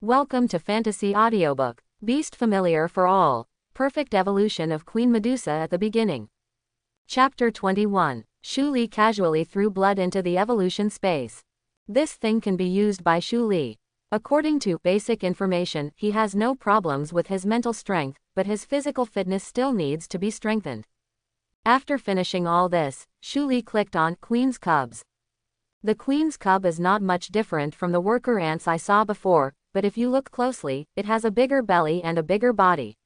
Welcome to Fantasy Audiobook. Beast familiar for all. Perfect evolution of Queen Medusa at the beginning. Chapter 21. Shu Li casually threw blood into the evolution space. This thing can be used by Shu Li. According to basic information, he has no problems with his mental strength, but his physical fitness still needs to be strengthened. After finishing all this, Shu Li clicked on Queen's Cubs. The Queen's Cub is not much different from the worker ants I saw before, but if you look closely, it has a bigger belly and a bigger body.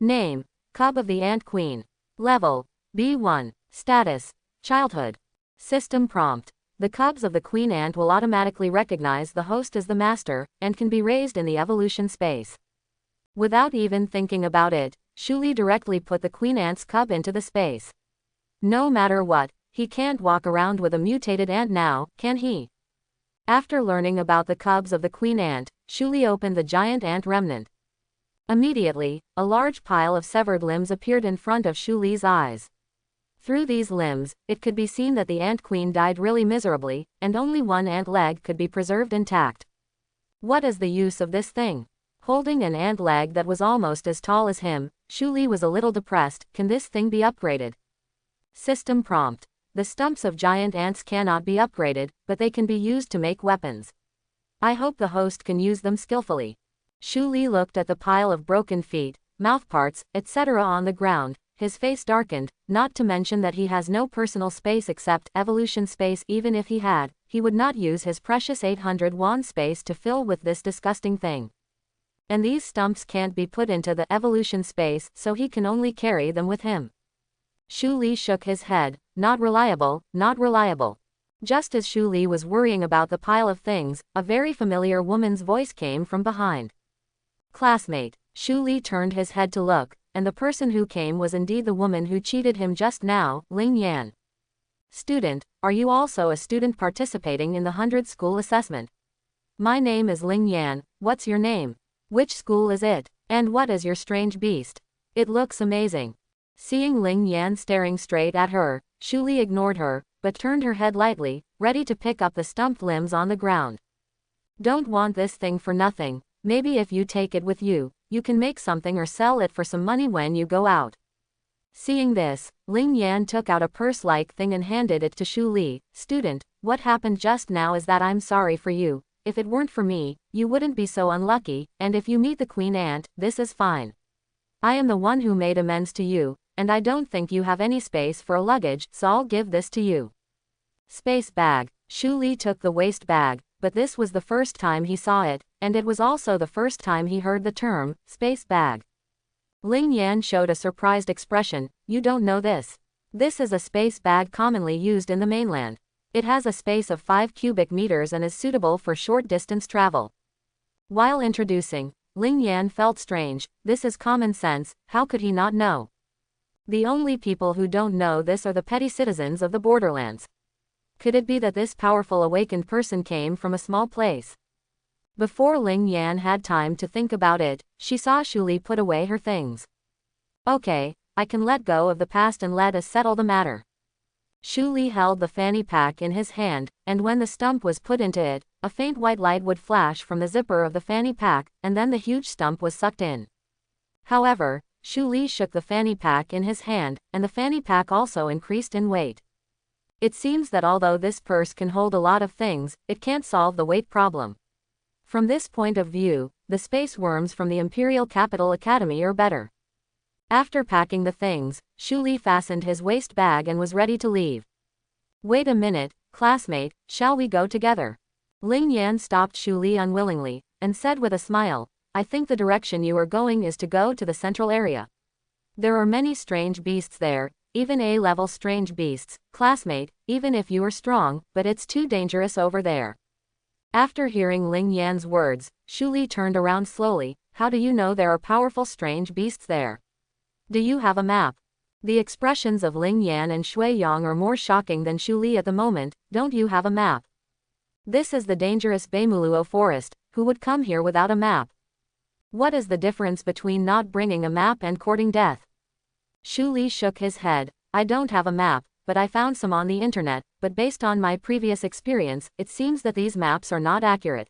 Name: Cub of the Ant Queen. Level: B1. Status: Childhood. System prompt: the cubs of the queen ant will automatically recognize the host as the master, and can be raised in the evolution space. Without even thinking about it, Shu Li directly put the queen ant's cub into the space. No matter what, he can't walk around with a mutated ant now, can he? After learning about the cubs of the queen ant, Shu Li opened the giant ant remnant. Immediately, a large pile of severed limbs appeared in front of Shu Li's eyes. Through these limbs, it could be seen that the ant queen died really miserably, and only one ant leg could be preserved intact. What is the use of this thing? Holding an ant leg that was almost as tall as him, Shu Li was a little depressed. Can this thing be upgraded? System prompt: the stumps of giant ants cannot be upgraded, but they can be used to make weapons. I hope the host can use them skillfully. Shu Li looked at the pile of broken feet, mouthparts, etc. on the ground. His face darkened, not to mention that he has no personal space except evolution space. Even if he had, he would not use his precious 800 won space to fill with this disgusting thing. And these stumps can't be put into the evolution space, so he can only carry them with him. Shu Li shook his head. Not reliable, not reliable. Just as Shu Li was worrying about the pile of things, a very familiar woman's voice came from behind. Classmate. Shu Li turned his head to look, and the person who came was indeed the woman who cheated him just now, Ling Yan. Student, are you also a student participating in the 100 school assessment? My name is Ling Yan. What's your name? Which school is it? And what is your strange beast? It looks amazing. Seeing Ling Yan staring straight at her, Shu Li ignored her, but turned her head lightly, ready to pick up the stumped limbs on the ground. Don't want this thing for nothing. Maybe if you take it with you, you can make something or sell it for some money when you go out. Seeing this, Ling Yan took out a purse-like thing and handed it to Shu Li. Student, what happened just now is that I'm sorry for you. If it weren't for me, you wouldn't be so unlucky, and if you meet the queen ant, this is fine. I am the one who made amends to you, and I don't think you have any space for a luggage, so I'll give this to you. Space bag. Shu Li took the waste bag, but this was the first time he saw it, and it was also the first time he heard the term, space bag. Ling Yan showed a surprised expression. You don't know this? This is a space bag commonly used in the mainland. It has a space of 5 cubic meters and is suitable for short distance travel. While introducing, Ling Yan felt strange. This is common sense, how could he not know? The only people who don't know this are the petty citizens of the borderlands. Could it be that this powerful awakened person came from a small place? Before Ling Yan had time to think about it, she saw Shu Li put away her things. Okay, I can let go of the past and let us settle the matter. Shu Li held the fanny pack in his hand, and when the stump was put into it, a faint white light would flash from the zipper of the fanny pack, and then the huge stump was sucked in. However, Shu Li shook the fanny pack in his hand, and the fanny pack also increased in weight. It seems that although this purse can hold a lot of things, it can't solve the weight problem. From this point of view, the space worms from the Imperial Capital Academy are better. After packing the things, Shu Li fastened his waist bag and was ready to leave. Wait a minute, classmate, shall we go together? Ling Yan stopped Shu Li unwillingly, and said with a smile, I think the direction you are going is to go to the central area. There are many strange beasts there, even A-level strange beasts, classmate, even if you are strong, but it's too dangerous over there. After hearing Ling Yan's words, Shu Li turned around slowly. How do you know there are powerful strange beasts there? Do you have a map? The expressions of Ling Yan and Shui Yang are more shocking than Shu Li at the moment. Don't you have a map? This is the dangerous Beimuluo forest. Who would come here without a map? What is the difference between not bringing a map and courting death? Shu Li shook his head. I don't have a map, but I found some on the internet, but based on my previous experience, it seems that these maps are not accurate.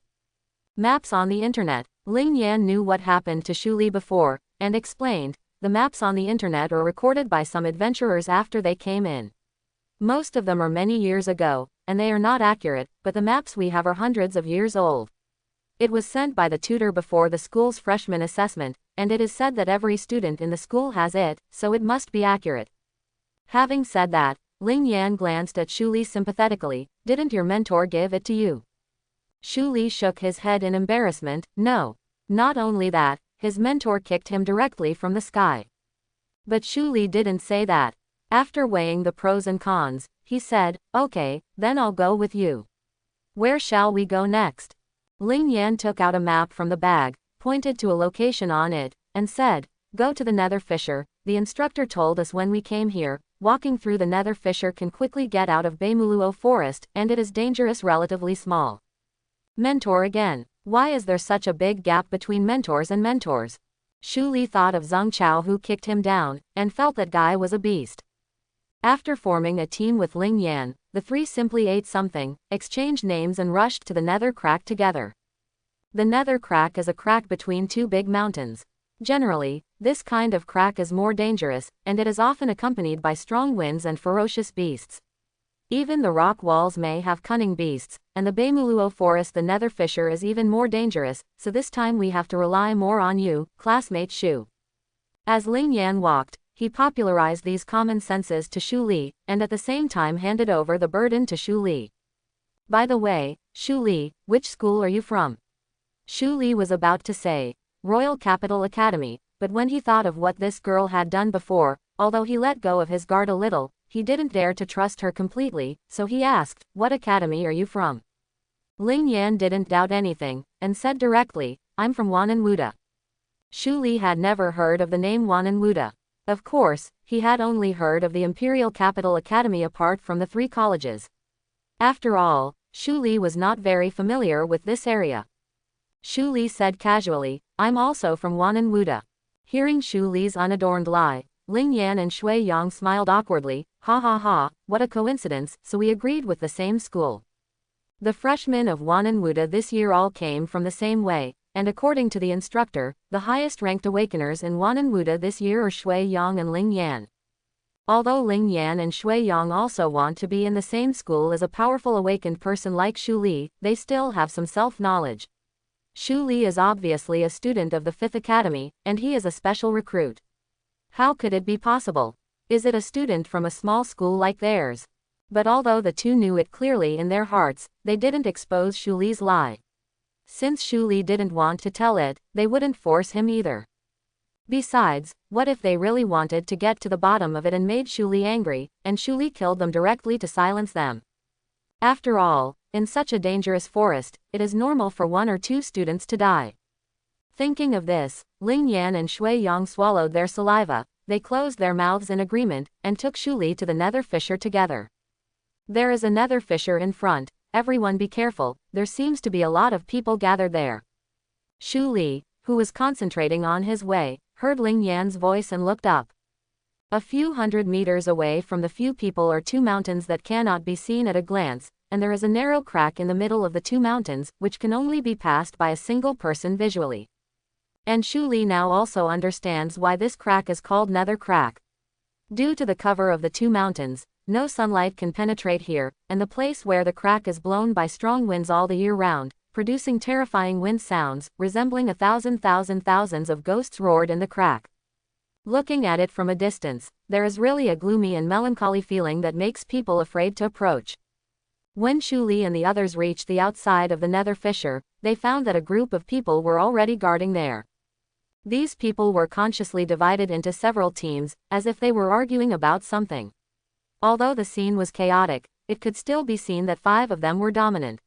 Maps on the internet. Ling Yan knew what happened to Shu Li before, and explained, the maps on the internet are recorded by some adventurers after they came in. Most of them are many years ago, and they are not accurate, but the maps we have are hundreds of years old. It was sent by the tutor before the school's freshman assessment, and it is said that every student in the school has it, so it must be accurate. Having said that, Ling Yan glanced at Shu Li sympathetically. Didn't your mentor give it to you? Shu Li shook his head in embarrassment. No. Not only that, his mentor kicked him directly from the sky. But Shu Li didn't say that. After weighing the pros and cons, he said, okay, then I'll go with you. Where shall we go next? Ling Yan took out a map from the bag, pointed to a location on it, and said, go to the Nether Fissure. The instructor told us when we came here, walking through the Nether Fissure can quickly get out of Beimuluo Forest, and it is dangerous relatively small. Mentor again. Why is there such a big gap between mentors and mentors? Shu Li thought of Zhang Chao who kicked him down, and felt that guy was a beast. After forming a team with Ling Yan, the three simply ate something, exchanged names and rushed to the Nether Crack together. The Nether Crack is a crack between two big mountains. Generally, this kind of crack is more dangerous, and it is often accompanied by strong winds and ferocious beasts. Even the rock walls may have cunning beasts, and the Beimuluo Forest, the Nether Fissure, is even more dangerous, so this time we have to rely more on you, classmate Shu. As Ling Yan walked, he popularized these common senses to Shu Li, and at the same time handed over the burden to Shu Li. By the way, Shu Li, which school are you from? Shu Li was about to say, Royal Capital Academy, but when he thought of what this girl had done before, although he let go of his guard a little, he didn't dare to trust her completely, so he asked, what academy are you from? Ling Yan didn't doubt anything, and said directly, I'm from Wananwuda. Shu Li had never heard of the name Wananwuda. Of course, he had only heard of the Imperial Capital Academy apart from the three colleges. After all, Shu Li was not very familiar with this area. Shu Li said casually, I'm also from Wananwuda. Hearing Shu Li's unadorned lie, Ling Yan and Shui Yang smiled awkwardly. Ha ha ha, what a coincidence, so we agreed with the same school. The freshmen of Wananwuda this year all came from the same way, and according to the instructor, the highest-ranked awakeners in Wananwuda this year are Shui Yang and Ling Yan. Although Ling Yan and Shui Yang also want to be in the same school as a powerful awakened person like Shu Li, they still have some self-knowledge. Shu Li is obviously a student of the 5th Academy, and he is a special recruit. How could it be possible? Is it a student from a small school like theirs? But although the two knew it clearly in their hearts, they didn't expose Shu Li's lie. Since Shu Li didn't want to tell it, they wouldn't force him either. Besides, what if they really wanted to get to the bottom of it and made Shu Li angry, and Shu Li killed them directly to silence them? After all, in such a dangerous forest, it is normal for 1 or 2 students to die. Thinking of this, Ling Yan and Shui Yang swallowed their saliva. They closed their mouths in agreement, and took Shu Li to the Nether Fissure together. There is a Nether Fissure in front, everyone be careful, there seems to be a lot of people gathered there. Shu Li, who was concentrating on his way, heard Ling Yan's voice and looked up. A few hundred meters away from the few people are 2 mountains that cannot be seen at a glance, and there is a narrow crack in the middle of the 2 mountains, which can only be passed by a single person visually. And Shu Li now also understands why this crack is called Nether Crack. Due to the cover of the 2 mountains, no sunlight can penetrate here, and the place where the crack is blown by strong winds all the year round, producing terrifying wind sounds, resembling thousands of ghosts roared in the crack. Looking at it from a distance, there is really a gloomy and melancholy feeling that makes people afraid to approach. When Shu Li and the others reached the outside of the Nether Fissure, they found that a group of people were already guarding there. These people were consciously divided into several teams, as if they were arguing about something. Although the scene was chaotic, it could still be seen that 5 of them were dominant.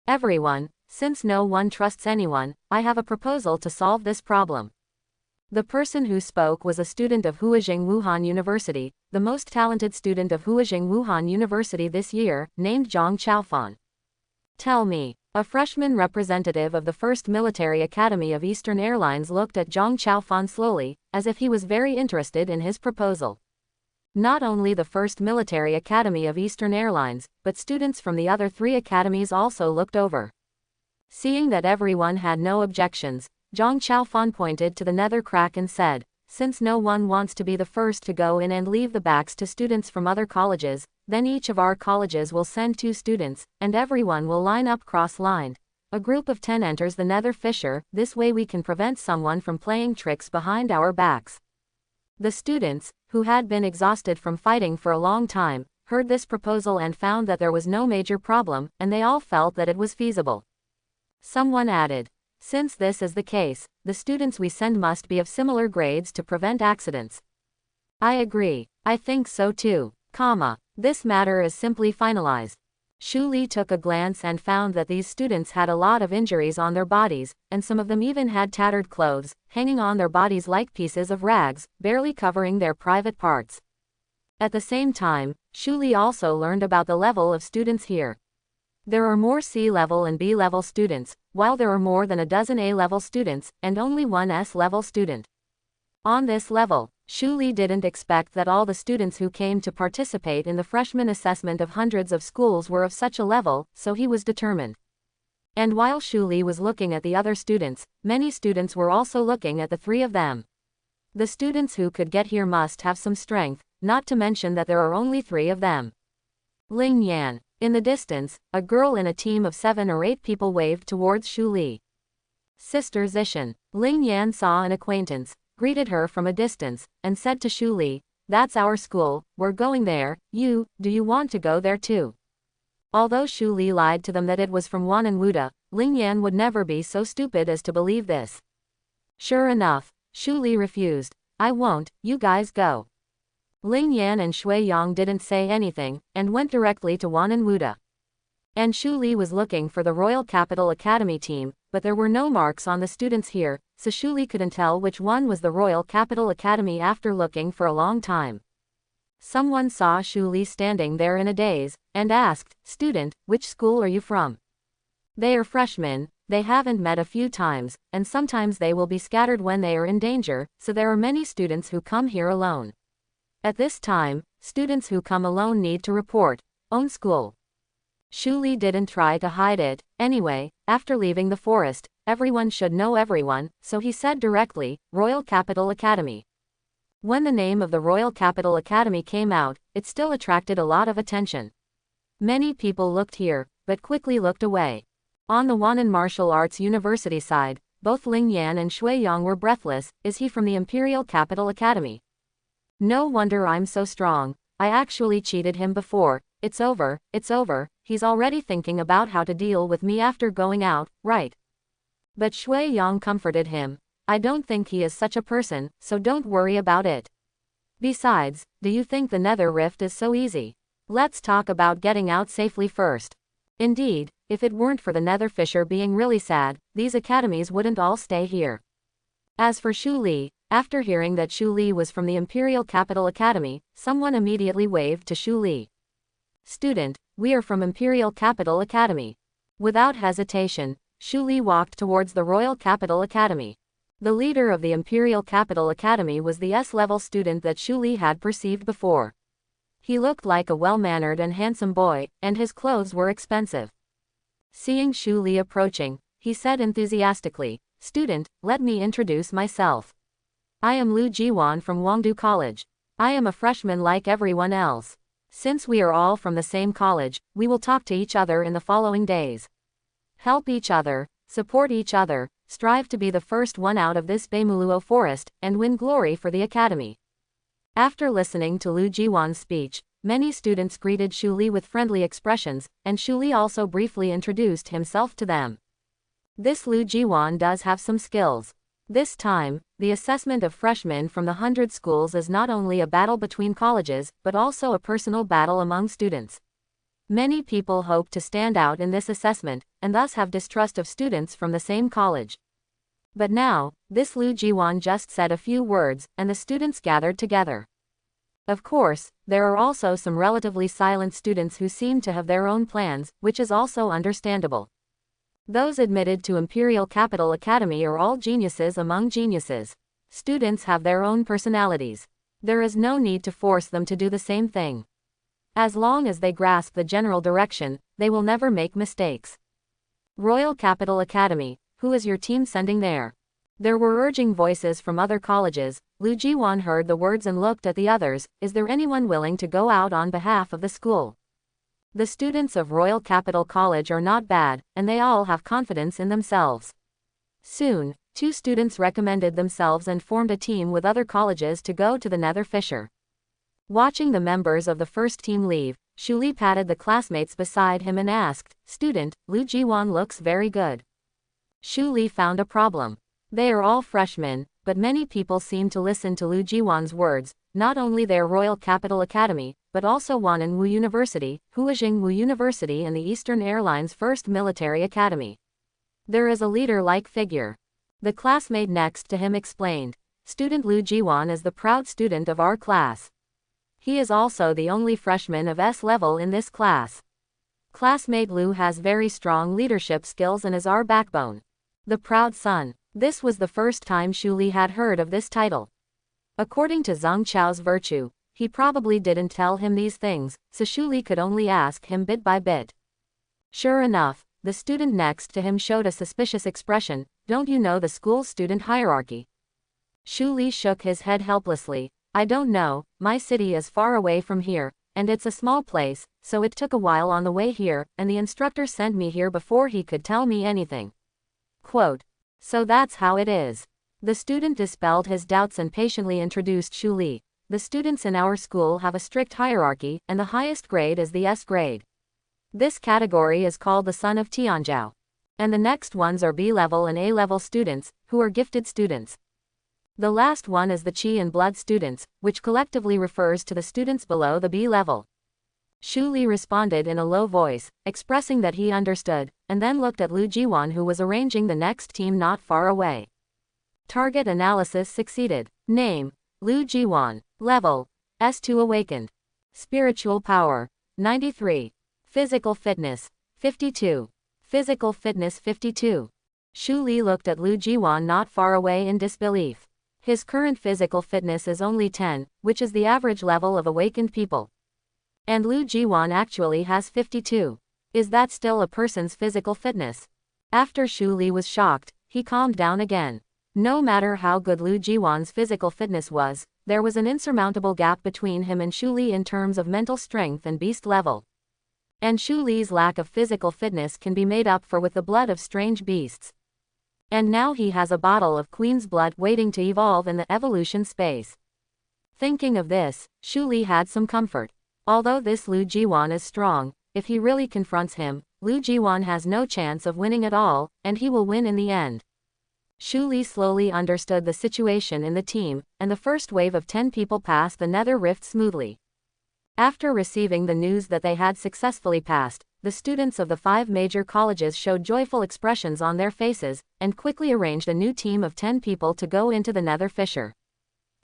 Everyone, since no one trusts anyone, I have a proposal to solve this problem. The person who spoke was a student of Huajing Wuhan University, the most talented student of Huajing Wuhan University this year, named Zhang Chaofan. Tell me. A freshman representative of the 1st Military Academy of Eastern Airlines looked at Zhang Chaofan slowly, as if he was very interested in his proposal. Not only the 1st Military Academy of Eastern Airlines, but students from the other 3 academies also looked over. Seeing that everyone had no objections, Zhang Qiaofan pointed to the nether crack and said, since no one wants to be the first to go in and leave the backs to students from other colleges, then each of our colleges will send 2 students, and everyone will line up cross-lined. A group of 10 enters the nether fissure, this way we can prevent someone from playing tricks behind our backs. The students, who had been exhausted from fighting for a long time, heard this proposal and found that there was no major problem, and they all felt that it was feasible. Someone added, since this is the case, the students we send must be of similar grades to prevent accidents. I agree. I think so too. This matter is simply finalized. Shu Li took a glance and found that these students had a lot of injuries on their bodies, and some of them even had tattered clothes, hanging on their bodies like pieces of rags, barely covering their private parts. At the same time, Shu Li also learned about the level of students here. There are more C-level and B-level students, while there are more than a dozen A-level students, and only one S-level student. On this level, Shu Li didn't expect that all the students who came to participate in the freshman assessment of hundreds of schools were of such a level, so he was determined. And while Shu Li was looking at the other students, many students were also looking at the 3 of them. The students who could get here must have some strength, not to mention that there are only 3 of them. Ling Yan. In the distance, a girl in a team of 7 or 8 people waved towards Shu Li. Sister Zishan. Ling Yan saw an acquaintance, greeted her from a distance, and said to Shu Li, that's our school, we're going there, do you want to go there too? Although Shu Li lied to them that it was from Wananwuda, Ling Yan would never be so stupid as to believe this. Sure enough, Shu Li refused, I won't, you guys go. Ling Yan and Shui Yang didn't say anything, and went directly to Wananwuda. And Shu Li was looking for the Royal Capital Academy team, but there were no marks on the students here, so Shu Li couldn't tell which one was the Royal Capital Academy after looking for a long time. Someone saw Shu Li standing there in a daze, and asked, student, which school are you from? They are freshmen, they haven't met a few times, and sometimes they will be scattered when they are in danger, so there are many students who come here alone. At this time, students who come alone need to report, own school. Shu Li didn't try to hide it. Anyway, after leaving the forest, everyone should know everyone, so he said directly, Royal Capital Academy. When the name of the Royal Capital Academy came out, it still attracted a lot of attention. Many people looked here, but quickly looked away. On the Wannan Martial Arts University side, both Ling Yan and Shui Yang were breathless. Is he from the Imperial Capital Academy? No wonder I'm so strong. I actually cheated him before. It's over, he's already thinking about how to deal with me after going out, right? But Shui Yang comforted him. I don't think he is such a person, so don't worry about it. Besides, do you think the Nether Rift is so easy? Let's talk about getting out safely first. Indeed, if it weren't for the Nether Fissure being really sad, these academies wouldn't all stay here. As for Shu Li, after hearing that Shu Li was from the Imperial Capital Academy, someone immediately waved to Shu Li. Student, we are from Imperial Capital Academy. Without hesitation, Shu Li walked towards the Royal Capital Academy. The leader of the Imperial Capital Academy was the S-level student that Shu Li had perceived before. He looked like a well-mannered and handsome boy, and his clothes were expensive. Seeing Shu Li approaching, he said enthusiastically, student, let me introduce myself. I am Lu Jiwan from Wangdu College. I am a freshman like everyone else. Since we are all from the same college, we will talk to each other in the following days. Help each other, support each other, strive to be the first one out of this Beimuluo forest, and win glory for the academy. After listening to Lu Jiwan's speech, many students greeted Shu Li with friendly expressions, and Shu Li also briefly introduced himself to them. This Lu Jiwan does have some skills. This time, the assessment of freshmen from the 100 schools is not only a battle between colleges, but also a personal battle among students. Many people hope to stand out in this assessment, and thus have distrust of students from the same college. But now, this Lu Jiwan just said a few words, and the students gathered together. Of course, there are also some relatively silent students who seem to have their own plans, which is also understandable. Those admitted to Imperial Capital Academy are all geniuses among geniuses. Students have their own personalities. There is no need to force them to do the same thing. As long as they grasp the general direction, they will never make mistakes. Royal Capital Academy, who is your team sending there? There were urging voices from other colleges. Lu Jiwan heard the words and looked at the others. Is there anyone willing to go out on behalf of the school? The students of Royal Capital College are not bad, and they all have confidence in themselves. Soon, 2 students recommended themselves and formed a team with other colleges to go to the Nether Fissure. Watching the members of the first team leave, Shu Li patted the classmates beside him and asked, "Student, Lu Jiwan looks very good." Shu Li found a problem. They are all freshmen, but many people seem to listen to Lu Jiwan's words, not only their Royal Capital Academy, but also Wan'an University, Huajing Wu University and the Eastern Airlines First Military Academy. There is a leader-like figure. The classmate next to him explained, "Student Lu Jiwan is the proud student of our class. He is also the only freshman of S level in this class. Classmate Lu has very strong leadership skills and is our backbone. The proud son." This was the first time Shu Li had heard of this title. According to Zhang Chao's virtue, he probably didn't tell him these things, so Shu Li could only ask him bit by bit. Sure enough, the student next to him showed a suspicious expression. "Don't you know the school's student hierarchy?" Shu Li shook his head helplessly. "I don't know, my city is far away from here, and it's a small place, so it took a while on the way here, and the instructor sent me here before he could tell me anything." Quote. So that's how it is. The student dispelled his doubts and patiently introduced Shu Li. "The students in our school have a strict hierarchy, and the highest grade is the S grade. This category is called the Son of Tianzhao. And the next ones are B-level and A-level students, who are gifted students. The last one is the Qi and Blood students, which collectively refers to the students below the B level." Shu Li responded in a low voice, expressing that he understood, and then looked at Lu Jiwan who was arranging the next team not far away. Target analysis succeeded. Name: Lu Jiwan. Level: S2 Awakened. Spiritual power: 93. Physical fitness: 52. Physical fitness 52. Shu Li looked at Lu Jiwan not far away in disbelief. His current physical fitness is only 10, which is the average level of awakened people. And Lu Jiwan actually has 52. Is that still a person's physical fitness? After Shu Li was shocked, he calmed down again. No matter how good Lu Jiwan's physical fitness was, there was an insurmountable gap between him and Shu Li in terms of mental strength and beast level. And Shu Li's lack of physical fitness can be made up for with the blood of strange beasts. And now he has a bottle of Queen's blood waiting to evolve in the evolution space. Thinking of this, Shu Li had some comfort. Although this Lu Jiwan is strong, if he really confronts him, Lu Jiwan has no chance of winning at all, and he will win in the end. Shu Li slowly understood the situation in the team, and the first wave of 10 people passed the Nether Rift smoothly. After receiving the news that they had successfully passed, the students of the 5 major colleges showed joyful expressions on their faces, and quickly arranged a new team of 10 people to go into the Nether Fissure.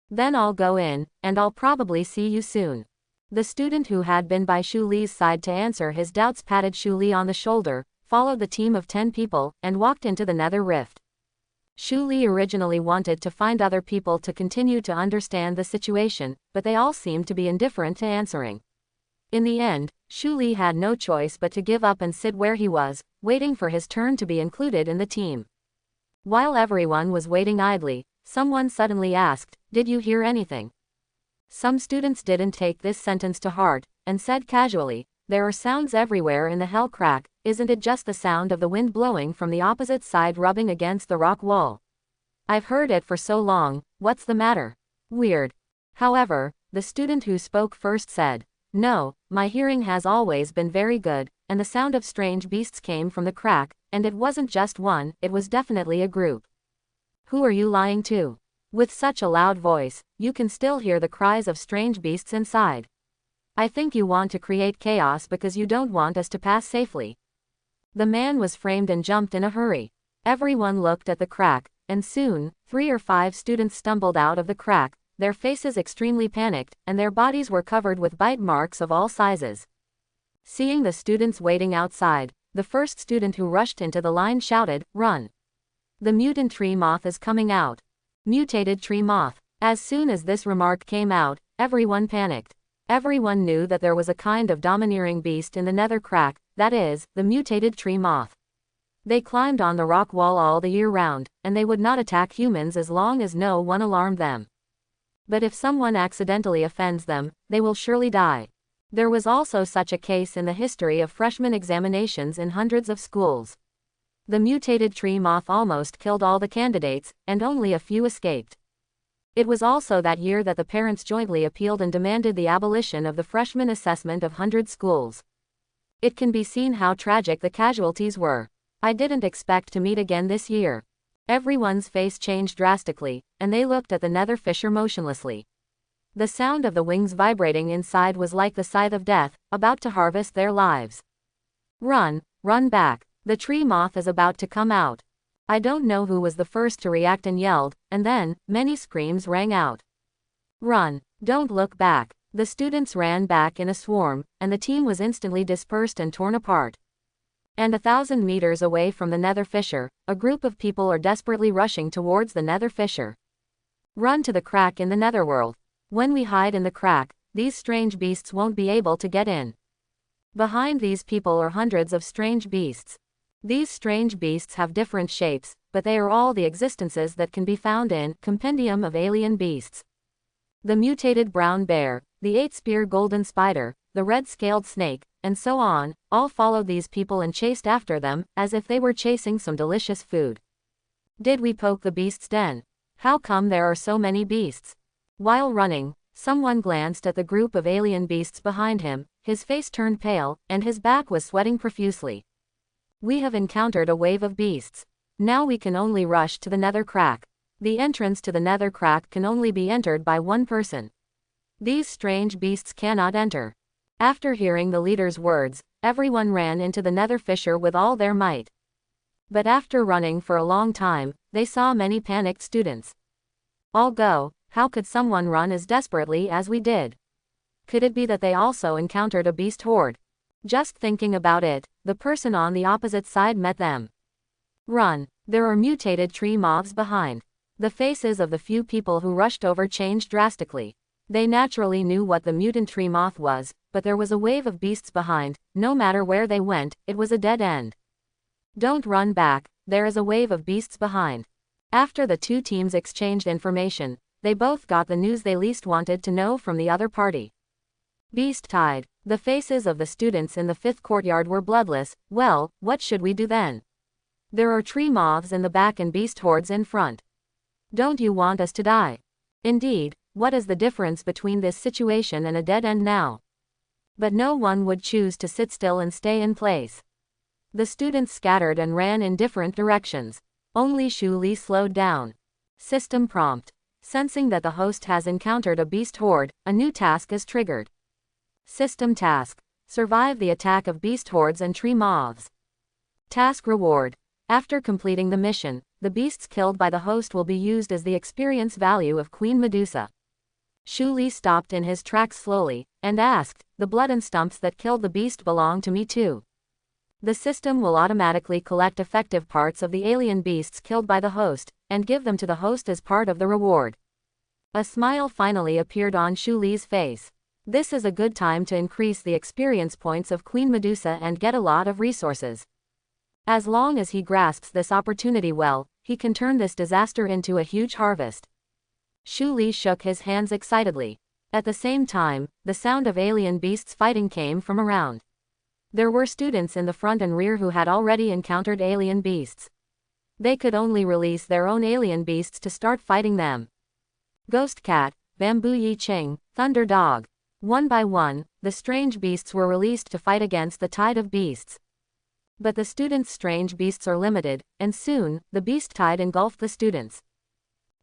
"Then I'll go in, and I'll probably see you soon." The student who had been by Shu Li's side to answer his doubts patted Shu Li on the shoulder, followed the team of 10 people, and walked into the Nether Rift. Shu Li originally wanted to find other people to continue to understand the situation, but they all seemed to be indifferent to answering. In the end, Shu Li had no choice but to give up and sit where he was, waiting for his turn to be included in the team. While everyone was waiting idly, someone suddenly asked, "Did you hear anything?" Some students didn't take this sentence to heart, and said casually, "There are sounds everywhere in the hell crack, isn't it just the sound of the wind blowing from the opposite side rubbing against the rock wall? I've heard it for so long, what's the matter? Weird." However, the student who spoke first said, "No, my hearing has always been very good, and the sound of strange beasts came from the crack, and it wasn't just one, it was definitely a group." "Who are you lying to? With such a loud voice, you can still hear the cries of strange beasts inside. I think you want to create chaos because you don't want us to pass safely." The man was framed and jumped in a hurry. Everyone looked at the crack, and soon, 3 or 5 students stumbled out of the crack, their faces extremely panicked, and their bodies were covered with bite marks of all sizes. Seeing the students waiting outside, the first student who rushed into the line shouted, "Run! The mutant tree moth is coming out." Mutated tree moth. As soon as this remark came out, everyone panicked. Everyone knew that there was a kind of domineering beast in the nether crack, that is, the mutated tree moth. They climbed on the rock wall all the year round, and they would not attack humans as long as no one alarmed them. But if someone accidentally offends them, they will surely die. There was also such a case in the history of freshman examinations in hundreds of schools. The mutated tree moth almost killed all the candidates, and only a few escaped. It was also that year that the parents jointly appealed and demanded the abolition of the freshman assessment of 100 schools. It can be seen how tragic the casualties were. I didn't expect to meet again this year. Everyone's face changed drastically, and they looked at the nether fisher motionlessly. The sound of the wings vibrating inside was like the scythe of death, about to harvest their lives. Run, run back. The tree moth is about to come out. I don't know who was the first to react and yelled, and then, many screams rang out. Run, don't look back. The students ran back in a swarm, and the team was instantly dispersed and torn apart. And 1,000 meters away from the nether fissure, a group of people are desperately rushing towards the nether fissure. Run to the crack in the netherworld. When we hide in the crack, these strange beasts won't be able to get in. Behind these people are hundreds of strange beasts. These strange beasts have different shapes, but they are all the existences that can be found in Compendium of Alien Beasts. The mutated brown bear, the 8-spear golden spider, the red-scaled snake, and so on, all followed these people and chased after them, as if they were chasing some delicious food. Did we poke the beast's den? How come there are so many beasts? While running, someone glanced at the group of alien beasts behind him, his face turned pale, and his back was sweating profusely. We have encountered a wave of beasts. Now we can only rush to the nether crack. The entrance to the nether crack can only be entered by one person. These strange beasts cannot enter. After hearing the leader's words, everyone ran into the nether fissure with all their might. But after running for a long time, they saw many panicked students. All go. How could someone run as desperately as we did? Could it be that they also encountered a beast horde? Just thinking about it, the person on the opposite side met them. Run. There are mutated tree moths behind. The faces of the few people who rushed over changed drastically. They naturally knew what the mutant tree moth was, but there was a wave of beasts behind. No matter where they went, it was a dead end. Don't run back, there is a wave of beasts behind. After the two teams exchanged information, they both got the news they least wanted to know from the other party. Beast tide. The faces of the students in the 5th courtyard were bloodless. Well, what should we do then? There are tree moths in the back and beast hordes in front. Don't you want us to die? Indeed, what is the difference between this situation and a dead end now? But no one would choose to sit still and stay in place. The students scattered and ran in different directions. Only Shu Li slowed down. System prompt. Sensing that the host has encountered a beast horde, a new task is triggered. System task. Survive the attack of beast hordes and tree moths. Task reward. After completing the mission, the beasts killed by the host will be used as the experience value of Queen Medusa. Shu Li stopped in his tracks slowly, and asked, the blood and stumps that killed the beast belong to me too. The system will automatically collect effective parts of the alien beasts killed by the host, and give them to the host as part of the reward. A smile finally appeared on Shu Li's face. This is a good time to increase the experience points of Queen Medusa and get a lot of resources. As long as he grasps this opportunity well, he can turn this disaster into a huge harvest. Shu Li shook his hands excitedly. At the same time, the sound of alien beasts fighting came from around. There were students in the front and rear who had already encountered alien beasts. They could only release their own alien beasts to start fighting them. Ghost Cat, Bamboo Yi Ching, Thunder Dog. One by one, the strange beasts were released to fight against the tide of beasts. But the students' strange beasts are limited, and soon, the beast tide engulfed the students.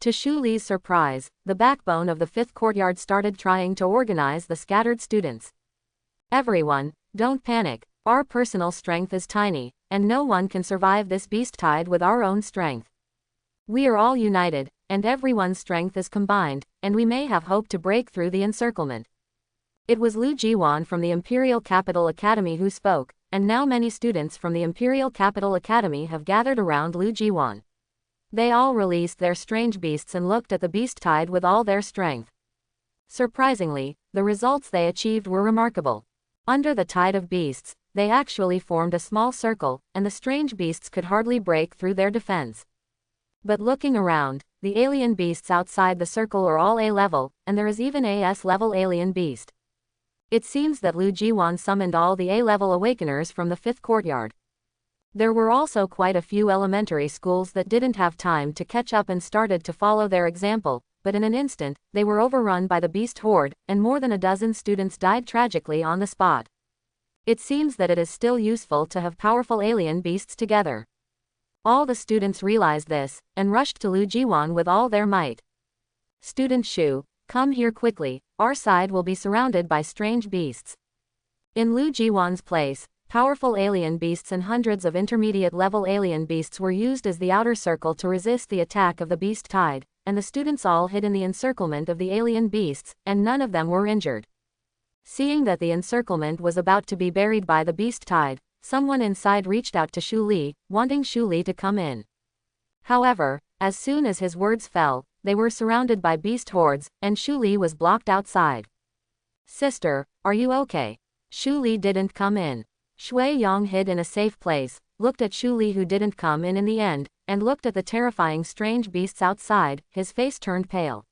To Shu Li's surprise, the backbone of the 5th courtyard started trying to organize the scattered students. Everyone, don't panic. Our personal strength is tiny, and no one can survive this beast tide with our own strength. We are all united, and everyone's strength is combined, and we may have hope to break through the encirclement. It was Lu Jiwan from the Imperial Capital Academy who spoke, and now many students from the Imperial Capital Academy have gathered around Lu Jiwan. They all released their strange beasts and looked at the beast tide with all their strength. Surprisingly, the results they achieved were remarkable. Under the tide of beasts, they actually formed a small circle, and the strange beasts could hardly break through their defense. But looking around, the alien beasts outside the circle are all A level, and there is even a S level alien beast. It seems that Lu Jiwan summoned all the A level awakeners from the 5th courtyard. There were also quite a few elementary schools that didn't have time to catch up and started to follow their example, but in an instant, they were overrun by the beast horde, and more than a dozen students died tragically on the spot. It seems that it is still useful to have powerful alien beasts together. All the students realized this, and rushed to Lu Jiwan with all their might. Student Shu, come here quickly, our side will be surrounded by strange beasts. In Lu Jiwan's place, powerful alien beasts and hundreds of intermediate-level alien beasts were used as the outer circle to resist the attack of the beast tide, and the students all hid in the encirclement of the alien beasts, and none of them were injured. Seeing that the encirclement was about to be buried by the beast tide, someone inside reached out to Shu Li, wanting Shu Li to come in. However, as soon as his words fell, they were surrounded by beast hordes, and Shu Li was blocked outside. Sister, are you okay? Shu Li didn't come in. Shui Yang hid in a safe place, looked at Shu Li who didn't come in the end, and looked at the terrifying strange beasts outside, his face turned pale.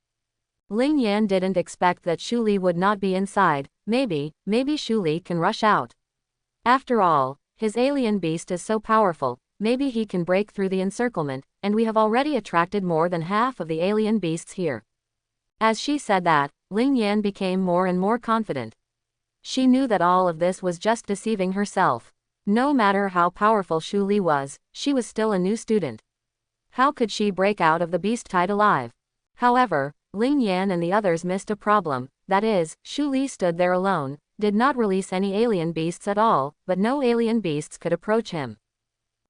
Ling Yan didn't expect that Shu Li would not be inside. Maybe Shu Li can rush out. After all, his alien beast is so powerful, maybe he can break through the encirclement, and we have already attracted more than half of the alien beasts here. As she said that, Ling Yan became more and more confident. She knew that all of this was just deceiving herself. No matter how powerful Shu Li was, she was still a new student. How could she break out of the beast tide alive? However, Ling Yan and the others missed a problem, that is, Shu Li stood there alone, did not release any alien beasts at all, but no alien beasts could approach him.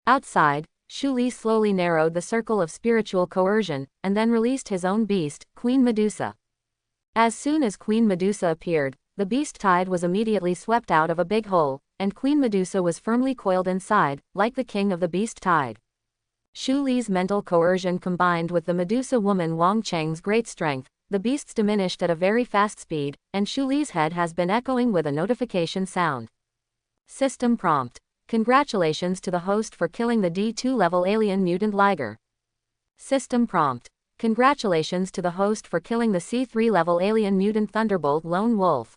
Outside, Shu Li slowly narrowed the circle of spiritual coercion, and then released his own beast, Queen Medusa. As soon as Queen Medusa appeared, the beast tide was immediately swept out of a big hole, and Queen Medusa was firmly coiled inside, like the king of the beast tide. Shu Li's mental coercion combined with the Medusa woman Wang Cheng's great strength, the beasts diminished at a very fast speed, and Shu Li's head has been echoing with a notification sound. System prompt. Congratulations to the host for killing the D2 level alien mutant liger. System prompt. Congratulations to the host for killing the C3 level alien mutant thunderbolt lone wolf.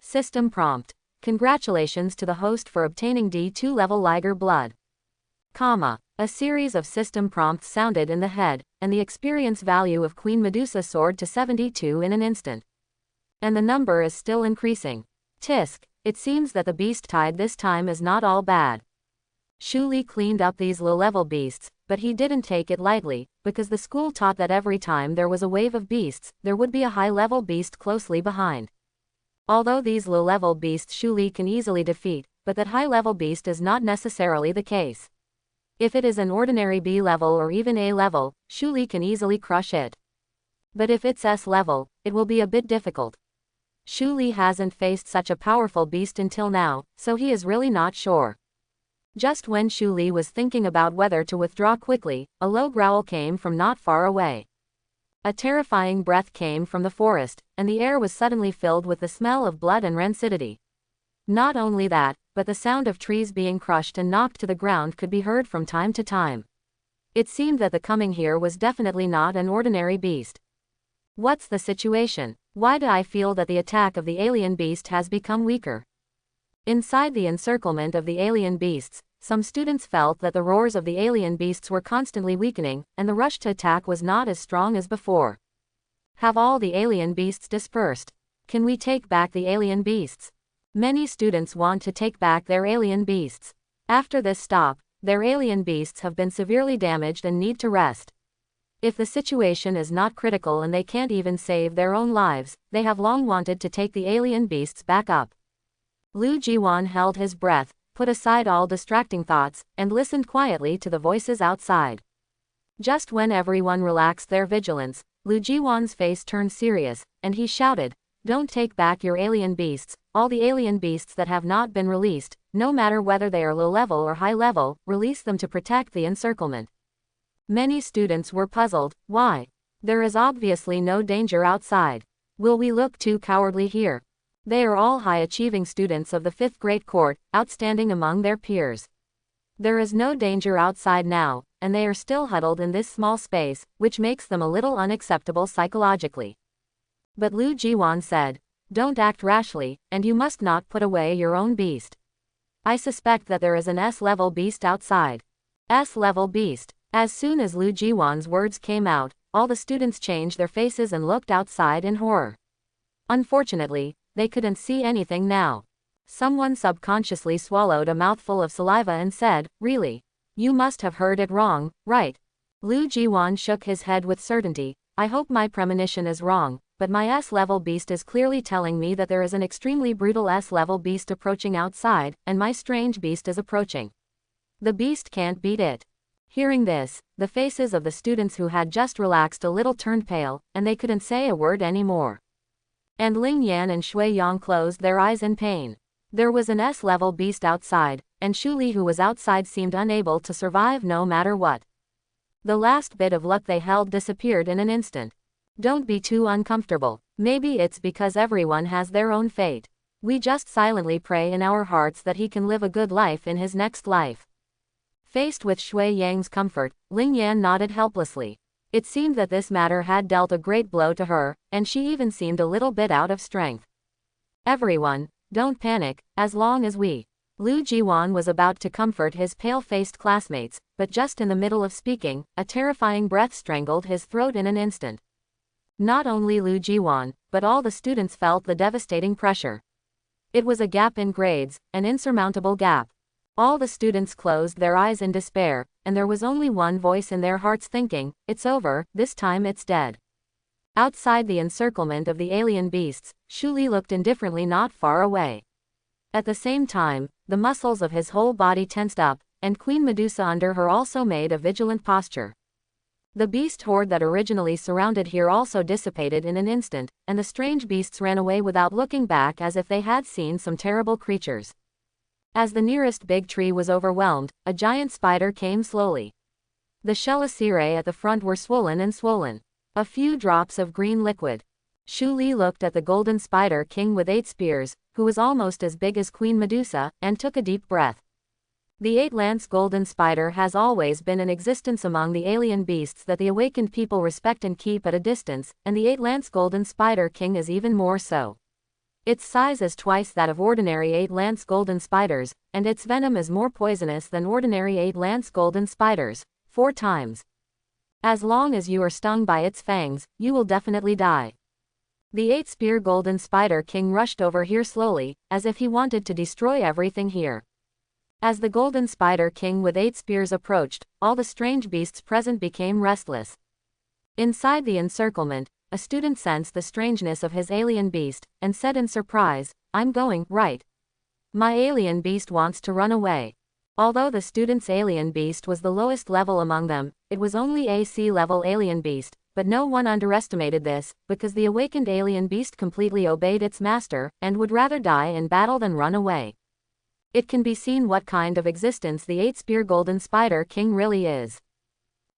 System prompt. Congratulations to the host for obtaining D2 level liger blood. Comma. A series of system prompts sounded in the head, and the experience value of Queen Medusa soared to 72 in an instant. And the number is still increasing. Tisk, it seems that the beast tide this time is not all bad. Shu Li cleaned up these low-level beasts, but he didn't take it lightly, because the school taught that every time there was a wave of beasts, there would be a high-level beast closely behind. Although these low-level beasts Shu Li can easily defeat, but that high-level beast is not necessarily the case. If it is an ordinary B level or even A level, Shu Li can easily crush it. But if it's S level, it will be a bit difficult. Shu Li hasn't faced such a powerful beast until now, so he is really not sure. Just when Shu Li was thinking about whether to withdraw quickly, a low growl came from not far away. A terrifying breath came from the forest, and the air was suddenly filled with the smell of blood and rancidity. Not only that, but the sound of trees being crushed and knocked to the ground could be heard from time to time. It seemed that the coming here was definitely not an ordinary beast. What's the situation? Why do I feel that the attack of the alien beast has become weaker? Inside the encirclement of the alien beasts, some students felt that the roars of the alien beasts were constantly weakening, and the rush to attack was not as strong as before. Have all the alien beasts dispersed? Can we take back the alien beasts? Many students want to take back their alien beasts. After this stop, their alien beasts have been severely damaged and need to rest. If the situation is not critical and they can't even save their own lives, they have long wanted to take the alien beasts back up. Lu Jiwan held his breath, put aside all distracting thoughts, and listened quietly to the voices outside. Just when everyone relaxed their vigilance, Lu Jiwan's face turned serious, and he shouted, "Don't take back your alien beasts. All the alien beasts that have not been released, no matter whether they are low level or high level, release them to protect the encirclement." Many students were puzzled. Why? There is obviously no danger outside. Will we look too cowardly here? They are all high-achieving students of the 5th grade court, outstanding among their peers. There is no danger outside now, and they are still huddled in this small space, which makes them a little unacceptable psychologically. But Lu Jiwan said, "Don't act rashly, and you must not put away your own beast. I suspect that there is an S-level beast outside." S-level beast. As soon as Lu Jiwan's words came out, all the students changed their faces and looked outside in horror. Unfortunately, they couldn't see anything now. Someone subconsciously swallowed a mouthful of saliva and said, "Really? You must have heard it wrong, right?" Lu Jiwan shook his head with certainty. "I hope my premonition is wrong, but my S-level beast is clearly telling me that there is an extremely brutal S-level beast approaching outside, and my strange beast is approaching. The beast can't beat it." Hearing this, the faces of the students who had just relaxed a little turned pale, and they couldn't say a word anymore. And Ling Yan and Shui Yang closed their eyes in pain. There was an S-level beast outside, and Shu Li who was outside seemed unable to survive no matter what. The last bit of luck they held disappeared in an instant. Don't be too uncomfortable. Maybe it's because everyone has their own fate. We just silently pray in our hearts that he can live a good life in his next life. Faced with Shui Yang's comfort, Ling Yan nodded helplessly. It seemed that this matter had dealt a great blow to her, and she even seemed a little bit out of strength. "Everyone, don't panic, as long as we..." Lu Jiwan was about to comfort his pale-faced classmates, but just in the middle of speaking, a terrifying breath strangled his throat in an instant. Not only Lu Jiwan, but all the students felt the devastating pressure. It was a gap in grades, an insurmountable gap. All the students closed their eyes in despair, and there was only one voice in their hearts thinking, "It's over, this time it's dead." Outside the encirclement of the alien beasts, Shu Li looked indifferently not far away. At the same time, the muscles of his whole body tensed up, and Queen Medusa under her also made a vigilant posture. The beast horde that originally surrounded here also dissipated in an instant, and the strange beasts ran away without looking back as if they had seen some terrible creatures. As the nearest big tree was overwhelmed, a giant spider came slowly. The chelicerae at the front were swollen and swollen. A few drops of green liquid. Shu Li looked at the golden spider king with 8 spears, who was almost as big as Queen Medusa, and took a deep breath. The 8-lance golden spider has always been in existence among the alien beasts that the awakened people respect and keep at a distance, and the 8-lance golden spider king is even more so. Its size is twice that of ordinary 8-lance golden spiders, and its venom is more poisonous than ordinary 8-lance golden spiders, 4 times. As long as you are stung by its fangs, you will definitely die. The 8-spear golden spider king rushed over here slowly, as if he wanted to destroy everything here. As the golden spider king with 8 spears approached, all the strange beasts present became restless. Inside the encirclement, a student sensed the strangeness of his alien beast, and said in surprise, "I'm going, right? My alien beast wants to run away." Although the student's alien beast was the lowest level among them, it was only a C-level alien beast, but no one underestimated this, because the awakened alien beast completely obeyed its master, and would rather die in battle than run away. It can be seen what kind of existence the 8-spear golden spider king really is.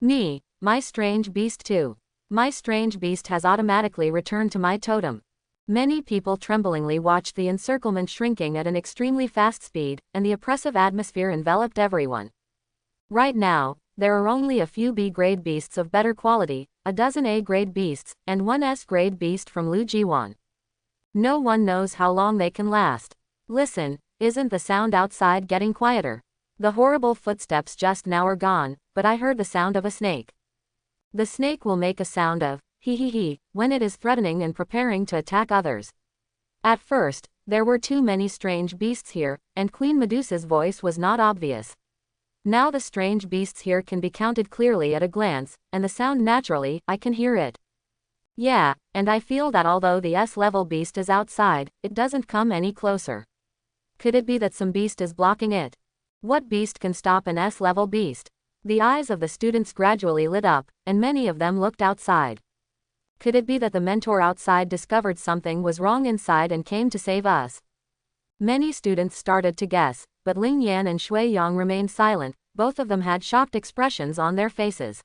Me, my strange beast too. My strange beast has automatically returned to my totem. Many people tremblingly watched the encirclement shrinking at an extremely fast speed, and the oppressive atmosphere enveloped everyone. Right now, there are only a few B-grade beasts of better quality, a dozen A-grade beasts, and one S-grade beast from Lu Jiwan. No one knows how long they can last. Listen, isn't the sound outside getting quieter? The horrible footsteps just now are gone, but I heard the sound of a snake. The snake will make a sound of he when it is threatening and preparing to attack others. At first, there were too many strange beasts here, and Queen Medusa's voice was not obvious. Now the strange beasts here can be counted clearly at a glance, and the sound naturally, I can hear it. Yeah, and I feel that although the S-level beast is outside, it doesn't come any closer. Could it be that some beast is blocking it? What beast can stop an S-level beast? The eyes of the students gradually lit up, and many of them looked outside. Could it be that the mentor outside discovered something was wrong inside and came to save us? Many students started to guess, but Ling Yan and Shui Yang remained silent, both of them had shocked expressions on their faces.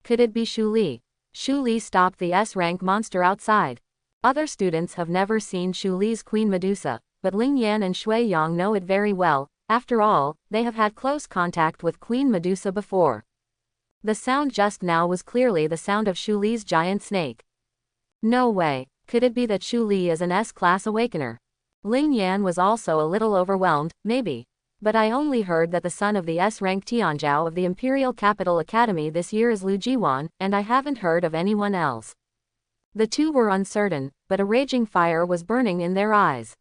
Could it be Shu Li? Shu Li stopped the S-rank monster outside. Other students have never seen Shu Li's Queen Medusa, but Ling Yan and Shui Yang know it very well. After all, they have had close contact with Queen Medusa before. The sound just now was clearly the sound of Shu Li's giant snake. No way. Could it be that Shu Li is an S-class awakener? Ling Yan was also a little overwhelmed, maybe. But I only heard that the son of the S-rank Tianzhao of the Imperial Capital Academy this year is Lu Jiwan, and I haven't heard of anyone else. The two were uncertain, but a raging fire was burning in their eyes.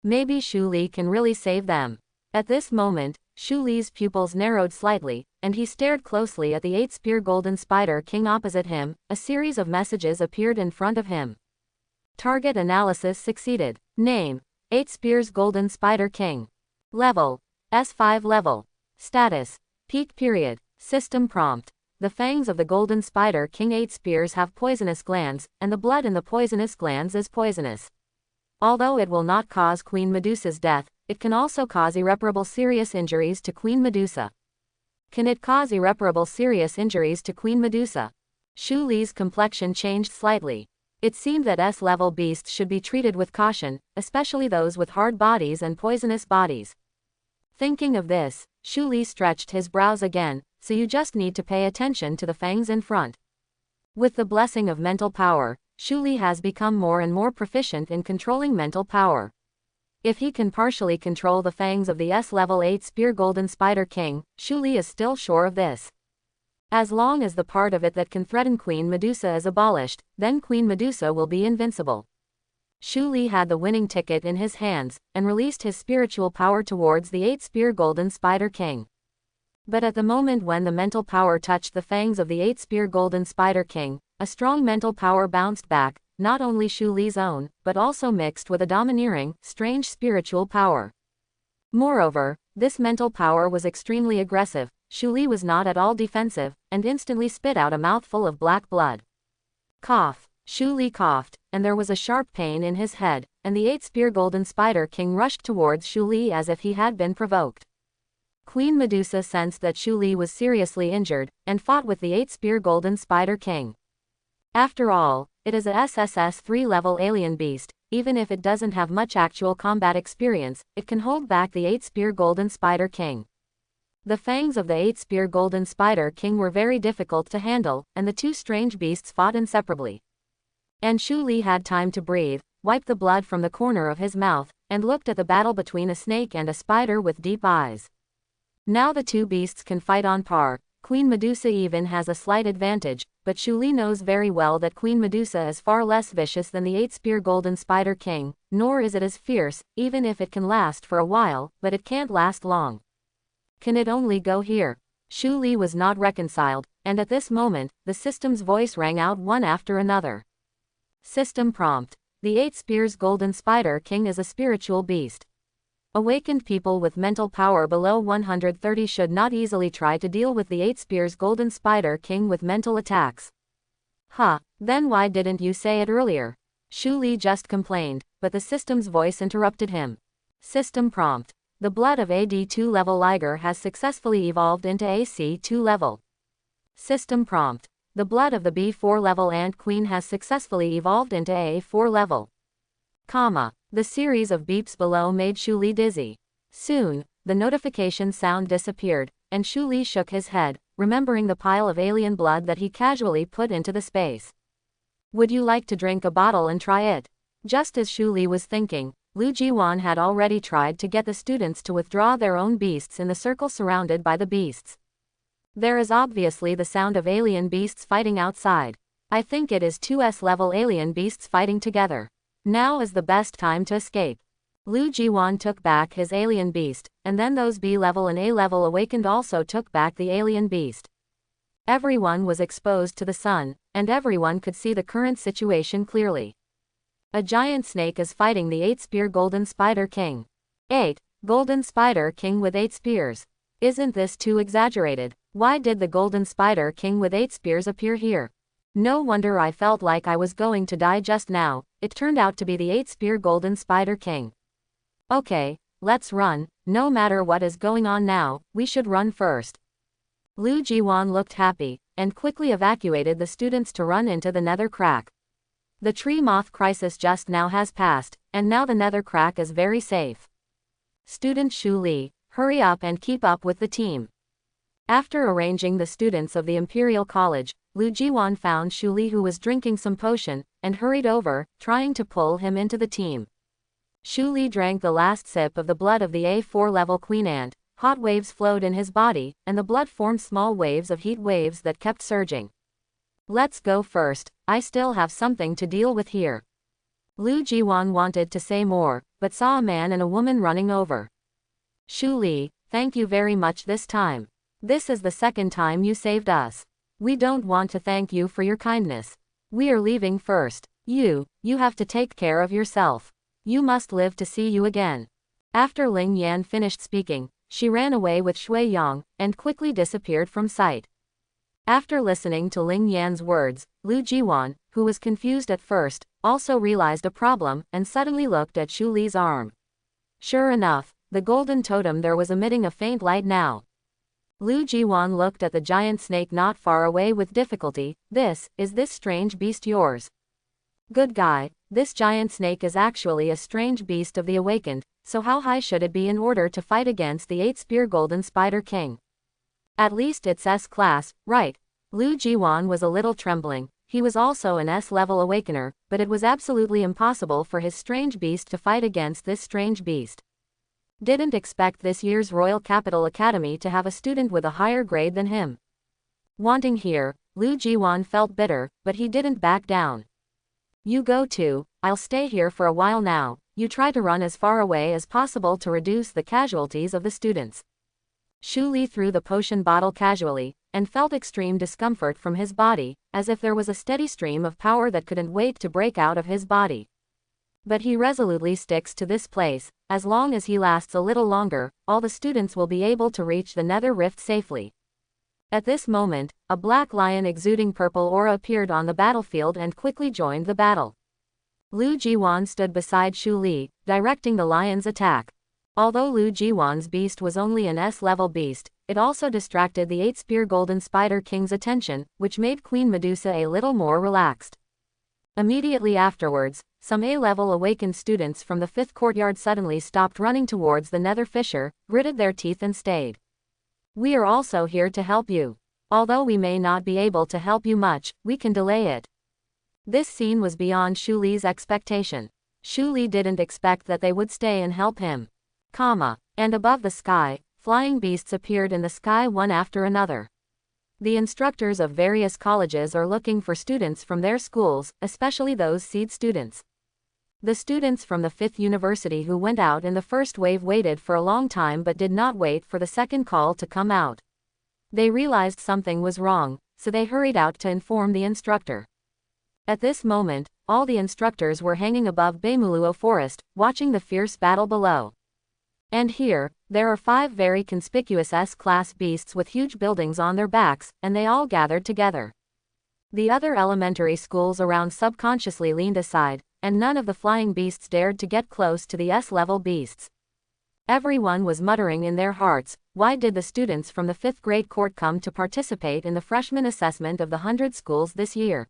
Maybe Shu Li can really save them. At this moment, Shu Li's pupils narrowed slightly, and he stared closely at the 8-spear golden spider king opposite him. A series of messages appeared in front of him. Target analysis succeeded. Name: 8 spears golden spider king. Level: S5 level. Status: peak period. System prompt: the fangs of the golden spider king 8 spears have poisonous glands, and the blood in the poisonous glands is poisonous. Although it will not cause Queen Medusa's death, it can also cause irreparable serious injuries to Queen Medusa. Can it cause irreparable serious injuries to Queen Medusa? Shu Li's complexion changed slightly. It seemed that S-level beasts should be treated with caution, especially those with hard bodies and poisonous bodies. Thinking of this, Shu Li stretched his brows again. So you just need to pay attention to the fangs in front. With the blessing of mental power, Shu Li has become more and more proficient in controlling mental power. If he can partially control the fangs of the S-level 8-spear golden spider king, Shu Li is still sure of this. As long as the part of it that can threaten Queen Medusa is abolished, then Queen Medusa will be invincible. Shu Li had the winning ticket in his hands, and released his spiritual power towards the 8-spear golden spider king. But at the moment when the mental power touched the fangs of the 8-spear golden spider king, a strong mental power bounced back, not only Shu Li's own, but also mixed with a domineering, strange spiritual power. Moreover, this mental power was extremely aggressive. Shu Li was not at all defensive, and instantly spit out a mouthful of black blood. Cough. Shu Li coughed, and there was a sharp pain in his head, and the 8-spear golden spider king rushed towards Shu Li as if he had been provoked. Queen Medusa sensed that Shu Li was seriously injured, and fought with the 8-spear golden spider king. After all, it is a SSS 3-level alien beast. Even if it doesn't have much actual combat experience, it can hold back the 8-spear golden spider king. The fangs of the 8-spear golden spider king were very difficult to handle, and the two strange beasts fought inseparably. And Shu Li had time to breathe, wiped the blood from the corner of his mouth, and looked at the battle between a snake and a spider with deep eyes. Now the two beasts can fight on par. Queen Medusa even has a slight advantage, but Shu Li knows very well that Queen Medusa is far less vicious than the 8-spear golden spider king, nor is it as fierce, even if it can last for a while, but it can't last long. Can it only go here? Shu Li was not reconciled, and at this moment, the system's voice rang out one after another. System prompt: the 8 spears golden spider king is a spiritual beast. Awakened people with mental power below 130 should not easily try to deal with the 8 spears golden spider king with mental attacks. Huh, then why didn't you say it earlier? Shu Li just complained, but the system's voice interrupted him. System prompt: the blood of AD2 level liger has successfully evolved into AC2 level. System prompt: the blood of the B4 level ant queen has successfully evolved into A4 level. The series of beeps below made Shu Li dizzy. Soon, the notification sound disappeared, and Shu Li shook his head, remembering the pile of alien blood that he casually put into the space. Would you like to drink a bottle and try it? Just as Shu Li was thinking, Lu Jiwan had already tried to get the students to withdraw their own beasts in the circle surrounded by the beasts. There is obviously the sound of alien beasts fighting outside. I think it is 2S level alien beasts fighting together. Now is the best time to escape. Lu Jiwan took back his alien beast, and then those B-level and A-level awakened also took back the alien beast. Everyone was exposed to the sun, and everyone could see the current situation clearly. A giant snake is fighting the 8-spear golden spider king. 8. Golden spider king with 8 spears. Isn't this too exaggerated? Why did the golden spider king with 8 spears appear here? No wonder I felt like I was going to die just now. It turned out to be the 8-spear golden spider king. Okay, let's run. No matter what is going on now, we should run first. Lu Jiwan looked happy, and quickly evacuated the students to run into the nether crack. The tree moth crisis just now has passed, and now the nether crack is very safe. Student Shu Li, hurry up and keep up with the team. After arranging the students of the Imperial College, Lu Jiwan found Shu Li, who was drinking some potion, and hurried over, trying to pull him into the team. Shu Li drank the last sip of the blood of the A4 level queen ant. Hot waves flowed in his body, and the blood formed small waves of heat waves that kept surging. Let's go first, I still have something to deal with here. Lu Jiwan wanted to say more, but saw a man and a woman running over. Shu Li, thank you very much this time. This is the second time you saved us. We don't want to thank you for your kindness. We are leaving first. You have to take care of yourself. You must live to see you again. After Ling Yan finished speaking, she ran away with Shui Yang, and quickly disappeared from sight. After listening to Ling Yan's words, Lu Jiwan, who was confused at first, also realized a problem, and suddenly looked at Shu Li's arm. Sure enough, the golden totem there was emitting a faint light now. Lu Jiwan looked at the giant snake not far away with difficulty. Is this strange beast yours? Good guy, this giant snake is actually a strange beast of the awakened, so how high should it be in order to fight against the 8-spear golden spider king? At least it's S-class, right? Lu Jiwan was a little trembling. He was also an S-level awakener, but it was absolutely impossible for his strange beast to fight against this strange beast. Didn't expect this year's Royal Capital Academy to have a student with a higher grade than him. Wanting here, Lu Jiwan felt bitter, but he didn't back down. You go too, I'll stay here for a while now. You try to run as far away as possible to reduce the casualties of the students. Shu Li threw the potion bottle casually, and felt extreme discomfort from his body, as if there was a steady stream of power that couldn't wait to break out of his body. But he resolutely sticks to this place. As long as he lasts a little longer, all the students will be able to reach the nether rift safely. At this moment, a black lion exuding purple aura appeared on the battlefield and quickly joined the battle. Lu Jiwan stood beside Shu Li, directing the lion's attack. Although Lu Jiwan's beast was only an S-level beast, it also distracted the 8-spear golden spider king's attention, which made Queen Medusa a little more relaxed. Immediately afterwards, some A-level awakened students from the 5th courtyard suddenly stopped running towards the nether fissure, gritted their teeth and stayed. We are also here to help you. Although we may not be able to help you much, we can delay it. This scene was beyond Shu Li's expectation. Shu Li didn't expect that they would stay and help him. And above the sky, flying beasts appeared in the sky one after another. The instructors of various colleges are looking for students from their schools, especially those seed students. The students from the 5th university who went out in the first wave waited for a long time but did not wait for the second call to come out. They realized something was wrong, so they hurried out to inform the instructor. At this moment, all the instructors were hanging above Beimuluo Forest, watching the fierce battle below. And here, there are 5 very conspicuous S-class beasts with huge buildings on their backs, and they all gathered together. The other elementary schools around subconsciously leaned aside, and none of the flying beasts dared to get close to the S-level beasts. Everyone was muttering in their hearts, why did the students from the 5th grade court come to participate in the freshman assessment of the 100 schools this year?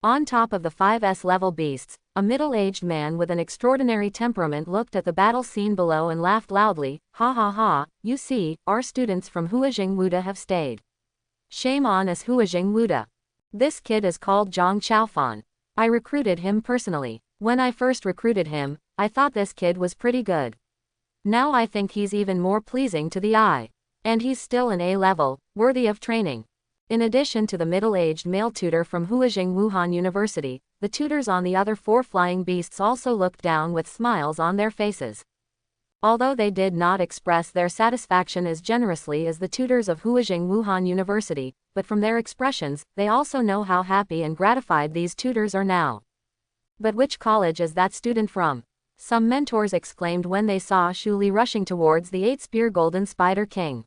On top of the 5 S-level beasts, a middle-aged man with an extraordinary temperament looked at the battle scene below and laughed loudly, ha ha ha, you see, our students from Huajing Wuda have stayed. Shame on us Huajing Wuda. This kid is called Zhang Chaofan. I recruited him personally. When I first recruited him, I thought this kid was pretty good. Now I think he's even more pleasing to the eye. And he's still an A-level, worthy of training. In addition to the middle-aged male tutor from Huajing Wuhan University, the tutors on the other 4 flying beasts also looked down with smiles on their faces. Although they did not express their satisfaction as generously as the tutors of Huajing Wuhan University, but from their expressions, they also know how happy and gratified these tutors are now. But which college is that student from? Some mentors exclaimed when they saw Shu Li rushing towards the 8-spear golden spider king.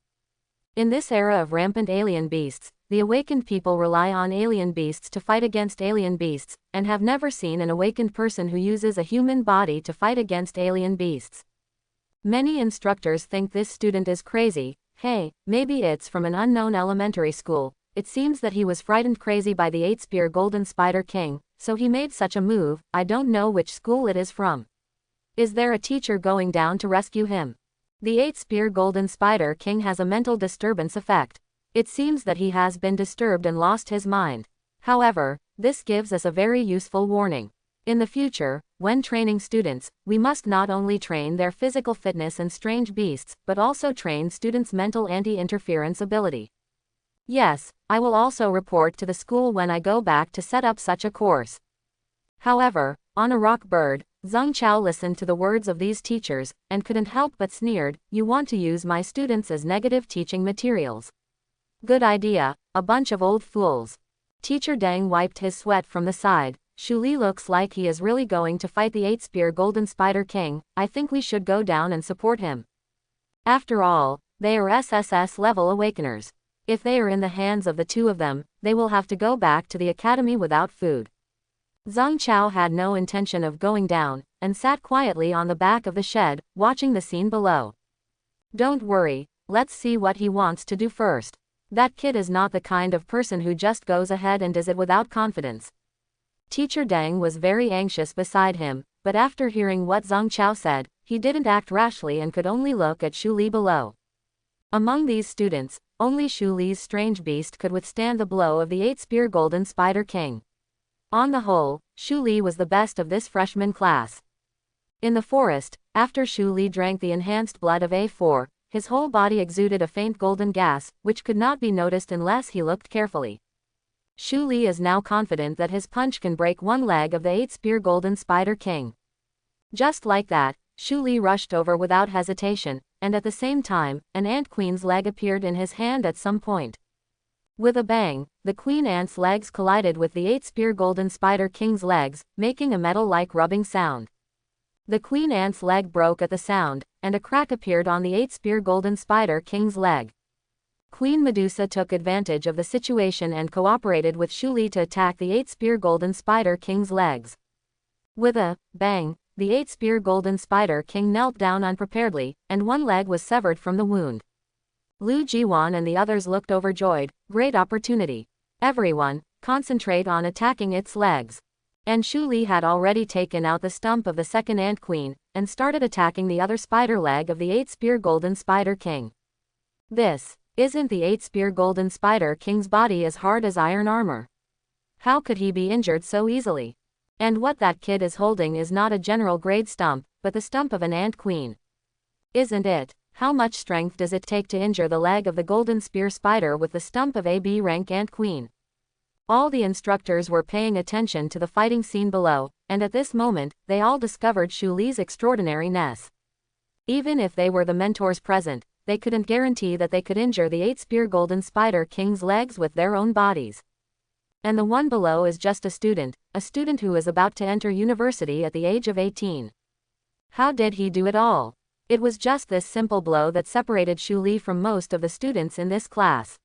In this era of rampant alien beasts, the awakened people rely on alien beasts to fight against alien beasts, and have never seen an awakened person who uses a human body to fight against alien beasts. Many instructors think this student is crazy. Hey, maybe it's from an unknown elementary school. It seems that he was frightened crazy by the 8-spear golden spider king, so he made such a move. I don't know which school it is from. Is there a teacher going down to rescue him? The 8-spear golden spider king has a mental disturbance effect. It seems that he has been disturbed and lost his mind. However, this gives us a very useful warning. In the future, when training students, we must not only train their physical fitness and strange beasts, but also train students' mental anti-interference ability. Yes, I will also report to the school when I go back to set up such a course. However, on a rock bird, Zhang Chao listened to the words of these teachers, and couldn't help but sneered. You want to use my students as negative teaching materials. Good idea, a bunch of old fools. Teacher Deng wiped his sweat from the side. Shu Li looks like he is really going to fight the 8-spear golden spider king. I think we should go down and support him. After all, they are SSS level awakeners. If they are in the hands of the two of them, they will have to go back to the academy without food. Zhang Chao had no intention of going down, and sat quietly on the back of the shed, watching the scene below. Don't worry, let's see what he wants to do first. That kid is not the kind of person who just goes ahead and does it without confidence. Teacher Deng was very anxious beside him, but after hearing what Zhang Chao said, he didn't act rashly and could only look at Shu Li below. Among these students, only Shu Li's strange beast could withstand the blow of the 8-spear golden spider king. On the whole, Shu Li was the best of this freshman class. In the forest, after Shu Li drank the enhanced blood of A4, his whole body exuded a faint golden gas, which could not be noticed unless he looked carefully. Shu Li is now confident that his punch can break one leg of the 8-spear golden spider king. Just like that, Shu Li rushed over without hesitation, and at the same time, an ant queen's leg appeared in his hand at some point. With a bang, the queen ant's legs collided with the 8-spear golden spider king's legs, making a metal-like rubbing sound. The queen ant's leg broke at the sound, and a crack appeared on the 8-spear golden spider king's leg. Queen Medusa took advantage of the situation and cooperated with Shu Li to attack the 8-spear golden spider king's legs. With a bang, the 8-spear golden spider king knelt down unpreparedly, and one leg was severed from the wound. Lu Jiwan and the others looked overjoyed. Great opportunity. Everyone, concentrate on attacking its legs. And Shu Li had already taken out the stump of the second ant queen, and started attacking the other spider leg of the 8-spear golden spider king. Isn't the 8-spear golden spider king's body as hard as iron armor? How could he be injured so easily? And what that kid is holding is not a general grade stump, but the stump of an ant queen. Isn't it? How much strength does it take to injure the leg of the golden spear spider with the stump of a B rank ant queen? All the instructors were paying attention to the fighting scene below, and at this moment, they all discovered Shu Li's extraordinariness. Even if they were the mentors present, they couldn't guarantee that they could injure the 8-spear golden spider king's legs with their own bodies. And the one below is just a student who is about to enter university at the age of 18. How did he do it all? It was just this simple blow that separated Shu Li from most of the students in this class.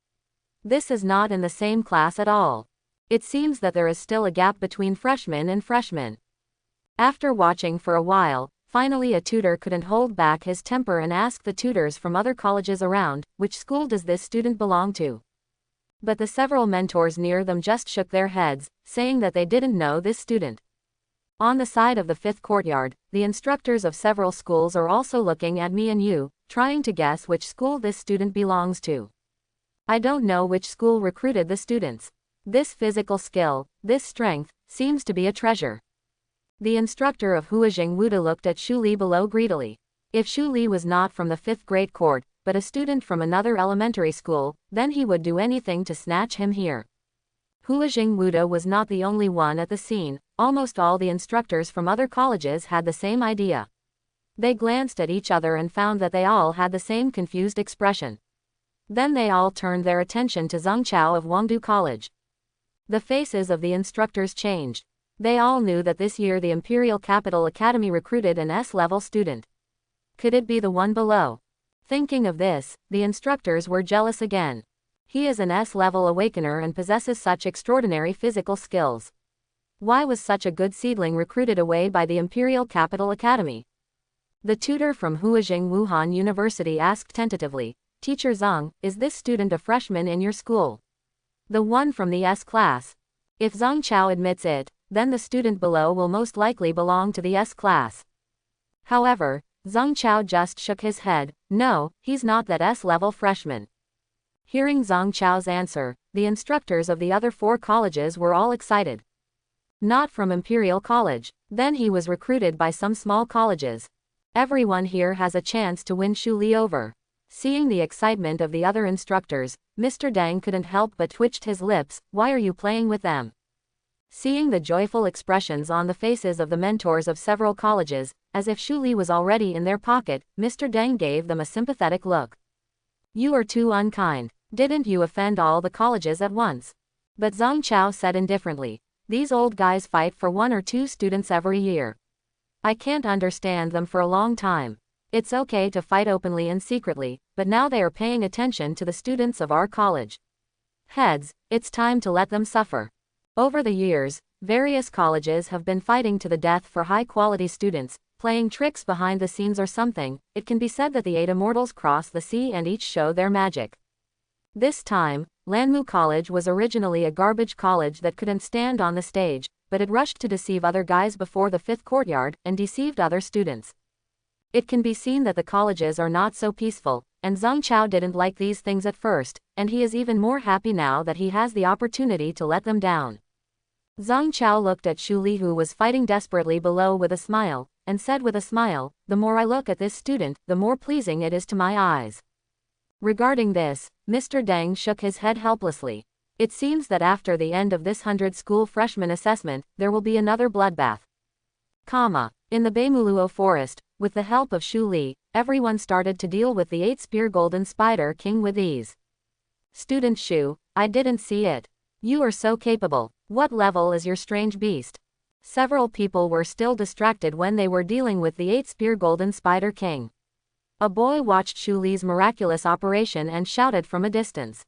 This is not in the same class at all. It seems that there is still a gap between freshmen and freshmen. After watching for a while, finally a tutor couldn't hold back his temper and asked the tutors from other colleges around, which school does this student belong to? But the several mentors near them just shook their heads, saying that they didn't know this student. On the side of the 5th courtyard, the instructors of several schools are also looking at me and you, trying to guess which school this student belongs to. I don't know which school recruited the students. This physical skill, this strength, seems to be a treasure. The instructor of Huajing Wuda looked at Shu Li below greedily. If Shu Li was not from the 5th grade court, but a student from another elementary school, then he would do anything to snatch him here. Huajing Wuda was not the only one at the scene. Almost all the instructors from other colleges had the same idea. They glanced at each other and found that they all had the same confused expression. Then they all turned their attention to Zhang Chao of Wangdu College. The faces of the instructors changed. They all knew that this year the Imperial Capital Academy recruited an S-level student. Could it be the one below? Thinking of this, the instructors were jealous again. He is an S-level awakener and possesses such extraordinary physical skills. Why was such a good seedling recruited away by the Imperial Capital Academy? The tutor from Huajing Wuhan University asked tentatively, Teacher Zhang, is this student a freshman in your school? The one from the S class. If Zhang Chao admits it, then the student below will most likely belong to the S class. However, Zhang Chao just shook his head. No, he's not that S-level freshman. Hearing Zhang Chao's answer, the instructors of the other 4 colleges were all excited. Not from Imperial College. Then he was recruited by some small colleges. Everyone here has a chance to win Shu Li over. Seeing the excitement of the other instructors, Mr. Deng couldn't help but twitched his lips. Why are you playing with them? Seeing the joyful expressions on the faces of the mentors of several colleges, as if Shu Li was already in their pocket, Mr. Deng gave them a sympathetic look. You are too unkind. Didn't you offend all the colleges at once? But Zhang Chao said indifferently. These old guys fight for 1 or 2 students every year. I can't understand them for a long time. It's okay to fight openly and secretly, but now they are paying attention to the students of our college. Heads, it's time to let them suffer. Over the years, various colleges have been fighting to the death for high-quality students, playing tricks behind the scenes or something. It can be said that the 8 immortals cross the sea and each show their magic. This time, Lanmu College was originally a garbage college that couldn't stand on the stage, but it rushed to deceive other guys before the 5th courtyard and deceived other students. It can be seen that the colleges are not so peaceful, and Zhang Chao didn't like these things at first, and he is even more happy now that he has the opportunity to let them down. Zhang Chao looked at Shu Li, who was fighting desperately below, with a smile, and said with a smile, the more I look at this student, the more pleasing it is to my eyes. Regarding this, Mr. Deng shook his head helplessly. It seems that after the end of this 100 school freshman assessment, there will be another bloodbath. In the Beimuluo forest, with the help of Shu Li, everyone started to deal with the 8-spear golden spider king with ease. Student Shu, I didn't see it. You are so capable. What level is your strange beast? Several people were still distracted when they were dealing with the 8-spear golden spider king. A boy watched Shu Li's miraculous operation and shouted from a distance.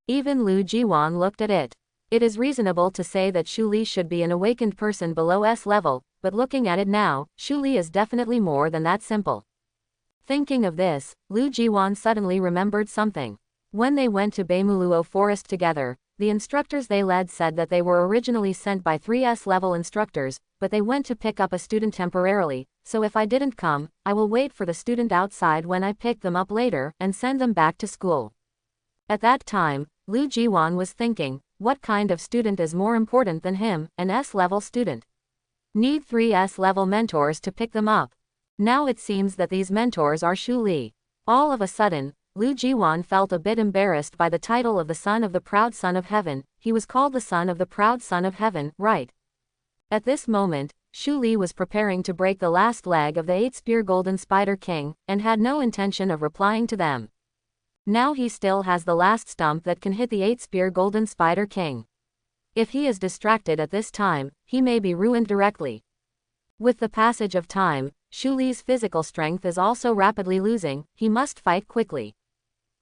Even Lu Jiwan looked at it. It is reasonable to say that Shu Li should be an awakened person below S level, but looking at it now, Shu Li is definitely more than that simple. Thinking of this, Lu Jiwan suddenly remembered something. When they went to Beimuluo Forest together, the instructors they led said that they were originally sent by 3S level instructors, but they went to pick up a student temporarily, so if I didn't come, I will wait for the student outside when I pick them up later and send them back to school. At that time, Lu Jiwan was thinking, what kind of student is more important than him, an S-level student? Need 3S level mentors to pick them up. Now it seems that these mentors are Shu Li. All of a sudden, Lu Jiwan felt a bit embarrassed by the title of the Son of the Proud Son of Heaven. He was called the Son of the Proud Son of Heaven, right? At this moment, Shu Li was preparing to break the last leg of the 8-spear golden spider king, and had no intention of replying to them. Now he still has the last stump that can hit the 8-spear golden spider king. If he is distracted at this time, he may be ruined directly. With the passage of time, Shu Li's physical strength is also rapidly losing. He must fight quickly.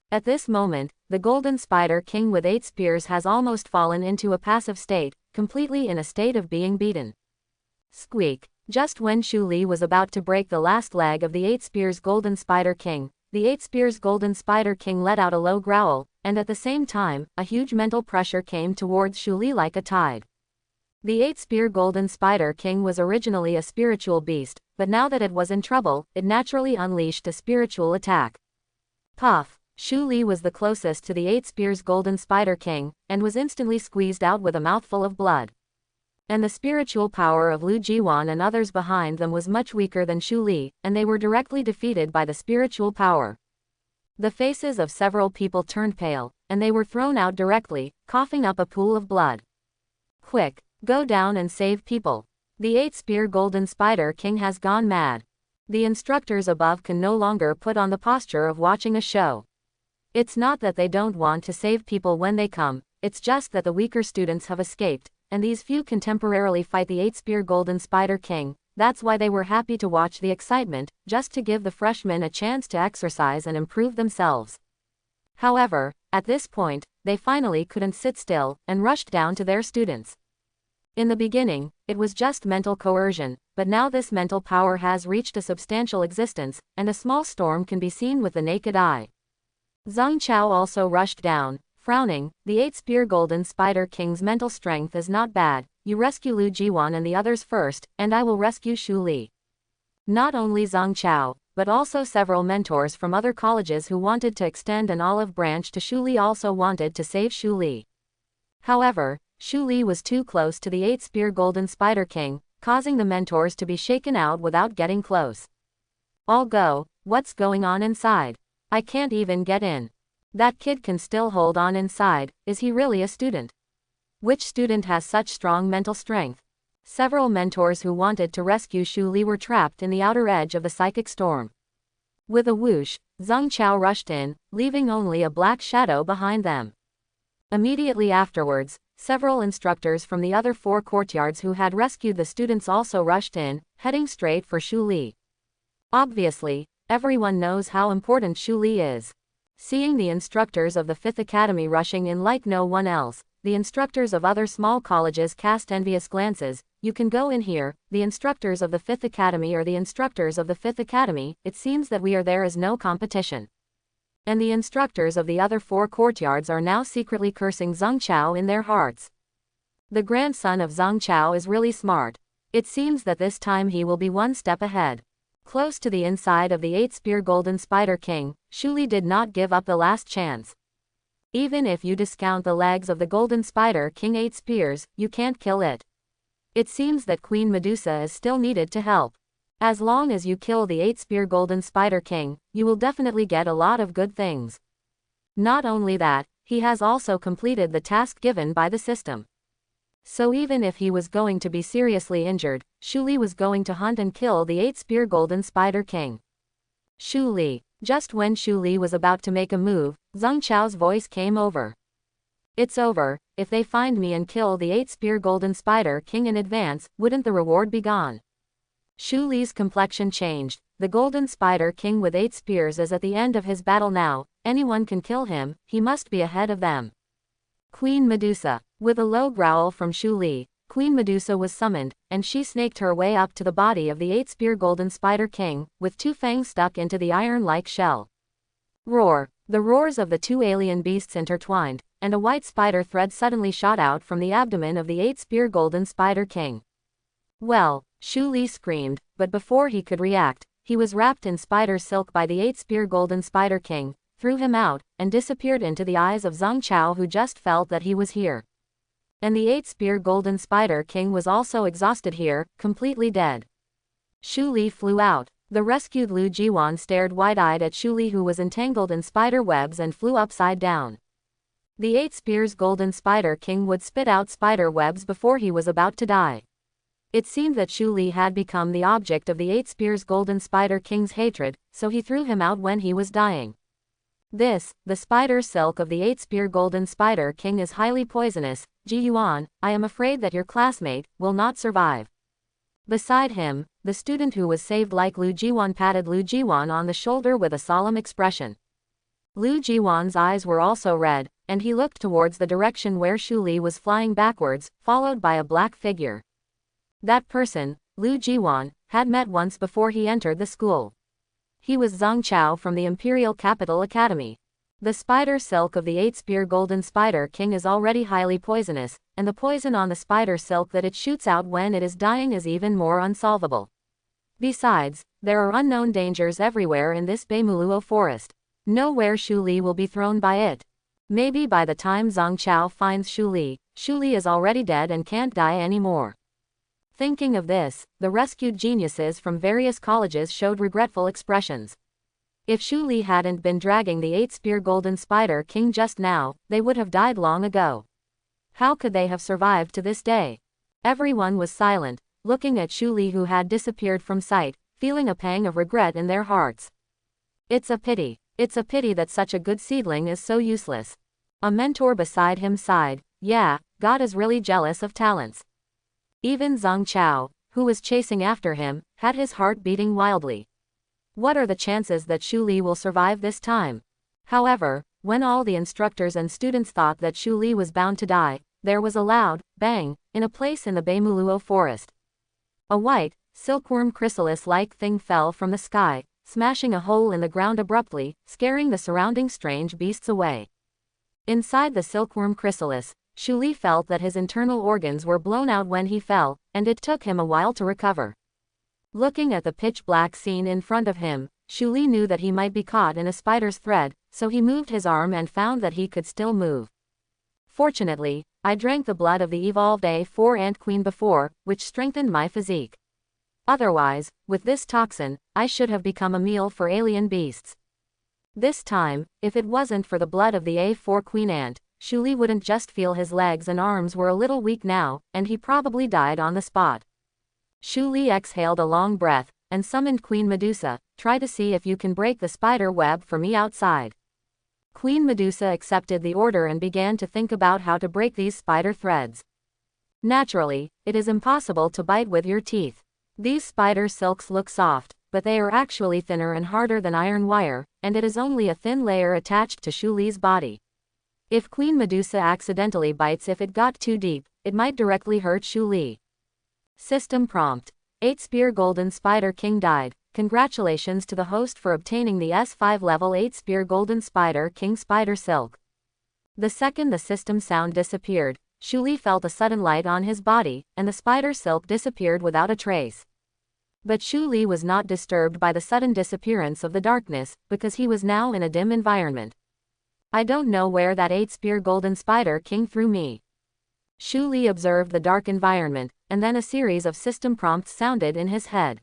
At this moment, the golden spider king with 8 spears has almost fallen into a passive state, completely in a state of being beaten. Squeak! Just when Shu Li was about to break the last leg of the 8 spears golden spider king, the 8 spears golden spider king let out a low growl, and at the same time, a huge mental pressure came towards Shu Li like a tide. The 8-spear golden spider king was originally a spiritual beast, but now that it was in trouble, it naturally unleashed a spiritual attack. Puff! Shu Li was the closest to the 8 spears golden spider king, and was instantly squeezed out with a mouthful of blood. And the spiritual power of Lu Jiwan and others behind them was much weaker than Shu Li, and they were directly defeated by the spiritual power. The faces of several people turned pale, and they were thrown out directly, coughing up a pool of blood. Quick! Go down and save people. The 8-spear golden spider king has gone mad. The instructors above can no longer put on the posture of watching a show. It's not that they don't want to save people when they come, it's just that the weaker students have escaped, and these few can temporarily fight the 8-spear golden spider king. That's why they were happy to watch the excitement, just to give the freshmen a chance to exercise and improve themselves. However, at this point, they finally couldn't sit still, and rushed down to their students. In the beginning, it was just mental coercion, but now this mental power has reached a substantial existence, and a small storm can be seen with the naked eye. Zhang Chao also rushed down, frowning. The 8-spear golden spider king's mental strength is not bad, you rescue Lu Jiwan and the others first, and I will rescue Shu Li. Not only Zhang Chao, but also several mentors from other colleges who wanted to extend an olive branch to Shu Li also wanted to save Shu Li. However, Shu Li was too close to the 8-spear Golden Spider King, causing the mentors to be shaken out without getting close. I'll go, what's going on inside? I can't even get in. That kid can still hold on inside, is he really a student? Which student has such strong mental strength? Several mentors who wanted to rescue Shu Li were trapped in the outer edge of the psychic storm. With a whoosh, Zhang Chao rushed in, leaving only a black shadow behind them. Immediately afterwards, several instructors from the other 4 courtyards who had rescued the students also rushed in, heading straight for Shu Li. Obviously, everyone knows how important Shu Li is. Seeing the instructors of the 5th Academy rushing in like no one else, the instructors of other small colleges cast envious glances. You can go in here, the instructors of the 5th Academy or the instructors of the 5th Academy, it seems that we are there is no competition. And the instructors of the other 4 courtyards are now secretly cursing Zhang Chao in their hearts. The grandson of Zhang Chao is really smart. It seems that this time he will be one step ahead. Close to the inside of the 8-spear Golden Spider King, Shu Li did not give up the last chance. Even if you discount the legs of the Golden Spider King 8 spears, you can't kill it. It seems that Queen Medusa is still needed to help. As long as you kill the 8-spear Golden Spider King, you will definitely get a lot of good things. Not only that, he has also completed the task given by the system. So even if he was going to be seriously injured, Shu Li was going to hunt and kill the 8-spear Golden Spider King. Shu Li. Just when Shu Li was about to make a move, Zhang Chao's voice came over. It's over, if they find me and kill the 8-spear Golden Spider King in advance, wouldn't the reward be gone? Shu Li's complexion changed. The Golden Spider King with 8 spears is at the end of his battle now. Anyone can kill him, he must be ahead of them. Queen Medusa. With a low growl from Shu Li, Queen Medusa was summoned, and she snaked her way up to the body of the 8-spear Golden Spider King, with 2 fangs stuck into the iron-like shell. Roar. The roars of the 2 alien beasts intertwined, and a white spider thread suddenly shot out from the abdomen of the 8-spear Golden Spider King. Well, Shu Li screamed, but before he could react, he was wrapped in spider silk by the 8-spear Golden Spider King, threw him out, and disappeared into the eyes of Zhang Chao, who just felt that he was here. And the 8-spear Golden Spider King was also exhausted here, completely dead. Shu Li flew out. The rescued Lu Jiwan stared wide-eyed at Shu Li, who was entangled in spider webs and flew upside down. The 8 spears Golden Spider King would spit out spider webs before he was about to die. It seemed that Shu Li had become the object of the 8 spears Golden Spider King's hatred, so he threw him out when he was dying. The spider silk of the 8-spear Golden Spider King is highly poisonous. Ji Yuan, I am afraid that your classmate will not survive. Beside him, the student who was saved like Lu Jiwan patted Lu Jiwan on the shoulder with a solemn expression. Lu Jiwan's eyes were also red, and he looked towards the direction where Shu Li was flying backwards, followed by a black figure. That person, Lu Jiwan, had met once before he entered the school. He was Zhang Chao from the Imperial Capital Academy. The spider silk of the 8-spear Golden Spider King is already highly poisonous, and the poison on the spider silk that it shoots out when it is dying is even more unsolvable. Besides, there are unknown dangers everywhere in this Beimuluo forest. Nowhere Shu Li will be thrown by it. Maybe by the time Zhang Chao finds Shu Li is already dead and can't die anymore. Thinking of this, the rescued geniuses from various colleges showed regretful expressions. If Shu Li hadn't been dragging the 8-spear Golden Spider King just now, they would have died long ago. How could they have survived to this day? Everyone was silent, looking at Shu Li, who had disappeared from sight, feeling a pang of regret in their hearts. It's a pity that such a good seedling is so useless. A mentor beside him sighed. Yeah, God is really jealous of talents. Even Zhang Chao, who was chasing after him, had his heart beating wildly. What are the chances that Shu Li will survive this time? However, when all the instructors and students thought that Shu Li was bound to die, there was a loud bang in a place in the Beimuluo forest. A white, silkworm chrysalis-like thing fell from the sky, smashing a hole in the ground abruptly, scaring the surrounding strange beasts away. Inside the silkworm chrysalis, Shuli felt that his internal organs were blown out when he fell, and it took him a while to recover. Looking at the pitch-black scene in front of him, Shuli knew that he might be caught in a spider's thread, so he moved his arm and found that he could still move. Fortunately, I drank the blood of the evolved A4 ant queen before, which strengthened my physique. Otherwise, with this toxin, I should have become a meal for alien beasts. This time, if it wasn't for the blood of the A4 queen ant, Shuli wouldn't just feel his legs and arms were a little weak now, and he probably died on the spot. Shuli exhaled a long breath, and summoned Queen Medusa. Try to see if you can break the spider web for me outside. Queen Medusa accepted the order and began to think about how to break these spider threads. Naturally, it is impossible to bite with your teeth. These spider silks look soft, but they are actually thinner and harder than iron wire, and it is only a thin layer attached to Shuli's body. If Queen Medusa accidentally bites if it got too deep, it might directly hurt Shuli. System prompt. 8-Spear Golden Spider King died. Congratulations to the host for obtaining the S5 level 8-Spear Golden Spider King Spider Silk. The second the system sound disappeared, Shuli felt a sudden light on his body, and the spider silk disappeared without a trace. But Shuli was not disturbed by the sudden disappearance of the darkness, because he was now in a dim environment. I don't know where that 8-Spear Golden Spider King threw me. Shuli observed the dark environment, and then a series of system prompts sounded in his head.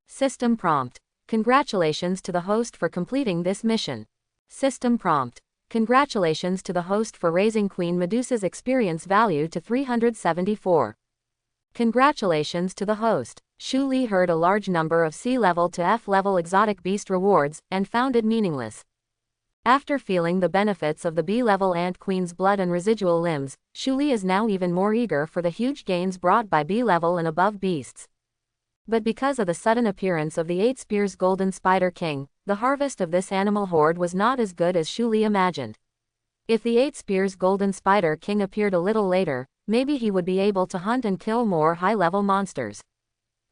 System prompt. Congratulations to the host for completing this mission. System prompt. Congratulations to the host for raising Queen Medusa's experience value to 374. Congratulations to the host. Shuli heard a large number of C-level to F-level exotic beast rewards, and found it meaningless. After feeling the benefits of the B-level ant queen's blood and residual limbs, Shuli is now even more eager for the huge gains brought by B-level and above beasts. But because of the sudden appearance of the 8 Spears Golden Spider King, the harvest of this animal horde was not as good as Shuli imagined. If the 8 Spears Golden Spider King appeared a little later, maybe he would be able to hunt and kill more high-level monsters.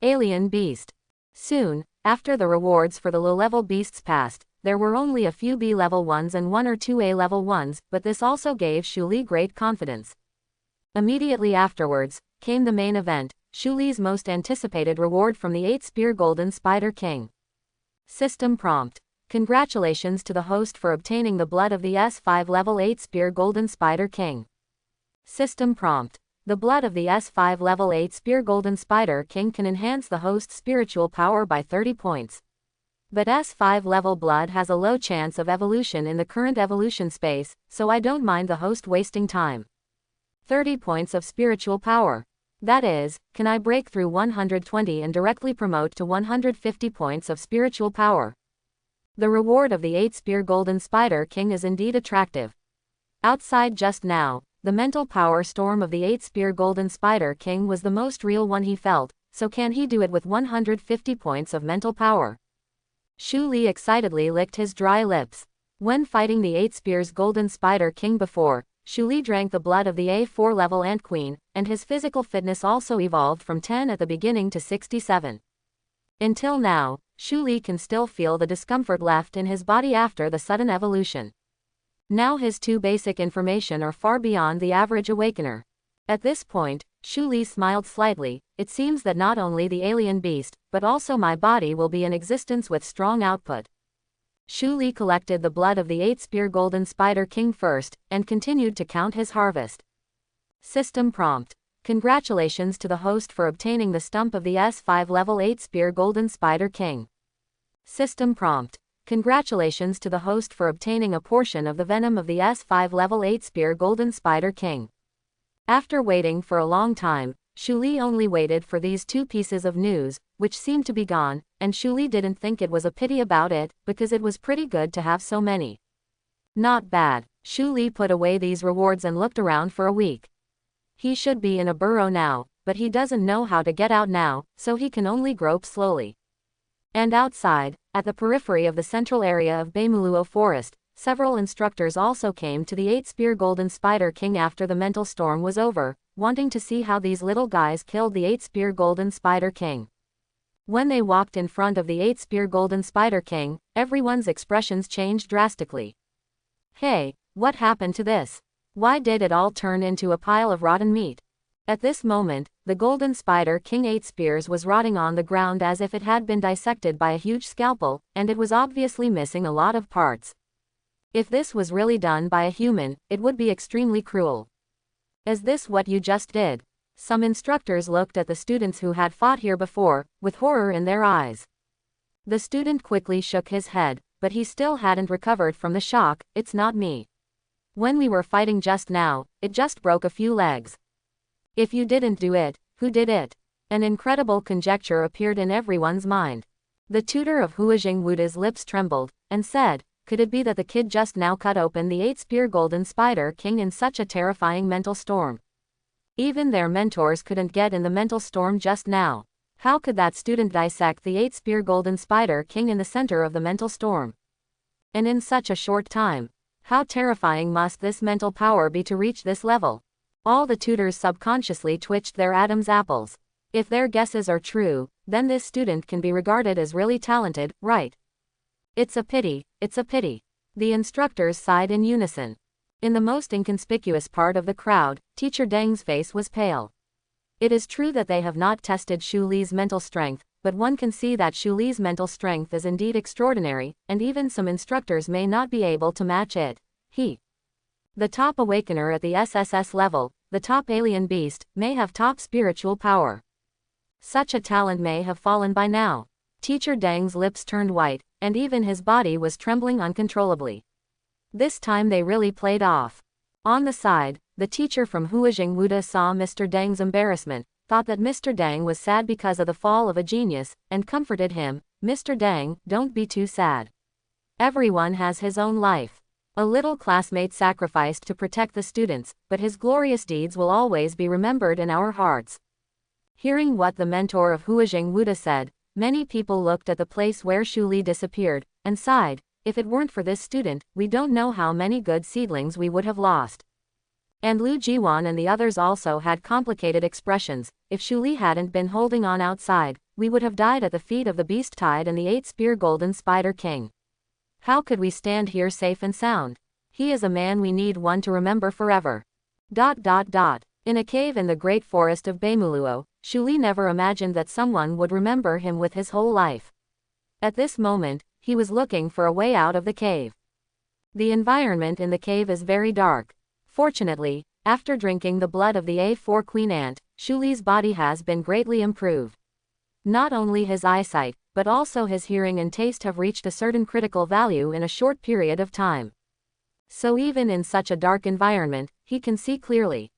Alien Beast. Soon, after the rewards for the low-level beasts passed, there were only a few B-level ones and 1 or 2 A-level ones, but this also gave Shuli great confidence. Immediately afterwards, came the main event, Shuli's most anticipated reward from the 8 Spear Golden Spider King. System prompt. Congratulations to the host for obtaining the blood of the S5 level 8 Spear Golden Spider King. System prompt. The blood of the S5 level 8 Spear Golden Spider King can enhance the host's spiritual power by 30 points. But S5 level blood has a low chance of evolution in the current evolution space, so I don't mind the host wasting time. 30 points of spiritual power. That is, can I break through 120 and directly promote to 150 points of spiritual power? The reward of the 8 Spear Golden Spider King is indeed attractive. Outside just now, the mental power storm of the 8 Spear Golden Spider King was the most real one he felt, so can he do it with 150 points of mental power? Shuli excitedly licked his dry lips. When fighting the 8 Spears Golden Spider King before, Shuli drank the blood of the A4 level ant queen, and his physical fitness also evolved from 10 at the beginning to 67. Until now, Shuli can still feel the discomfort left in his body after the sudden evolution. Now his two basic information are far beyond the average awakener. At this point, Shuli smiled slightly. It seems that not only the alien beast, but also my body will be in existence with strong output. Shuli collected the blood of the 8 Spear Golden Spider King first, and continued to count his harvest. System prompt. Congratulations to the host for obtaining the stump of the S5 level 8 Spear Golden Spider King. System prompt. Congratulations to the host for obtaining a portion of the venom of the S5 level 8 Spear Golden Spider King. After waiting for a long time, Shuli only waited for these two pieces of news, which seemed to be gone, and Shuli didn't think it was a pity about it, because it was pretty good to have so many. Not bad. Shuli put away these rewards and looked around for a week. He should be in a burrow now, but he doesn't know how to get out now, so he can only grope slowly. And outside, at the periphery of the central area of Baimuluo Forest, several instructors also came to the 8 Spear Golden Spider King after the mental storm was over, wanting to see how these little guys killed the 8 Spear Golden Spider King. When they walked in front of the 8 Spear Golden Spider King, everyone's expressions changed drastically. Hey, what happened to this? Why did it all turn into a pile of rotten meat? At this moment, the golden spider King 8 Spears was rotting on the ground as if it had been dissected by a huge scalpel, and it was obviously missing a lot of parts. If this was really done by a human, it would be extremely cruel. Is this what you just did? Some instructors looked at the students who had fought here before, with horror in their eyes. The student quickly shook his head, but he still hadn't recovered from the shock. It's not me. When we were fighting just now, it just broke a few legs. If you didn't do it, who did it? An incredible conjecture appeared in everyone's mind. The tutor of Huajing Wuda's lips trembled, and said, could it be that the kid just now cut open the 8-spear golden spider king in such a terrifying mental storm? Even their mentors couldn't get in the mental storm just now. How could that student dissect the 8-spear golden spider king in the center of the mental storm? And in such a short time. How terrifying must this mental power be to reach this level? All the tutors subconsciously twitched their Adam's apples. If their guesses are true, then this student can be regarded as really talented, right? It's a pity, it's a pity. The instructors sighed in unison. In the most inconspicuous part of the crowd, Teacher Deng's face was pale. It is true that they have not tested Shu Li's mental strength, but one can see that Shu Li's mental strength is indeed extraordinary, and even some instructors may not be able to match it. The top awakener at the SSS level, the top alien beast, may have top spiritual power. Such a talent may have fallen by now. Teacher Deng's lips turned white, and even his body was trembling uncontrollably. This time they really played off. On the side, the teacher from Huajing Wuda saw Mr. Deng's embarrassment, thought that Mr. Deng was sad because of the fall of a genius, and comforted him. Mr. Deng, don't be too sad. Everyone has his own life. A little classmate sacrificed to protect the students, but his glorious deeds will always be remembered in our hearts. Hearing what the mentor of Huajing Wuda said, many people looked at the place where Shu Li disappeared, and sighed, if it weren't for this student, we don't know how many good seedlings we would have lost. And Lu Jiwan and the others also had complicated expressions. If Shu Li hadn't been holding on outside, we would have died at the feet of the beast tide and the 8-spear golden spider king. How could we stand here safe and sound? He is a man we need, one to remember forever. In a cave in the great forest of Beimuluo, Shu Li never imagined that someone would remember him with his whole life. At this moment, he was looking for a way out of the cave. The environment in the cave is very dark. Fortunately, after drinking the blood of the A4 queen ant, Shu Li's body has been greatly improved. Not only his eyesight, but also his hearing and taste have reached a certain critical value in a short period of time. So even in such a dark environment, he can see clearly.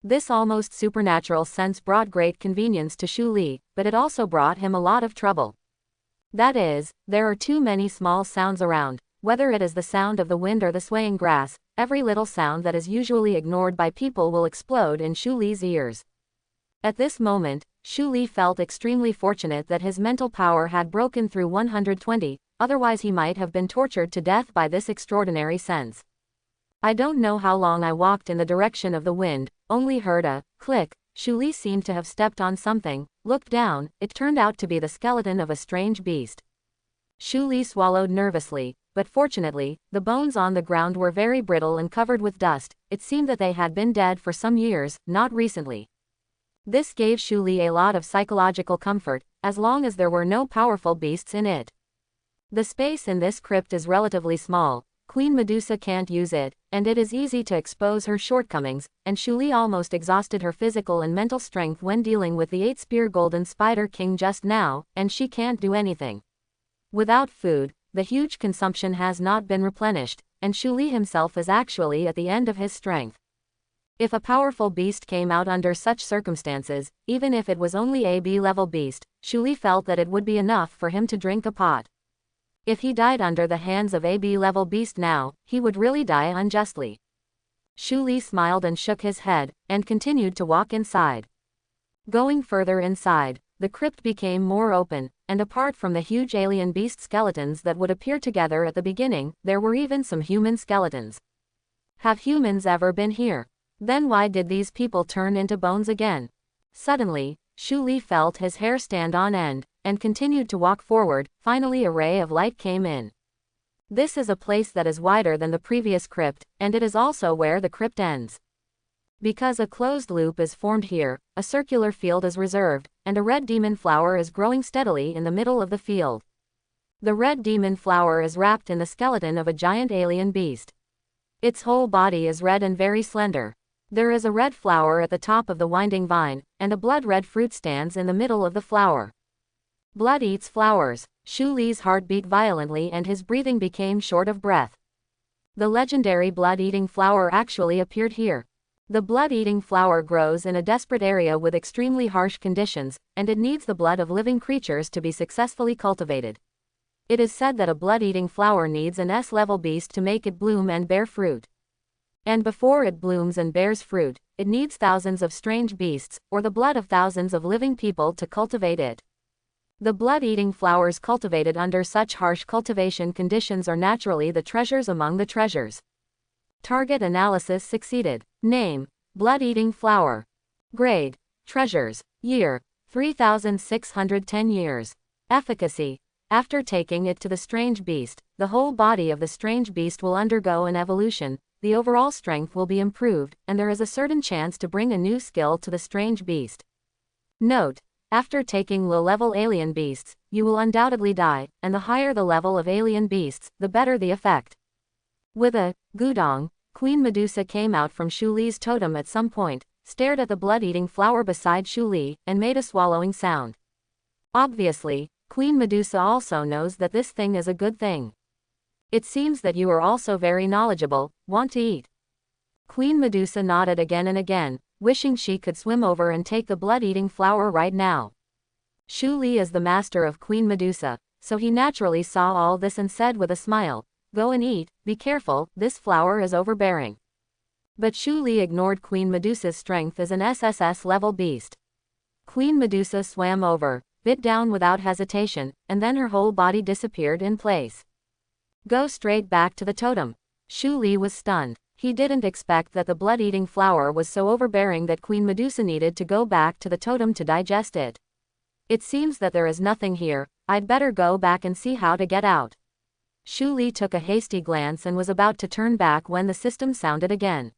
This almost supernatural sense brought great convenience to Shu Li, but it also brought him a lot of trouble. That is, there are too many small sounds around, whether it is the sound of the wind or the swaying grass, every little sound that is usually ignored by people will explode in Shu Li's ears. At this moment, Shu Li felt extremely fortunate that his mental power had broken through 120, otherwise he might have been tortured to death by this extraordinary sense. I don't know how long I walked in the direction of the wind, only heard a click. Shu Li seemed to have stepped on something, looked down, it turned out to be the skeleton of a strange beast. Shu Li swallowed nervously, but fortunately, the bones on the ground were very brittle and covered with dust. It seemed that they had been dead for some years, not recently. This gave Shu Li a lot of psychological comfort, as long as there were no powerful beasts in it. The space in this crypt is relatively small, Queen Medusa can't use it, and it is easy to expose her shortcomings, and Shu Li almost exhausted her physical and mental strength when dealing with the 8-spear golden spider king just now, and she can't do anything. Without food, the huge consumption has not been replenished, and Shu Li himself is actually at the end of his strength. If a powerful beast came out under such circumstances, even if it was only a B-level beast, Shu Li felt that it would be enough for him to drink a pot. If he died under the hands of a B-level beast now, he would really die unjustly. Shu Li smiled and shook his head, and continued to walk inside. Going further inside, the crypt became more open, and apart from the huge alien beast skeletons that would appear together at the beginning, there were even some human skeletons. Have humans ever been here? Then why did these people turn into bones again? Suddenly, Shu Li felt his hair stand on end, and continued to walk forward. Finally a ray of light came in. This is a place that is wider than the previous crypt, and it is also where the crypt ends. Because a closed loop is formed here, a circular field is reserved, and a red demon flower is growing steadily in the middle of the field. The red demon flower is wrapped in the skeleton of a giant alien beast. Its whole body is red and very slender. There is a red flower at the top of the winding vine, and a blood-red fruit stands in the middle of the flower. Blood eats flowers. Shu Li's heart beat violently and his breathing became short of breath. The legendary blood-eating flower actually appeared here. The blood-eating flower grows in a desperate area with extremely harsh conditions, and it needs the blood of living creatures to be successfully cultivated. It is said that a blood-eating flower needs an S-level beast to make it bloom and bear fruit. And before it blooms and bears fruit, it needs thousands of strange beasts, or the blood of thousands of living people to cultivate it. The blood-eating flowers cultivated under such harsh cultivation conditions are naturally the treasures among the treasures. Target analysis succeeded. Name: blood-eating flower. Grade: treasures. Year: 3,610 years. Efficacy: after taking it to the strange beast, the whole body of the strange beast will undergo an evolution, the overall strength will be improved, and there is a certain chance to bring a new skill to the strange beast. Note: after taking low-level alien beasts, you will undoubtedly die, and the higher the level of alien beasts, the better the effect. With a gudong, Queen Medusa came out from Shu Li's totem at some point, stared at the blood-eating flower beside Shu Li, and made a swallowing sound. Obviously, Queen Medusa also knows that this thing is a good thing. It seems that you are also very knowledgeable, want to eat. Queen Medusa nodded again and again, wishing she could swim over and take the blood-eating flower right now. Shu Li is the master of Queen Medusa, so he naturally saw all this and said with a smile, "Go and eat, be careful, this flower is overbearing." But Shu Li ignored Queen Medusa's strength as an SSS-level beast. Queen Medusa swam over, bit down without hesitation, and then her whole body disappeared in place. Go straight back to the totem. Shu Li was stunned. He didn't expect that the blood-eating flower was so overbearing that Queen Medusa needed to go back to the totem to digest it. It seems that there is nothing here, I'd better go back and see how to get out. Shu Li took a hasty glance and was about to turn back when the system sounded again.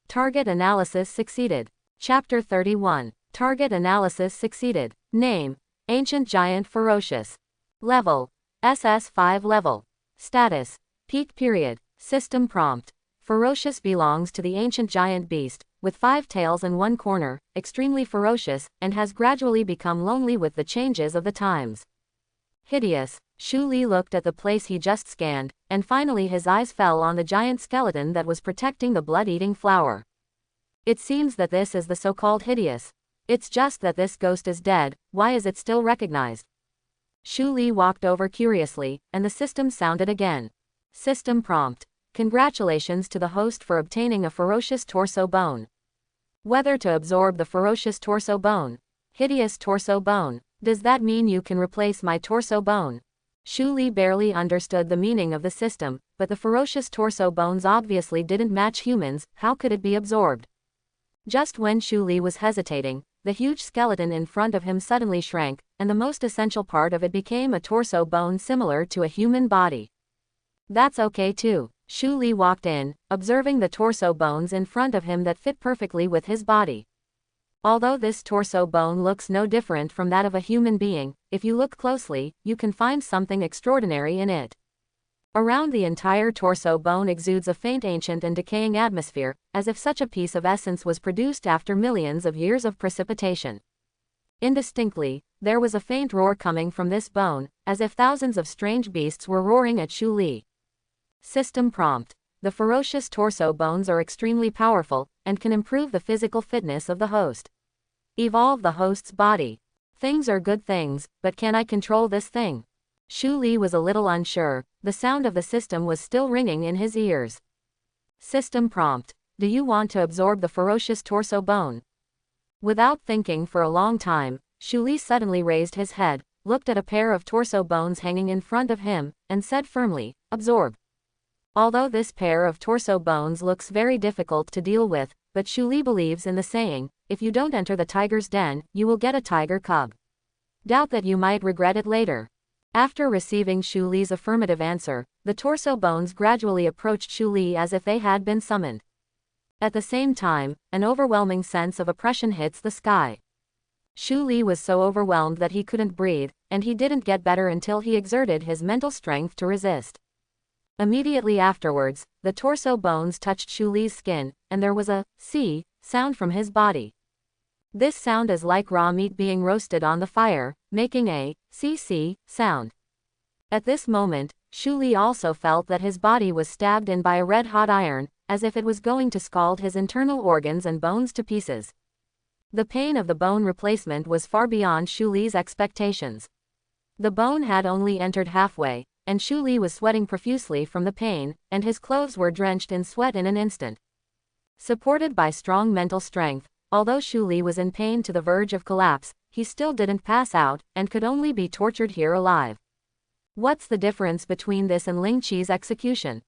Target analysis succeeded. Chapter 31. Target analysis succeeded. Name: Ancient Giant Ferocious. Level: SS5 level. Status: Peak period. System prompt: Ferocious belongs to the ancient giant beast, with 5 tails and 1 corner, extremely ferocious, and has gradually become lonely with the changes of the times. Hideous. Shu Li looked at the place he just scanned, and finally his eyes fell on the giant skeleton that was protecting the blood-eating flower. It seems that this is the so-called Hideous. It's just that this ghost is dead, why is it still recognized? Shu Li walked over curiously, and the system sounded again. System prompt: Congratulations to the host for obtaining a ferocious torso bone. Whether to absorb the ferocious torso bone. Hideous torso bone. Does that mean you can replace my torso bone? Shu Li barely understood the meaning of the system, but the ferocious torso bones obviously didn't match humans, how could it be absorbed? Just when Shu Li was hesitating, the huge skeleton in front of him suddenly shrank, and the most essential part of it became a torso bone similar to a human body. That's okay too. Shu Li walked in, observing the torso bones in front of him that fit perfectly with his body. Although this torso bone looks no different from that of a human being, if you look closely, you can find something extraordinary in it. Around the entire torso bone exudes a faint ancient and decaying atmosphere, as if such a piece of essence was produced after millions of years of precipitation. Indistinctly, there was a faint roar coming from this bone, as if thousands of strange beasts were roaring at Shu Li. System prompt: The ferocious torso bones are extremely powerful, and can improve the physical fitness of the host. Evolve the host's body. Things are good things, but can I control this thing? Shu Li was a little unsure, the sound of the system was still ringing in his ears. System prompt: Do you want to absorb the ferocious torso bone? Without thinking for a long time, Shu Li suddenly raised his head, looked at a pair of torso bones hanging in front of him, and said firmly, "Absorb." Although this pair of torso bones looks very difficult to deal with, but Shu Li believes in the saying, if you don't enter the tiger's den, you will get a tiger cub. Doubt that you might regret it later. After receiving Shu Li's affirmative answer, the torso bones gradually approached Shu Li as if they had been summoned. At the same time, an overwhelming sense of oppression hits the sky. Shu Li was so overwhelmed that he couldn't breathe, and he didn't get better until he exerted his mental strength to resist. Immediately afterwards, the torso bones touched Shu Li's skin, and there was a "see" sound from his body. This sound is like raw meat being roasted on the fire, making a "see" sound. At this moment, Shu Li also felt that his body was stabbed in by a red-hot iron, as if it was going to scald his internal organs and bones to pieces. The pain of the bone replacement was far beyond Shu Li's expectations. The bone had only entered halfway, and Shu Li was sweating profusely from the pain, and his clothes were drenched in sweat in an instant. Supported by strong mental strength, although Shu Li was in pain to the verge of collapse, he still didn't pass out, and could only be tortured here alive. What's the difference between this and Ling Qi's execution?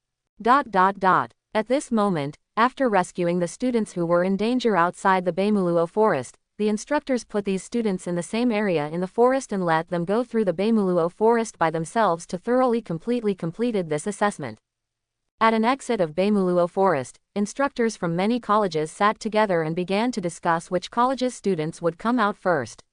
At this moment, after rescuing the students who were in danger outside the Beimuluo forest, the instructors put these students in the same area in the forest and let them go through the Beimuluo forest by themselves to thoroughly completed this assessment. At an exit of Beimuluo forest, instructors from many colleges sat together and began to discuss which college's students would come out first.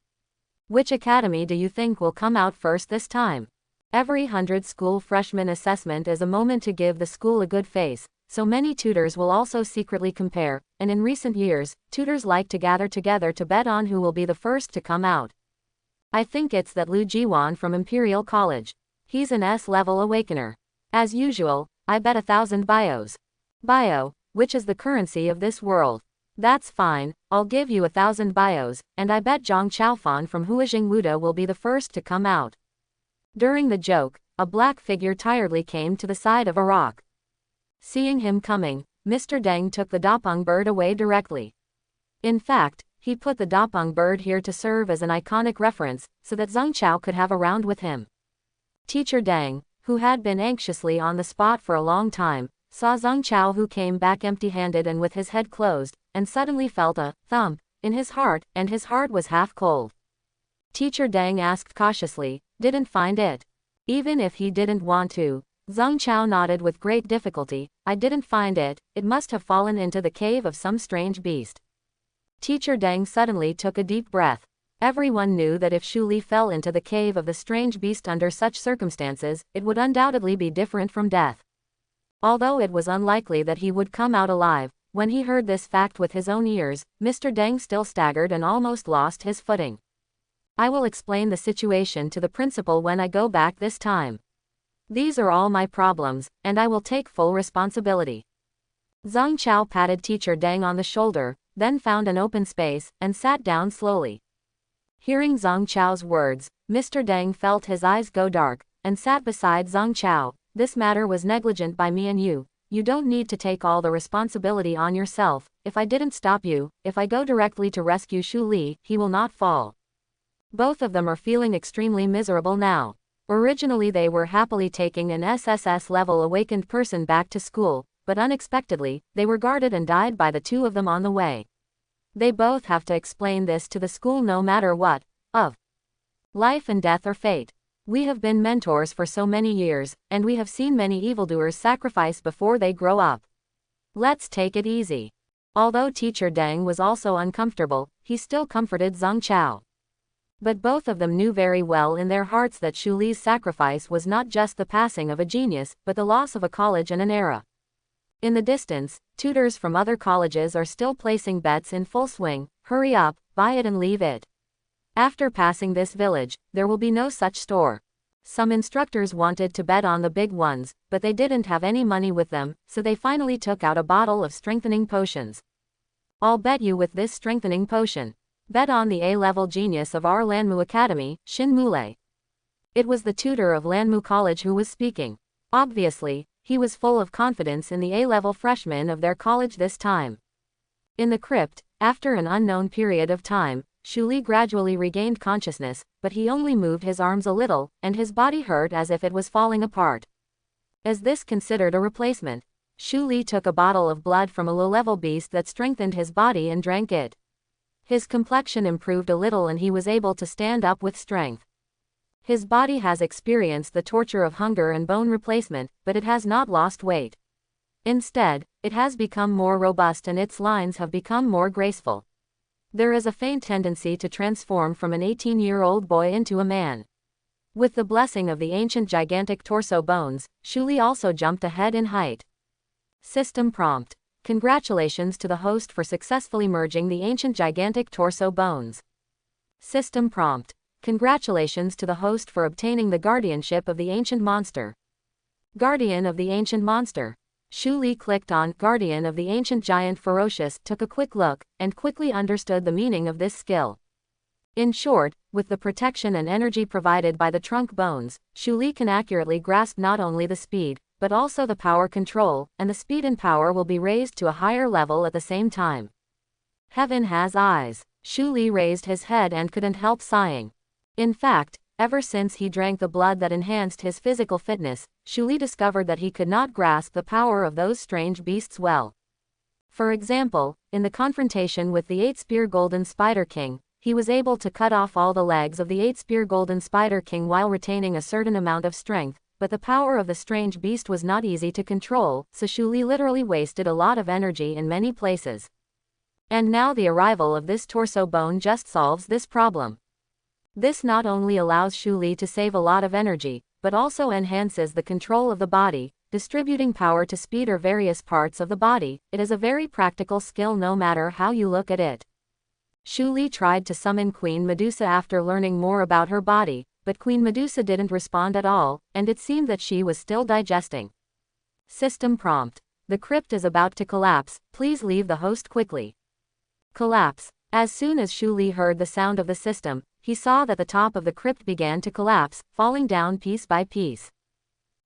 Which academy do you think will come out first this time? Every 100 school freshman assessment is a moment to give the school a good face, so many tutors will also secretly compare, and in recent years, tutors like to gather together to bet on who will be the first to come out. I think it's that Lu Jiwan from Imperial College. He's an S-level awakener. As usual, I bet 1,000 bios. Bio, which is the currency of this world. That's fine, I'll give you 1,000 bios, and I bet Zhang Chaofan from Huajing Wuda will be the first to come out. During the joke, a black figure tiredly came to the side of a rock. Seeing him coming, Mr. Deng took the Dapeng bird away directly. In fact, he put the Dapeng bird here to serve as an iconic reference, so that Zhang Chao could have a round with him. Teacher Deng, who had been anxiously on the spot for a long time, saw Zhang Chao who came back empty-handed and with his head closed, and suddenly felt a thump in his heart, and his heart was half cold. Teacher Deng asked cautiously, "Didn't find it?" Even if he didn't want to, Zhang Chao nodded with great difficulty, "I didn't find it, it must have fallen into the cave of some strange beast." Teacher Deng suddenly took a deep breath. Everyone knew that if Shu Li fell into the cave of the strange beast under such circumstances, it would undoubtedly be different from death. Although it was unlikely that he would come out alive, when he heard this fact with his own ears, Mr. Deng still staggered and almost lost his footing. "I will explain the situation to the principal when I go back this time. These are all my problems, and I will take full responsibility." Zhang Chao patted Teacher Deng on the shoulder, then found an open space, and sat down slowly. Hearing Zhang Chao's words, Mr. Deng felt his eyes go dark, and sat beside Zhang Chao. "This matter was negligent by me and you don't need to take all the responsibility on yourself. If I didn't stop you, if I go directly to rescue Shu Li, he will not fall." Both of them are feeling extremely miserable now. Originally they were happily taking an SSS-level awakened person back to school, but unexpectedly, they were guarded and died by the two of them on the way. They both have to explain this to the school no matter what, of life and death or fate. We have been mentors for so many years, and we have seen many evildoers sacrifice before they grow up. Let's take it easy. Although Teacher Deng was also uncomfortable, he still comforted Zhang Chao. But both of them knew very well in their hearts that Shu Li's sacrifice was not just the passing of a genius, but the loss of a college and an era. In the distance, tutors from other colleges are still placing bets in full swing. "Hurry up, buy it and leave it. After passing this village, there will be no such store." Some instructors wanted to bet on the big ones, but they didn't have any money with them, so they finally took out a bottle of strengthening potions. "I'll bet you with this strengthening potion. Bet on the A-level genius of our Lanmu Academy, Xin Mule." It was the tutor of Lanmu College who was speaking. Obviously, he was full of confidence in the A-level freshmen of their college this time. In the crypt, after an unknown period of time, Shu Li gradually regained consciousness, but he only moved his arms a little, and his body hurt as if it was falling apart. Is this considered a replacement? Shu Li took a bottle of blood from a low-level beast that strengthened his body and drank it. His complexion improved a little and he was able to stand up with strength. His body has experienced the torture of hunger and bone replacement, but it has not lost weight. Instead, it has become more robust and its lines have become more graceful. There is a faint tendency to transform from an 18-year-old boy into a man. With the blessing of the ancient gigantic torso bones, Shu Li also jumped ahead in height. System prompt. Congratulations to the host for successfully merging the ancient gigantic torso bones. System prompt. Congratulations to the host for obtaining the guardianship of the ancient monster. Guardian of the ancient monster. Shu Li clicked on Guardian of the Ancient Giant Ferocious, took a quick look, and quickly understood the meaning of this skill. In short, with the protection and energy provided by the trunk bones, Shu Li can accurately grasp not only the speed, but also the power control, and the speed and power will be raised to a higher level at the same time. Heaven has eyes. Shu Li raised his head and couldn't help sighing. In fact, ever since he drank the blood that enhanced his physical fitness, Shu Li discovered that he could not grasp the power of those strange beasts well. For example, in the confrontation with the 8-spear Golden Spider King, he was able to cut off all the legs of the 8-spear Golden Spider King while retaining a certain amount of strength, but the power of the strange beast was not easy to control, so Shu Li literally wasted a lot of energy in many places. And now the arrival of this torso bone just solves this problem. This not only allows Shu Li to save a lot of energy, but also enhances the control of the body, distributing power to speed or various parts of the body. It is a very practical skill no matter how you look at it. Shu Li tried to summon Queen Medusa after learning more about her body, but Queen Medusa didn't respond at all, and it seemed that she was still digesting. System prompt. The crypt is about to collapse, please leave the host quickly. Collapse. As soon as Shu Li heard the sound of the system, he saw that the top of the crypt began to collapse, falling down piece by piece.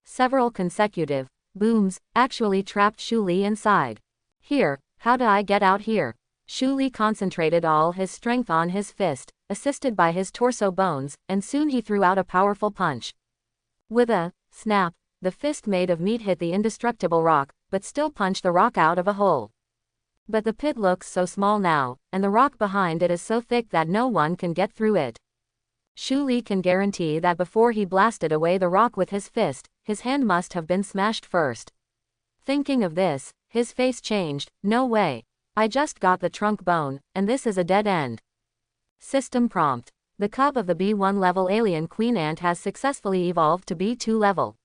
Several consecutive booms actually trapped Shu Li inside. Here, how do I get out here? Shu Li concentrated all his strength on his fist, assisted by his torso bones, and soon he threw out a powerful punch. With a snap, the fist made of meat hit the indestructible rock, but still punched the rock out of a hole. But the pit looks so small now, and the rock behind it is so thick that no one can get through it. Shu Li can guarantee that before he blasted away the rock with his fist, his hand must have been smashed first. Thinking of this, his face changed. No way. I just got the trunk bone, and this is a dead end. System prompt. The cub of the B1 level alien queen ant has successfully evolved to B2 level.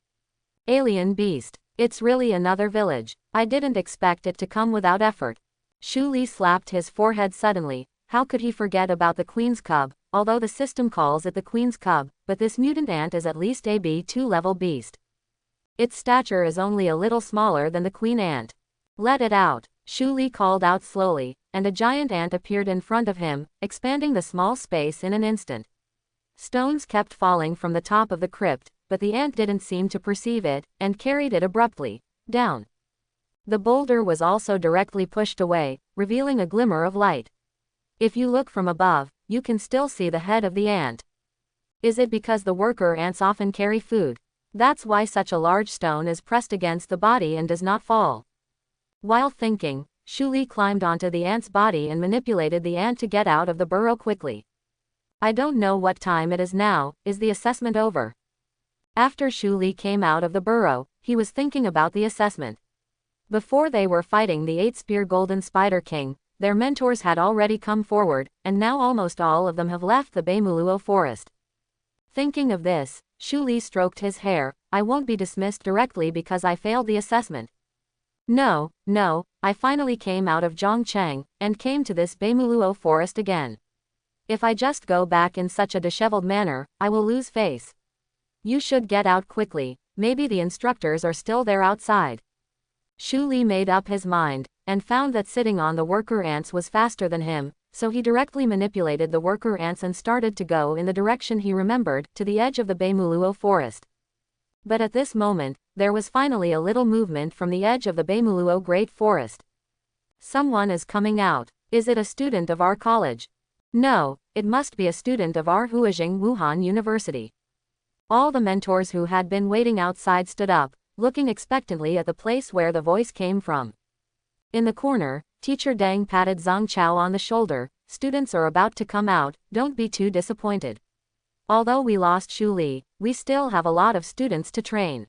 Alien beast. It's really another village. I didn't expect it to come without effort. Shu Li slapped his forehead suddenly. How could he forget about the queen's cub, although the system calls it the queen's cub, but this mutant ant is at least a B2 level beast. Its stature is only a little smaller than the queen ant. Let it out. Shu Li called out slowly, and a giant ant appeared in front of him, expanding the small space in an instant. Stones kept falling from the top of the crypt, but the ant didn't seem to perceive it, and carried it abruptly down. The boulder was also directly pushed away, revealing a glimmer of light. If you look from above, you can still see the head of the ant. Is it because the worker ants often carry food? That's why such a large stone is pressed against the body and does not fall. While thinking, Shu Li climbed onto the ant's body and manipulated the ant to get out of the burrow quickly. I don't know what time it is now. Is the assessment over? After Shu Li came out of the burrow, he was thinking about the assessment. Before they were fighting the 8-spear Golden Spider King, their mentors had already come forward, and now almost all of them have left the Beimuluo forest. Thinking of this, Shu Li stroked his hair. I won't be dismissed directly because I failed the assessment. No, I finally came out of Zhongcheng, and came to this Beimuluo forest again. If I just go back in such a disheveled manner, I will lose face. You should get out quickly, maybe the instructors are still there outside. Shu Li made up his mind, and found that sitting on the worker ants was faster than him, so he directly manipulated the worker ants and started to go in the direction he remembered, to the edge of the Beimuluo forest. But at this moment, there was finally a little movement from the edge of the Beimuluo Great Forest. Someone is coming out. Is it a student of our college? No, it must be a student of our Huazhing Wuhan University. All the mentors who had been waiting outside stood up, looking expectantly at the place where the voice came from. In the corner, Teacher Deng patted Zhang Chao on the shoulder. Students are about to come out, don't be too disappointed. Although we lost Shu Li, we still have a lot of students to train.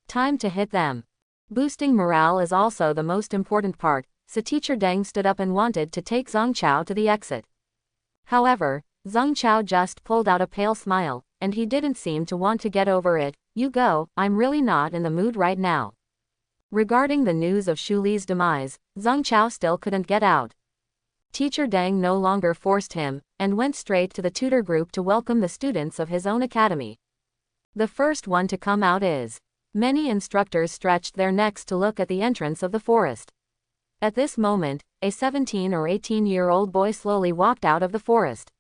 Time to hit them. Boosting morale is also the most important part, so Teacher Deng stood up and wanted to take Zhang Chao to the exit. However, Zhang Chao just pulled out a pale smile, and he didn't seem to want to get over it. You go, I'm really not in the mood right now. Regarding the news of Shu Li's demise, Zhang Chao still couldn't get out. Teacher Deng no longer forced him, and went straight to the tutor group to welcome the students of his own academy. The first one to come out is. Many instructors stretched their necks to look at the entrance of the forest. At this moment, a 17 or 18-year-old boy slowly walked out of the forest.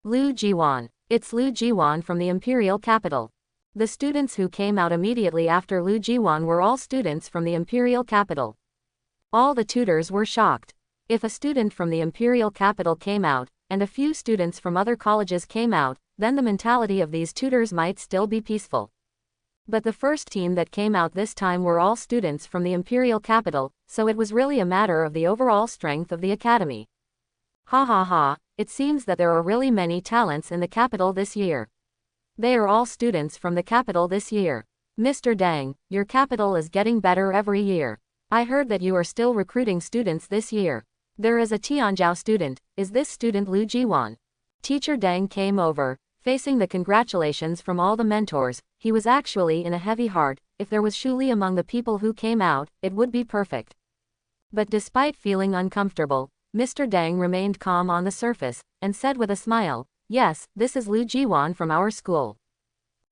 Lu Jiwan. It's Lu Jiwan from the imperial capital. The students who came out immediately after Lu Jiwan were all students from the imperial capital. All the tutors were shocked. If a student from the imperial capital came out, and a few students from other colleges came out, then the mentality of these tutors might still be peaceful. But the first team that came out this time were all students from the imperial capital, so it was really a matter of the overall strength of the academy. Ha ha ha, it seems that there are really many talents in the capital this year. They are all students from the capital this year. Mr. Deng, your capital is getting better every year. I heard that you are still recruiting students this year. There is a Tianzhou student. Is this student Lu Jiwan? Teacher Deng came over, facing the congratulations from all the mentors. He was actually in a heavy heart. If there was Shu Li among the people who came out, it would be perfect. But despite feeling uncomfortable, Mr. Deng remained calm on the surface, and said with a smile, yes, this is Lu Jiwan from our school.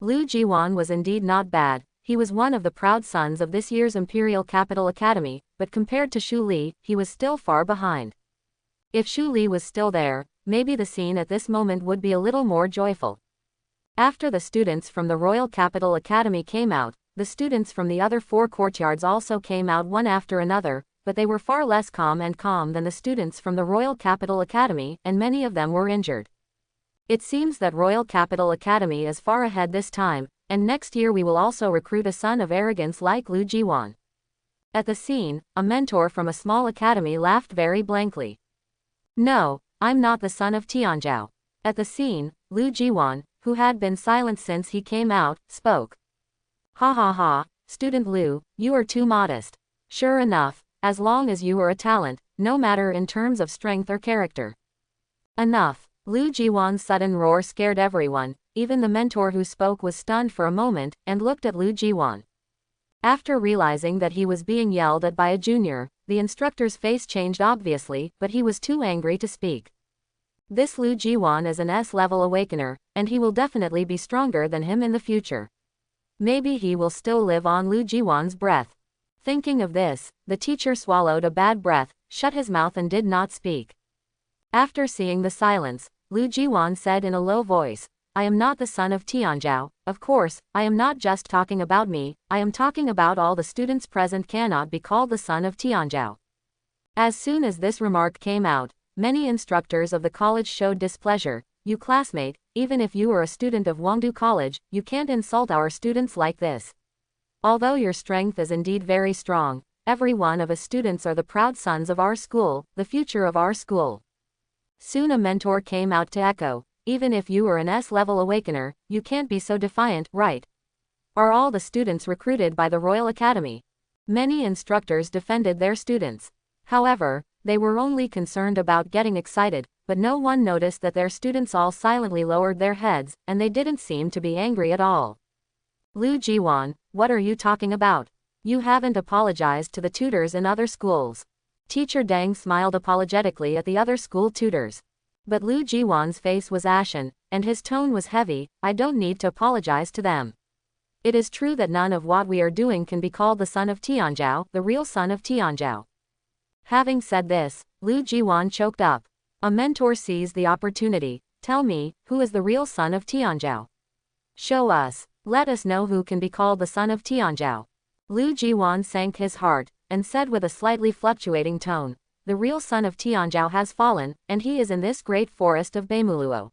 Lu Jiwan was indeed not bad. He was one of the proud sons of this year's Imperial Capital Academy, but compared to Shu Li, he was still far behind. If Shu Li was still there, maybe the scene at this moment would be a little more joyful. After the students from the Royal Capital Academy came out, the students from the other 4 courtyards also came out one after another, but they were far less calm than the students from the Royal Capital Academy, and many of them were injured. It seems that Royal Capital Academy is far ahead this time, and next year we will also recruit a son of arrogance like Lu Jiwan. At the scene, a mentor from a small academy laughed very blankly. No, I'm not the son of Tianzhou. At the scene, Lu Jiwan, who had been silent since he came out, spoke. Ha ha ha, student Lu, you are too modest. Sure enough, as long as you are a talent, no matter in terms of strength or character. Enough. Lu Jiwan's sudden roar scared everyone. Even the mentor who spoke was stunned for a moment, and looked at Lu Jiwan. After realizing that he was being yelled at by a junior, the instructor's face changed obviously, but he was too angry to speak. This Lu Jiwan is an S-level awakener, and he will definitely be stronger than him in the future. Maybe he will still live on Lu Jiwan's breath. Thinking of this, the teacher swallowed a bad breath, shut his mouth and did not speak. After seeing the silence, Lu Jiwan said in a low voice, I am not the son of Tianzhou. Of course, I am not just talking about me, I am talking about all the students present cannot be called the son of Tianzhou. As soon as this remark came out, many instructors of the college showed displeasure. You classmate, even if you are a student of Wangdu College, you can't insult our students like this. Although your strength is indeed very strong, every one of us students are the proud sons of our school, the future of our school. Soon a mentor came out to echo, even if you are an S-level awakener, you can't be so defiant, right? Are all the students recruited by the Royal Academy? Many instructors defended their students. However, they were only concerned about getting excited, but no one noticed that their students all silently lowered their heads, and they didn't seem to be angry at all. Lu Jiwan, what are you talking about? You haven't apologized to the tutors in other schools. Teacher Deng smiled apologetically at the other school tutors. But Lu Jiwan's face was ashen, and his tone was heavy. I don't need to apologize to them. It is true that none of what we are doing can be called the son of Tianzhou, the real son of Tianzhou. Having said this, Lu Jiwan choked up. A mentor seized the opportunity. Tell me, who is the real son of Tianzhou? Show us. Let us know who can be called the son of Tianzhou. Lu Jiwan sank his heart, and said with a slightly fluctuating tone, the real son of Tianzhou has fallen, and he is in this great forest of Beimuluo.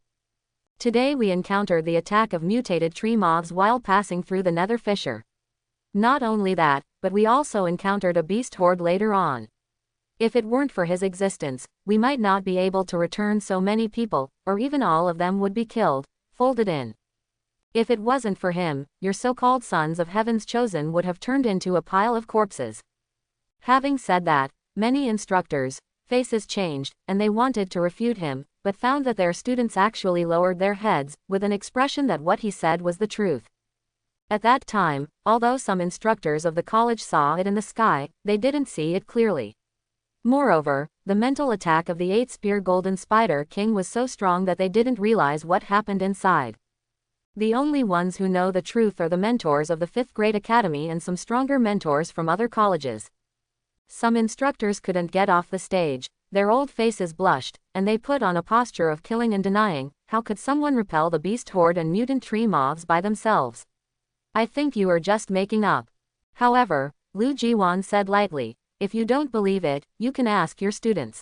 Today we encountered the attack of mutated tree moths while passing through the nether fissure. Not only that, but we also encountered a beast horde later on. If it weren't for his existence, we might not be able to return so many people, or even all of them would be killed. folded in. If it wasn't for him, your so-called sons of heaven's chosen would have turned into a pile of corpses. Having said that, many instructors' faces changed, and they wanted to refute him, but found that their students actually lowered their heads, with an expression that what he said was the truth. At that time, although some instructors of the college saw it in the sky, they didn't see it clearly. Moreover, the mental attack of the 8-spear golden spider king was so strong that they didn't realize what happened inside. The only ones who know the truth are the mentors of the 5th grade academy and some stronger mentors from other colleges. Some instructors couldn't get off the stage, their old faces blushed, and they put on a posture of killing and denying. How could someone repel the beast horde and mutant tree moths by themselves? I think you are just making up. However, Lu Jiwan said lightly, if you don't believe it, you can ask your students.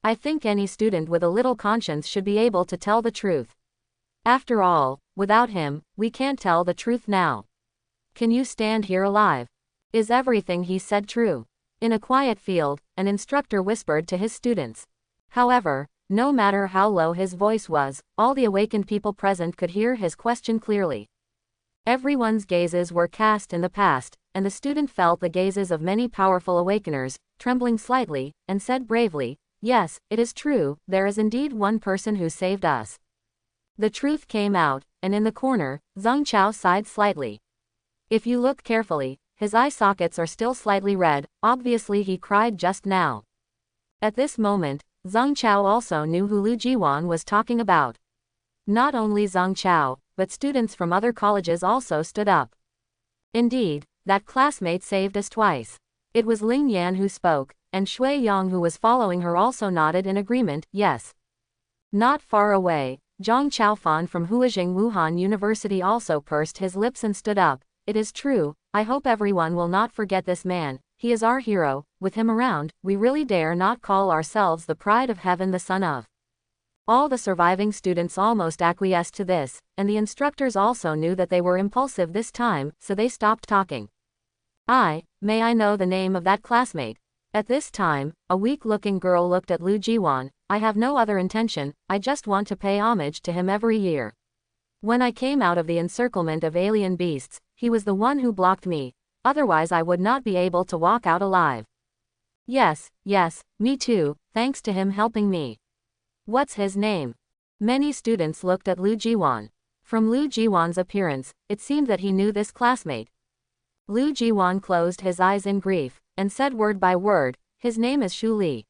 I think any student with a little conscience should be able to tell the truth. After all, without him, we can't tell the truth now. Can you stand here alive? Is everything he said true? In a quiet field, an instructor whispered to his students. However, no matter how low his voice was, all the awakened people present could hear his question clearly. Everyone's gazes were cast in the past, and the student felt the gazes of many powerful awakeners, trembling slightly, and said bravely, yes, it is true, there is indeed one person who saved us. The truth came out, and in the corner, Zhang Chao sighed slightly. If you look carefully, his eye sockets are still slightly red, obviously he cried just now. At this moment, Zhang Chao also knew who Lu Jiwan was talking about. Not only Zhang Chao, but students from other colleges also stood up. Indeed, that classmate saved us twice. It was Ling Yan who spoke, and Shui Yang who was following her also nodded in agreement, yes. Not far away, Zhang Chaofan from Huajing Wuhan University also pursed his lips and stood up. It is true, I hope everyone will not forget this man, he is our hero, with him around, we really dare not call ourselves the pride of heaven the son of. All the surviving students almost acquiesced to this, and the instructors also knew that they were impulsive this time, so they stopped talking. May I know the name of that classmate? At this time, a weak-looking girl looked at Lu Jiwan. I have no other intention, I just want to pay homage to him every year. When I came out of the encirclement of alien beasts, he was the one who blocked me, otherwise I would not be able to walk out alive. Yes, me too, thanks to him helping me. What's his name? Many students looked at Lu Jiwan. From Lu Jiwan's appearance, it seemed that he knew this classmate. Lu Jiwan closed his eyes in grief, and said word by word, his name is Shu Li.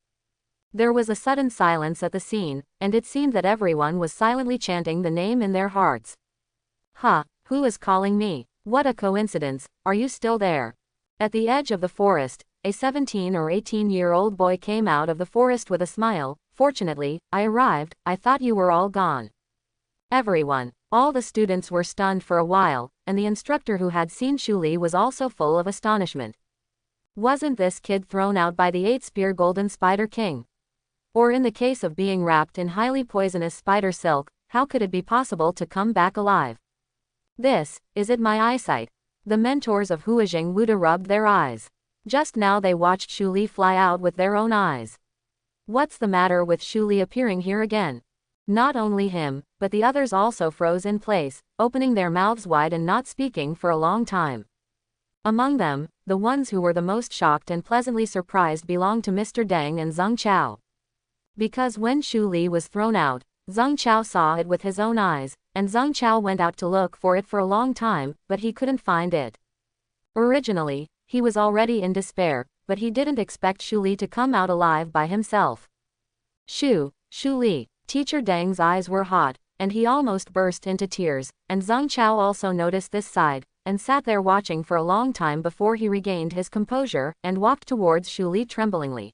There was a sudden silence at the scene, and it seemed that everyone was silently chanting the name in their hearts. Who is calling me? What a coincidence, are you still there? At the edge of the forest, a 17 or 18-year-old boy came out of the forest with a smile. Fortunately, I arrived, I thought you were all gone. Everyone, all the students were stunned for a while, and the instructor who had seen Shu Li was also full of astonishment. Wasn't this kid thrown out by the 8-spear golden spider king? Or in the case of being wrapped in highly poisonous spider silk, how could it be possible to come back alive? Is it my eyesight? The mentors of Huajing Wuda rubbed their eyes. Just now they watched Shu Li fly out with their own eyes. What's the matter with Shu Li appearing here again? Not only him, but the others also froze in place, opening their mouths wide and not speaking for a long time. Among them, the ones who were the most shocked and pleasantly surprised belonged to Mr. Deng and Zhang Chao. Because when Shu Li was thrown out, Zhang Chao saw it with his own eyes, and Zhang Chao went out to look for it for a long time, but he couldn't find it. Originally, he was already in despair, but he didn't expect Shu Li to come out alive by himself. Shu Li. Teacher Deng's eyes were hot, and he almost burst into tears, and Zhang Chao also noticed this side, and sat there watching for a long time before he regained his composure, and walked towards Shu Li tremblingly.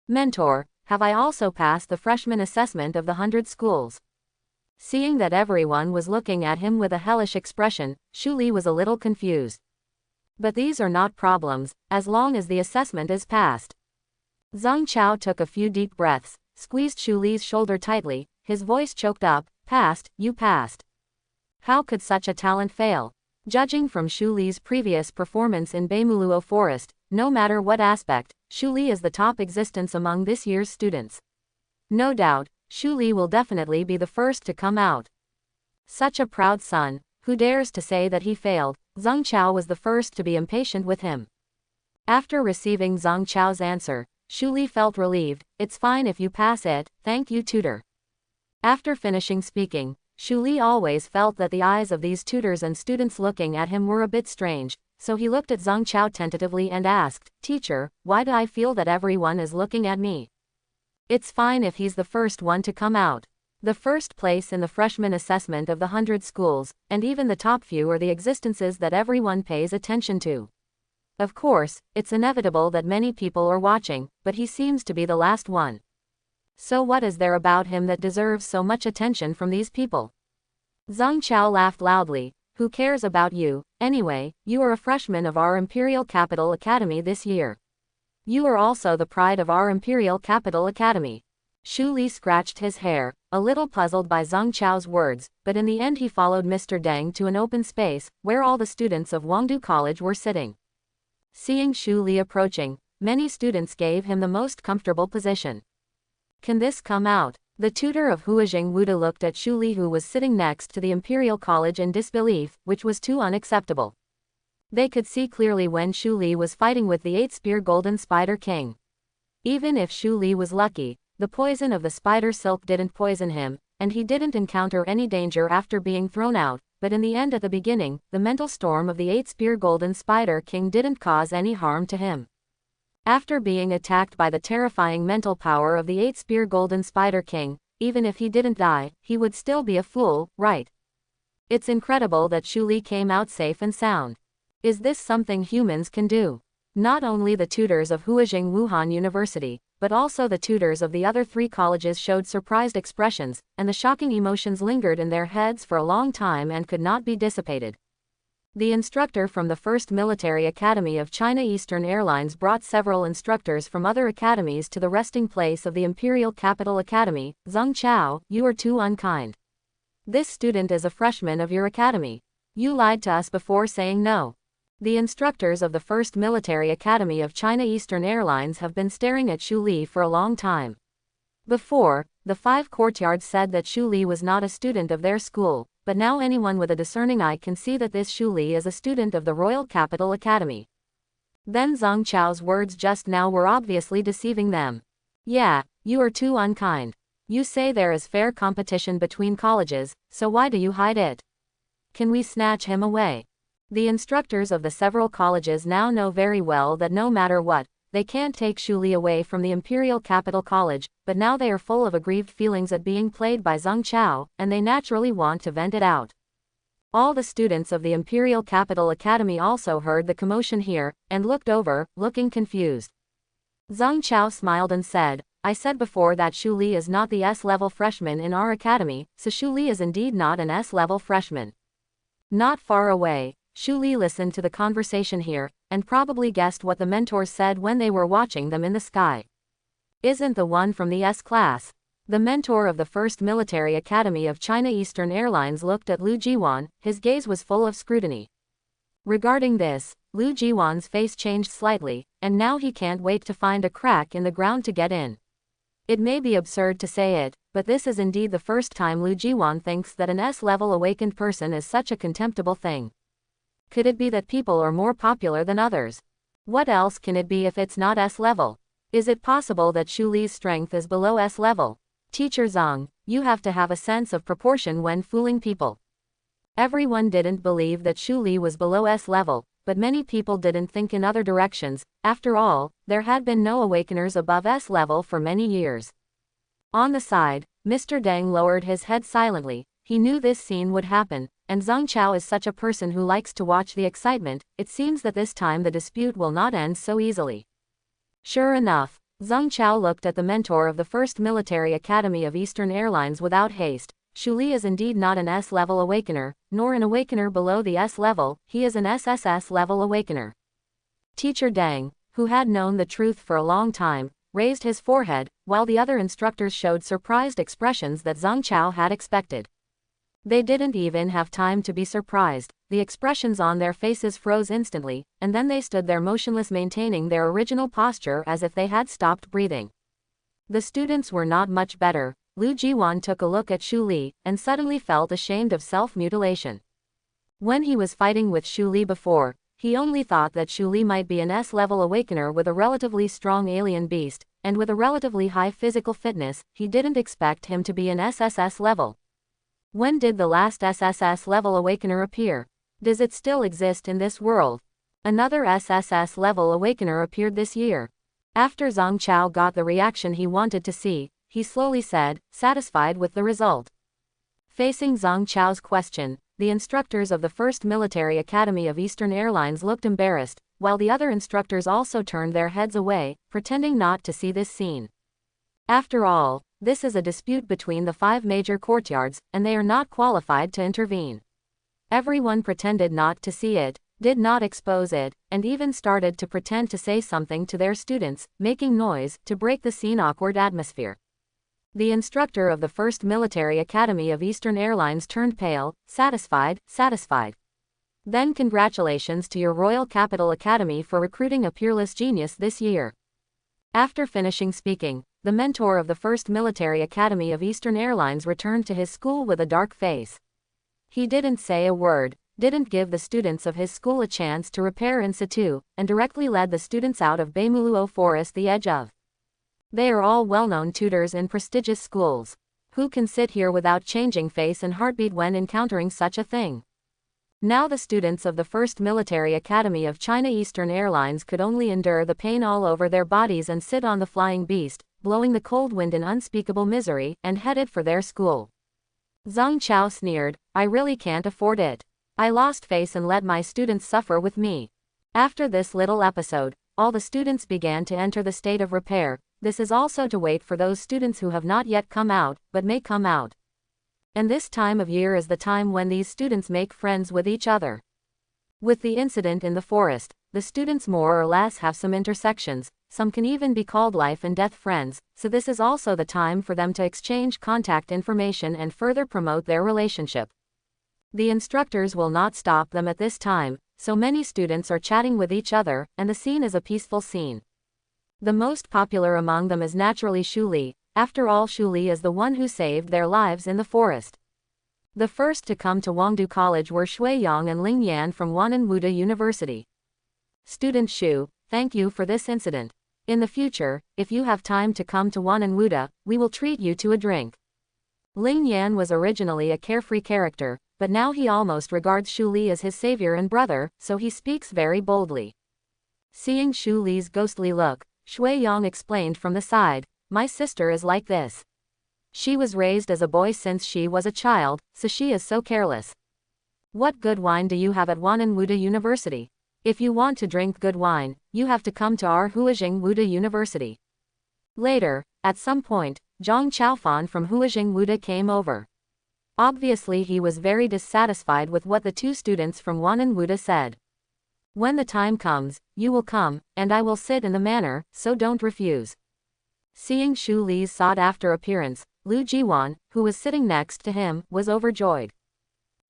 Mentor, have I also passed the freshman assessment of the 100 schools? Seeing that everyone was looking at him with a hellish expression, Shu Li was a little confused. But these are not problems, as long as the assessment is passed. Zhang Chao took a few deep breaths, squeezed Shu Li's shoulder tightly, his voice choked up, passed, you passed. How could such a talent fail? Judging from Shu Li's previous performance in Beimuluo Forest, no matter what aspect, Shu Li is the top existence among this year's students. No doubt, Shu Li will definitely be the first to come out. Such a proud son, who dares to say that he failed? Zhang Chao was the first to be impatient with him. After receiving Zhang Chao's answer, Shu Li felt relieved. It's fine if you pass it, thank you tutor. After finishing speaking, Shu Li always felt that the eyes of these tutors and students looking at him were a bit strange, so he looked at Zhang Chao tentatively and asked, Teacher, why do I feel that everyone is looking at me? It's fine if he's the first one to come out. The first place in the freshman assessment of the 100 schools, and even the top few are the existences that everyone pays attention to. Of course, it's inevitable that many people are watching, but he seems to be the last one. So what is there about him that deserves so much attention from these people? Zhang Chao laughed loudly. Who cares about you? Anyway, you are a freshman of our Imperial Capital Academy this year. You are also the pride of our Imperial Capital Academy. Shu Li scratched his hair, a little puzzled by Zhang Chao's words, but in the end he followed Mr. Deng to an open space, where all the students of Wangdu College were sitting. Seeing Shu Li approaching, many students gave him the most comfortable position. Can this come out? The tutor of Huajing Wuda looked at Shu Li, who was sitting next to the Imperial College, in disbelief, which was too unacceptable. They could see clearly when Shu Li was fighting with the 8-spear Golden Spider King. Even if Shu Li was lucky, the poison of the spider silk didn't poison him, and he didn't encounter any danger after being thrown out, but in the end at the beginning, the mental storm of the 8-spear Golden Spider King didn't cause any harm to him. After being attacked by the terrifying mental power of the 8-spear Golden Spider King, even if he didn't die, he would still be a fool, right? It's incredible that Shu Li came out safe and sound. Is this something humans can do? Not only the tutors of Huajing Wuhan University, but also the tutors of the other 3 colleges showed surprised expressions, and the shocking emotions lingered in their heads for a long time and could not be dissipated. The instructor from the 1st Military Academy of China Eastern Airlines brought several instructors from other academies to the resting place of the Imperial Capital Academy. Zhang Chao, you are too unkind. This student is a freshman of your academy. You lied to us before saying no. The instructors of the 1st Military Academy of China Eastern Airlines have been staring at Shu Li for a long time. Before, the 5 courtyards said that Shu Li was not a student of their school, but now anyone with a discerning eye can see that this Shu Li is a student of the Royal Capital Academy. Then Zhang Chao's words just now were obviously deceiving them. Yeah, you are too unkind. You say there is fair competition between colleges, so why do you hide it? Can we snatch him away? The instructors of the several colleges now know very well that no matter what, they can't take Shu Li away from the Imperial Capital College, but now they are full of aggrieved feelings at being played by Zhang Chao, and they naturally want to vent it out. All the students of the Imperial Capital Academy also heard the commotion here, and looked over, looking confused. Zhang Chao smiled and said, I said before that Shu Li is not the S-level freshman in our academy, so Shu Li is indeed not an S-level freshman. Not far away, Shu Li listened to the conversation here, and probably guessed what the mentors said when they were watching them in the sky. Isn't the one from the S class? The mentor of the 1st Military Academy of China Eastern Airlines looked at Lu Jiwan, his gaze was full of scrutiny. Regarding this, Lu Jiwan's face changed slightly, and now he can't wait to find a crack in the ground to get in. It may be absurd to say it, but this is indeed the first time Lu Jiwan thinks that an S-level awakened person is such a contemptible thing. Could it be that people are more popular than others? What else can it be if it's not S-level? Is it possible that Shu Li's strength is below S-level? Teacher Zhang, you have to have a sense of proportion when fooling people. Everyone didn't believe that Shu Li was below S-level, but many people didn't think in other directions. After all, there had been no awakeners above S-level for many years. On the side, Mr. Deng lowered his head silently. He knew this scene would happen, and Zhang Chao is such a person who likes to watch the excitement. It seems that this time the dispute will not end so easily. Sure enough, Zhang Chao looked at the mentor of the 1st Military Academy of Eastern Airlines without haste. Shu Li is indeed not an S-level awakener, nor an awakener below the S-level, he is an SSS-level awakener. Teacher Deng, who had known the truth for a long time, raised his forehead, while the other instructors showed surprised expressions that Zhang Chao had expected. They didn't even have time to be surprised. The expressions on their faces froze instantly, and then they stood there motionless, maintaining their original posture as if they had stopped breathing. The students were not much better. Lu Jiwan took a look at Shu Li, and suddenly felt ashamed of self-mutilation. When he was fighting with Shu Li before, he only thought that Shu Li might be an S-level awakener with a relatively strong alien beast, and with a relatively high physical fitness. He didn't expect him to be an SSS level. When did the last SSS level awakener appear? Does it still exist in this world? Another SSS level awakener appeared this year. After Zhang Chao got the reaction he wanted to see, he slowly said, satisfied with the result. Facing Zhang Chao's question, the instructors of the First Military Academy of Eastern Airlines looked embarrassed, while the other instructors also turned their heads away, pretending not to see this scene. After all, this is a dispute between the 5 major courtyards, and they are not qualified to intervene. Everyone pretended not to see it, did not expose it, and even started to pretend to say something to their students, making noise to break the scene awkward atmosphere. The instructor of the First Military Academy of Eastern Airlines turned pale, satisfied. Then congratulations to your Royal Capital Academy for recruiting a peerless genius this year. After finishing speaking, the mentor of the First Military Academy of Eastern Airlines returned to his school with a dark face. He didn't say a word, didn't give the students of his school a chance to repair in situ, and directly led the students out of Beimuluo Forest, the edge of. They are all well-known tutors in prestigious schools. Who can sit here without changing face and heartbeat when encountering such a thing? Now the students of the First Military Academy of China Eastern Airlines could only endure the pain all over their bodies and sit on the flying beast, blowing the cold wind in unspeakable misery, and headed for their school. Zhang Chao sneered, I really can't afford it. I lost face and let my students suffer with me. After this little episode, all the students began to enter the state of repair. This is also to wait for those students who have not yet come out, but may come out. And this time of year is the time when these students make friends with each other. With the incident in the forest, the students more or less have some intersections, some can even be called life and death friends, so this is also the time for them to exchange contact information and further promote their relationship. The instructors will not stop them at this time, so many students are chatting with each other, and the scene is a peaceful scene. The most popular among them is naturally Shu Li. After all, Shu Li is the one who saved their lives in the forest. The first to come to Wangdu College were Shui Yang and Ling Yan from Wananwuda University. Student Shu, thank you for this incident. In the future, if you have time to come to Wananwuda, we will treat you to a drink. Ling Yan was originally a carefree character, but now he almost regards Shu Li as his savior and brother, so he speaks very boldly. Seeing Shu Li's ghostly look, Shui Yang explained from the side, my sister is like this. She was raised as a boy since she was a child, so she is so careless. What good wine do you have at Wananwuda University? If you want to drink good wine, you have to come to our Huajing Wuda University. Later, at some point, Zhang Chaofan from Huajing Wuda came over. Obviously he was very dissatisfied with what the 2 students from Wananwuda said. When the time comes, you will come, and I will sit in the manor, so don't refuse. Seeing Shu Li's sought-after appearance, Lu Jiwan, who was sitting next to him, was overjoyed.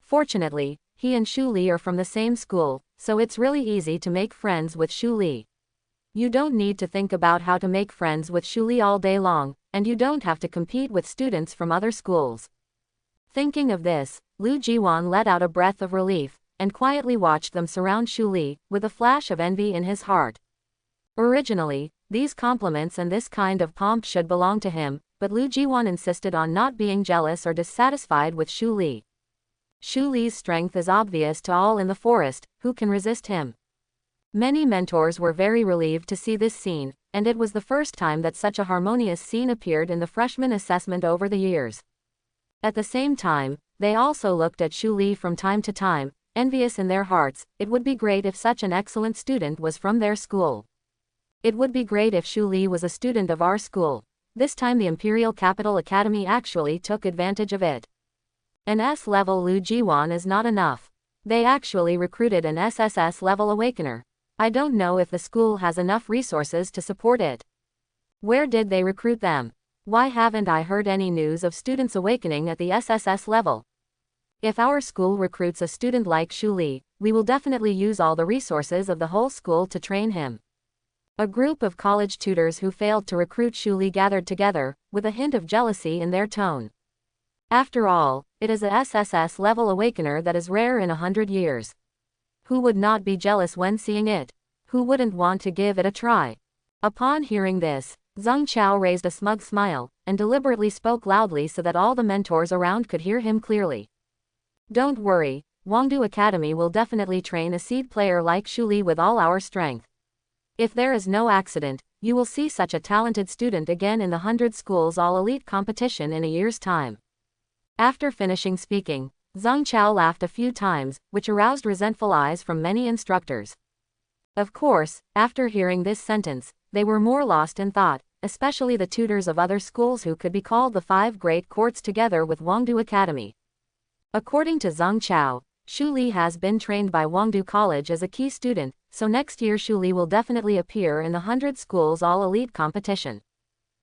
Fortunately, he and Shu Li are from the same school, so it's really easy to make friends with Shu Li. You don't need to think about how to make friends with Shu Li all day long, and you don't have to compete with students from other schools. Thinking of this, Lu Jiwan let out a breath of relief, and quietly watched them surround Shu Li, with a flash of envy in his heart. Originally, these compliments and this kind of pomp should belong to him, but Lu Jiwan insisted on not being jealous or dissatisfied with Shu Li. Shu Li's strength is obvious to all in the forest, who can resist him? Many mentors were very relieved to see this scene, and it was the first time that such a harmonious scene appeared in the freshman assessment over the years. At the same time, they also looked at Shu Li from time to time, envious in their hearts. It would be great if such an excellent student was from their school. It would be great if Shu Li was a student of our school. This time the Imperial Capital Academy actually took advantage of it. An S-level Lu Jiwan is not enough. They actually recruited an SSS-level awakener. I don't know if the school has enough resources to support it. Where did they recruit them? Why haven't I heard any news of students awakening at the SSS level? If our school recruits a student like Shu Li, we will definitely use all the resources of the whole school to train him. A group of college tutors who failed to recruit Shu Li gathered together, with a hint of jealousy in their tone. After all, it is a SSS-level awakener that is rare in 100 years. Who would not be jealous when seeing it? Who wouldn't want to give it a try? Upon hearing this, Zheng Chao raised a smug smile, and deliberately spoke loudly so that all the mentors around could hear him clearly. Don't worry, Wangdu Academy will definitely train a seed player like Shu Li with all our strength. If there is no accident, you will see such a talented student again in the 100 schools all-elite competition in a year's time. After finishing speaking, Zheng Chao laughed a few times, which aroused resentful eyes from many instructors. Of course, after hearing this sentence, they were more lost in thought, especially the tutors of other schools who could be called the 5 great courts together with Wangdu Academy. According to Zheng Chao, Shu Li has been trained by Wangdu College as a key student, so next year Shu Li will definitely appear in the 100 schools all-elite competition.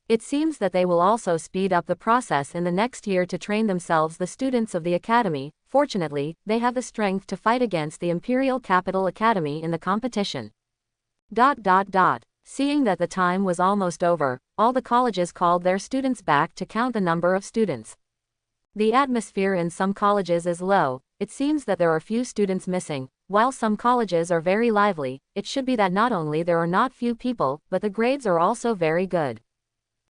It seems that they will also speed up the process in the next year to train themselves the students of the academy. Fortunately, they have the strength to fight against the Imperial Capital Academy in the competition. Seeing that the time was almost over, all the colleges called their students back to count the number of students. The atmosphere in some colleges is low. It seems that there are few students missing. While some colleges are very lively, it should be that not only there are not few people, but the grades are also very good.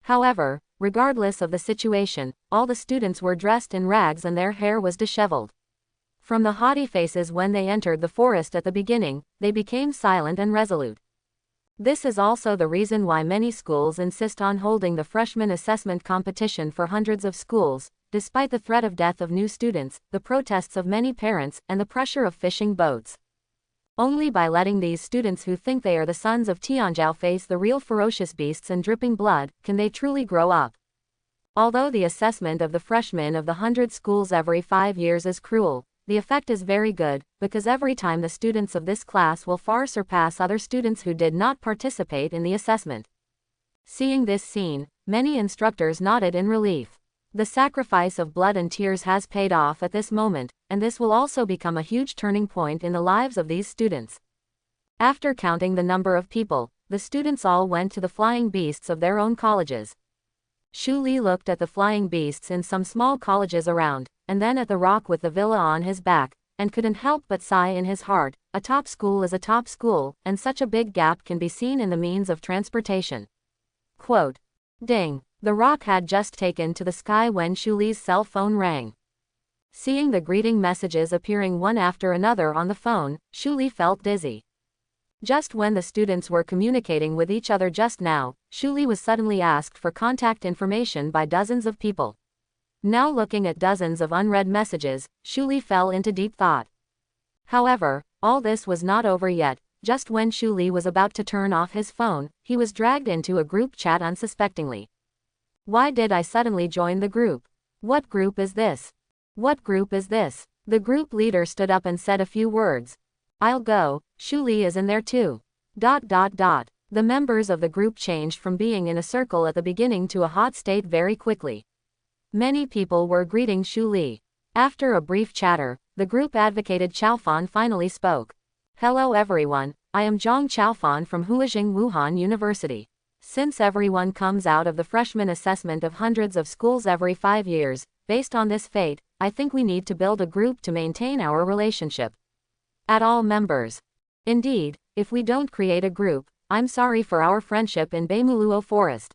However, regardless of the situation, all the students were dressed in rags and their hair was disheveled. From the haughty faces when they entered the forest at the beginning, they became silent and resolute. This is also the reason why many schools insist on holding the freshman assessment competition for hundreds of schools, despite the threat of death of new students, the protests of many parents, and the pressure of fishing boats. Only by letting these students who think they are the sons of Tianzhao face the real ferocious beasts and dripping blood, can they truly grow up. Although the assessment of the freshmen of the 100 schools every 5 years is cruel, the effect is very good, because every time the students of this class will far surpass other students who did not participate in the assessment. Seeing this scene, many instructors nodded in relief. The sacrifice of blood and tears has paid off at this moment, and this will also become a huge turning point in the lives of these students. After counting the number of people, the students all went to the flying beasts of their own colleges. Shu Li looked at the flying beasts in some small colleges around, and then at the rock with the villa on his back, and couldn't help but sigh in his heart. A top school is a top school, and such a big gap can be seen in the means of transportation. Quote. Ding. The rock had just taken to the sky when Shu Li's cell phone rang. Seeing the greeting messages appearing one after another on the phone, Shu Li felt dizzy. Just when the students were communicating with each other just now, Shu Li was suddenly asked for contact information by dozens of people. Now looking at dozens of unread messages, Shu Li fell into deep thought. However, all this was not over yet. Just when Shu Li was about to turn off his phone, he was dragged into a group chat unsuspectingly. Why did I suddenly join the group? What group is this? What group is this? The group leader stood up and said a few words. I'll go, Shu Li is in there too. The members of the group changed from being in a circle at the beginning to a hot state very quickly. Many people were greeting Shu Li. After a brief chatter, the group advocated Chaofan finally spoke. Hello everyone, I am Zhang Chaofan from Huajing Wuhan University. Since everyone comes out of the freshman assessment of hundreds of schools every 5 years, based on this fate, I think we need to build a group to maintain our relationship. At all members. Indeed, if we don't create a group, I'm sorry for our friendship in Beimuluo Forest.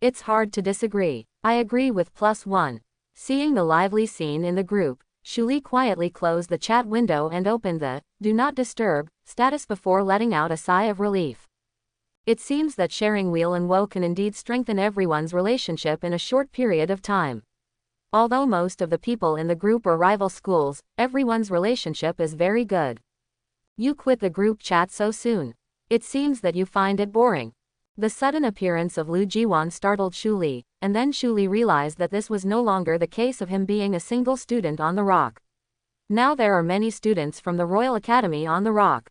It's hard to disagree. I agree with +1. Seeing the lively scene in the group, Shu Li quietly closed the chat window and opened the "Do Not Disturb" status before letting out a sigh of relief. It seems that sharing Wheel and Woe can indeed strengthen everyone's relationship in a short period of time. Although most of the people in the group are rival schools, everyone's relationship is very good. You quit the group chat so soon. It seems that you find it boring. The sudden appearance of Lu Jiwan startled Shu Li, and then Shu Li realized that this was no longer the case of him being a single student on the rock. Now there are many students from the Royal Academy on the rock.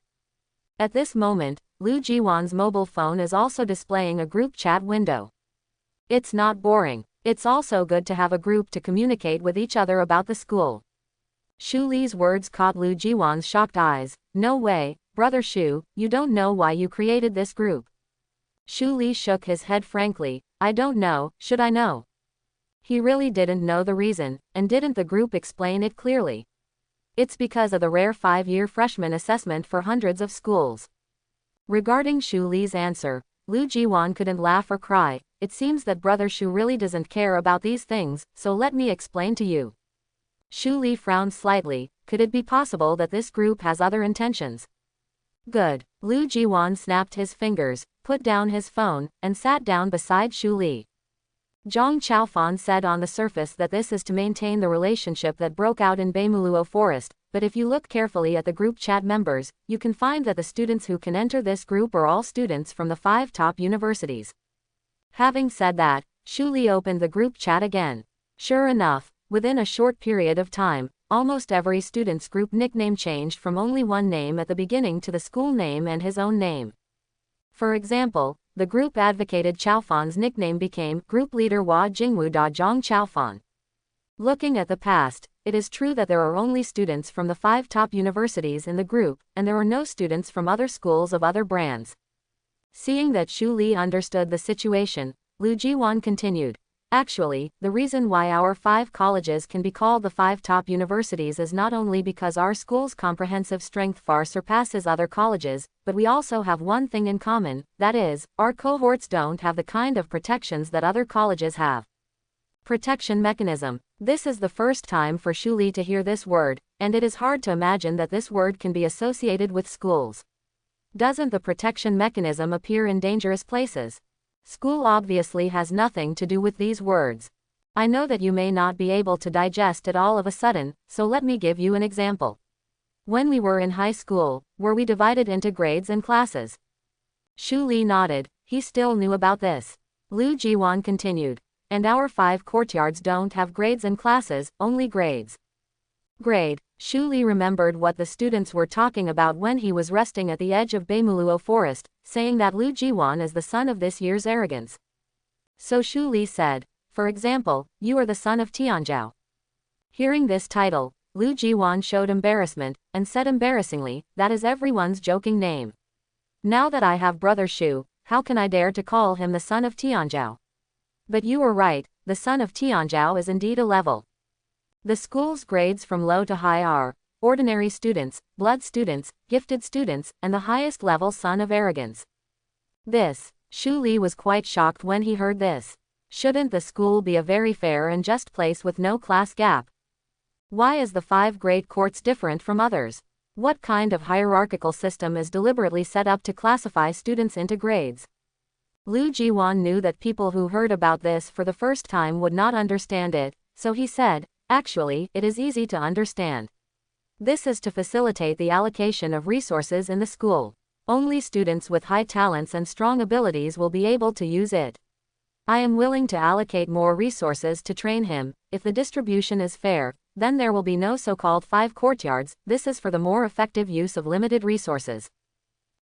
At this moment, Lu Jiwan's mobile phone is also displaying a group chat window. It's not boring. It's also good to have a group to communicate with each other about the school. Shu Li's words caught Lu Jiwan's shocked eyes. No way, Brother Shu, you don't know why you created this group. Shu Li shook his head frankly. I don't know, should I know? He really didn't know the reason, and didn't the group explain it clearly? It's because of the rare 5-year freshman assessment for hundreds of schools. Regarding Shu Li's answer, Lu Jiwan couldn't laugh or cry. It seems that brother Shu really doesn't care about these things, so let me explain to you. Shu Li frowned slightly. Could it be possible that this group has other intentions? Good. Lu Jiwan snapped his fingers, put down his phone, and sat down beside Shu Li. Zhang Chaofan said on the surface that this is to maintain the relationship that broke out in Beimuluo Forest, but if you look carefully at the group chat members, you can find that the students who can enter this group are all students from the 5 top universities. Having said that, Shu Li opened the group chat again. Sure enough, within a short period of time, almost every student's group nickname changed from only one name at the beginning to the school name and his own name. For example, the group advocated Chaofan's nickname became Group Leader Hua Jingwu Da Zhang Chaofan. Looking at the past, it is true that there are only students from the 5 top universities in the group, and there are no students from other schools of other brands. Seeing that Shu Li understood the situation, Lu Jiwan continued. Actually, the reason why our 5 colleges can be called the 5 top universities is not only because our school's comprehensive strength far surpasses other colleges, but we also have one thing in common, that is, our cohorts don't have the kind of protections that other colleges have. Protection mechanism. This is the first time for Shu Li to hear this word, and it is hard to imagine that this word can be associated with schools. Doesn't the protection mechanism appear in dangerous places? School obviously has nothing to do with these words. I know that you may not be able to digest it all of a sudden, so let me give you an example. When we were in high school, were we divided into grades and classes? Shu Li nodded. He still knew about this. Lu Jiwan continued. And our 5 courtyards don't have grades and classes, only grades. Grade. Shu Li remembered what the students were talking about when he was resting at the edge of Beimuluo Forest, saying that Lu Jiwan is the son of this year's arrogance. So Shu Li said, for example, you are the son of Tianzhao. Hearing this title, Lu Jiwan showed embarrassment, and said embarrassingly, that is everyone's joking name. Now that I have brother Shu, how can I dare to call him the son of Tianzhao? But you are right, the son of Tianzhao is indeed a level. The school's grades from low to high are ordinary students, blood students, gifted students, and the highest level son of arrogance. Shu Li was quite shocked when he heard this. Shouldn't the school be a very fair and just place with no class gap? Why is the 5 grade courts different from others? What kind of hierarchical system is deliberately set up to classify students into grades? Lu Jiwan knew that people who heard about this for the first time would not understand it, so he said, actually, it is easy to understand. This is to facilitate the allocation of resources in the school. Only students with high talents and strong abilities will be able to use it. I am willing to allocate more resources to train him. If the distribution is fair, then there will be no so-called 5 courtyards. This is for the more effective use of limited resources.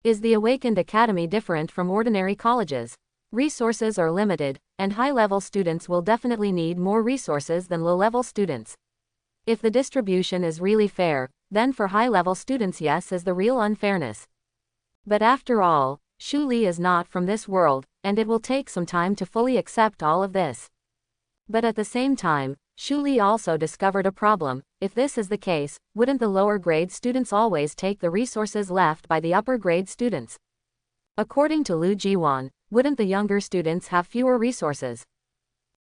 Is the Awakened Academy different from ordinary colleges? Resources are limited, and high-level students will definitely need more resources than low-level students. If the distribution is really fair, then for high-level students yes is the real unfairness. But after all, Shu Li is not from this world, and it will take some time to fully accept all of this. But at the same time, Shu Li also discovered a problem. If this is the case, wouldn't the lower grade students always take the resources left by the upper grade students? According to Lu Jiwan, wouldn't the younger students have fewer resources?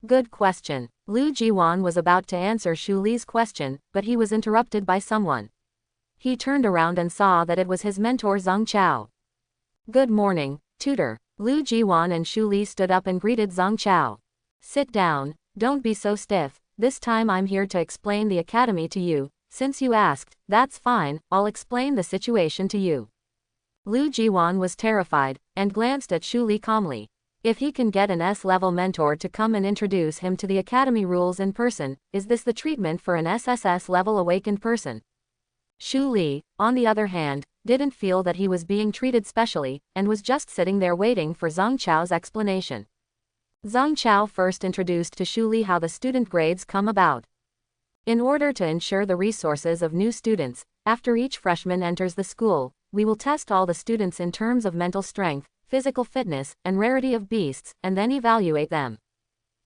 Good question. Lu Jiwan was about to answer Shu Li's question, but he was interrupted by someone. He turned around and saw that it was his mentor Zhang Chao. Good morning, tutor. Lu Jiwan and Shu Li stood up and greeted Zhang Chao. Sit down, don't be so stiff. This time I'm here to explain the academy to you. Since you asked, that's fine, I'll explain the situation to you. Lu Jiwan was terrified, and glanced at Shu Li calmly. If he can get an S-level mentor to come and introduce him to the academy rules in person, is this the treatment for an SSS-level awakened person? Shu Li, on the other hand, didn't feel that he was being treated specially, and was just sitting there waiting for Zhang Chao's explanation. Zhang Chao first introduced to Shu Li how the student grades come about. In order to ensure the resources of new students, after each freshman enters the school, we will test all the students in terms of mental strength, physical fitness, and rarity of beasts, and then evaluate them.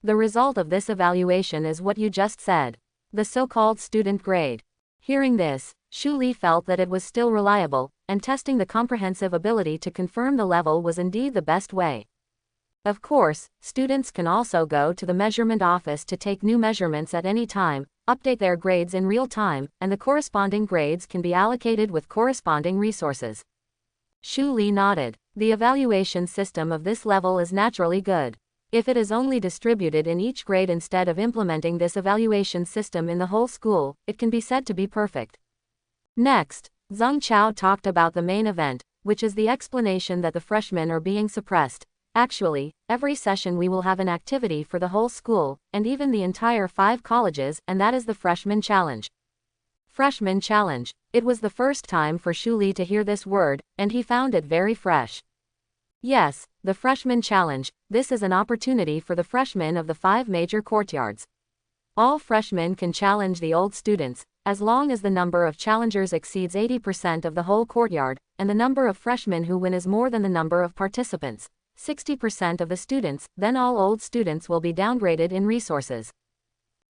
The result of this evaluation is what you just said. The so-called student grade. Hearing this, Shu Li felt that it was still reliable, and testing the comprehensive ability to confirm the level was indeed the best way. Of course, students can also go to the measurement office to take new measurements at any time, update their grades in real time, and the corresponding grades can be allocated with corresponding resources. Shu Li nodded. The evaluation system of this level is naturally good. If it is only distributed in each grade instead of implementing this evaluation system in the whole school, it can be said to be perfect. Next, Zhang Chao talked about the main event, which is the explanation that the freshmen are being suppressed. Actually, every session we will have an activity for the whole school, and even the entire 5 colleges, and that is the Freshman Challenge. Freshman Challenge. It was the first time for Shu Li to hear this word, and he found it very fresh. Yes, the Freshman Challenge. This is an opportunity for the freshmen of the 5 major courtyards. All freshmen can challenge the old students, as long as the number of challengers exceeds 80% of the whole courtyard, and the number of freshmen who win is more than the number of participants. 60% of the students, then all old students will be downgraded in resources.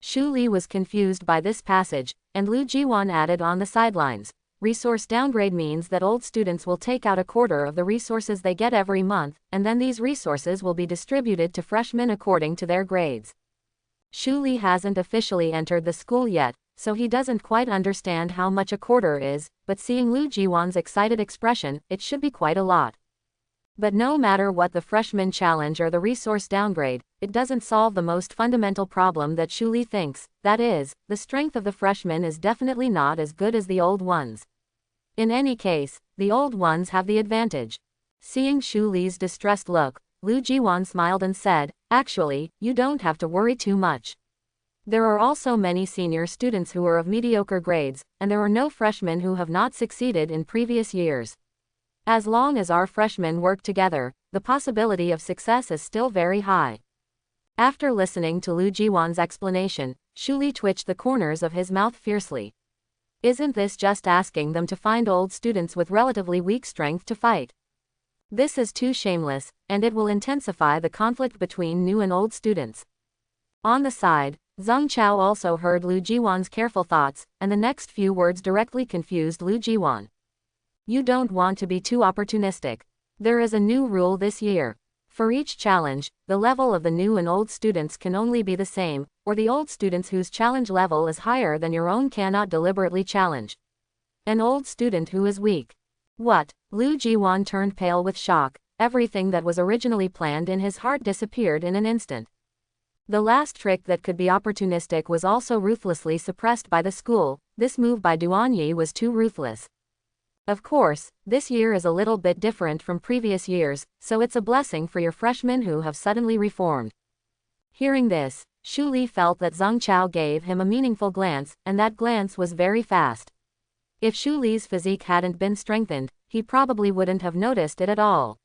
Shu Li was confused by this passage, and Lu Jiwan added on the sidelines. Resource downgrade means that old students will take out a quarter of the resources they get every month, and then these resources will be distributed to freshmen according to their grades. Shu Li hasn't officially entered the school yet, so he doesn't quite understand how much a quarter is, but seeing Lu Jiwan's excited expression, it should be quite a lot. But no matter what the freshman challenge or the resource downgrade, it doesn't solve the most fundamental problem that Shu Li thinks, that is, the strength of the freshmen is definitely not as good as the old ones. In any case, the old ones have the advantage. Seeing Shu Li's distressed look, Lu Jiwan smiled and said, "Actually, you don't have to worry too much. There are also many senior students who are of mediocre grades, and there are no freshmen who have not succeeded in previous years. As long as our freshmen work together, the possibility of success is still very high." After listening to Lu Jiwan's explanation, Shu Li twitched the corners of his mouth fiercely. Isn't this just asking them to find old students with relatively weak strength to fight? This is too shameless, and it will intensify the conflict between new and old students. On the side, Zhang Chao also heard Lu Jiwan's careful thoughts, and the next few words directly confused Lu Jiwan. You don't want to be too opportunistic. There is a new rule this year. For each challenge, the level of the new and old students can only be the same, or the old students whose challenge level is higher than your own cannot deliberately challenge an old student who is weak. What? Lu Jiwan turned pale with shock. Everything that was originally planned in his heart disappeared in an instant. The last trick that could be opportunistic was also ruthlessly suppressed by the school. This move by Duanyi was too ruthless. Of course, this year is a little bit different from previous years, so it's a blessing for your freshmen who have suddenly reformed. Hearing this, Shu Li felt that Zhang Chao gave him a meaningful glance, and that glance was very fast. If Shu Li's physique hadn't been strengthened, he probably wouldn't have noticed it at all.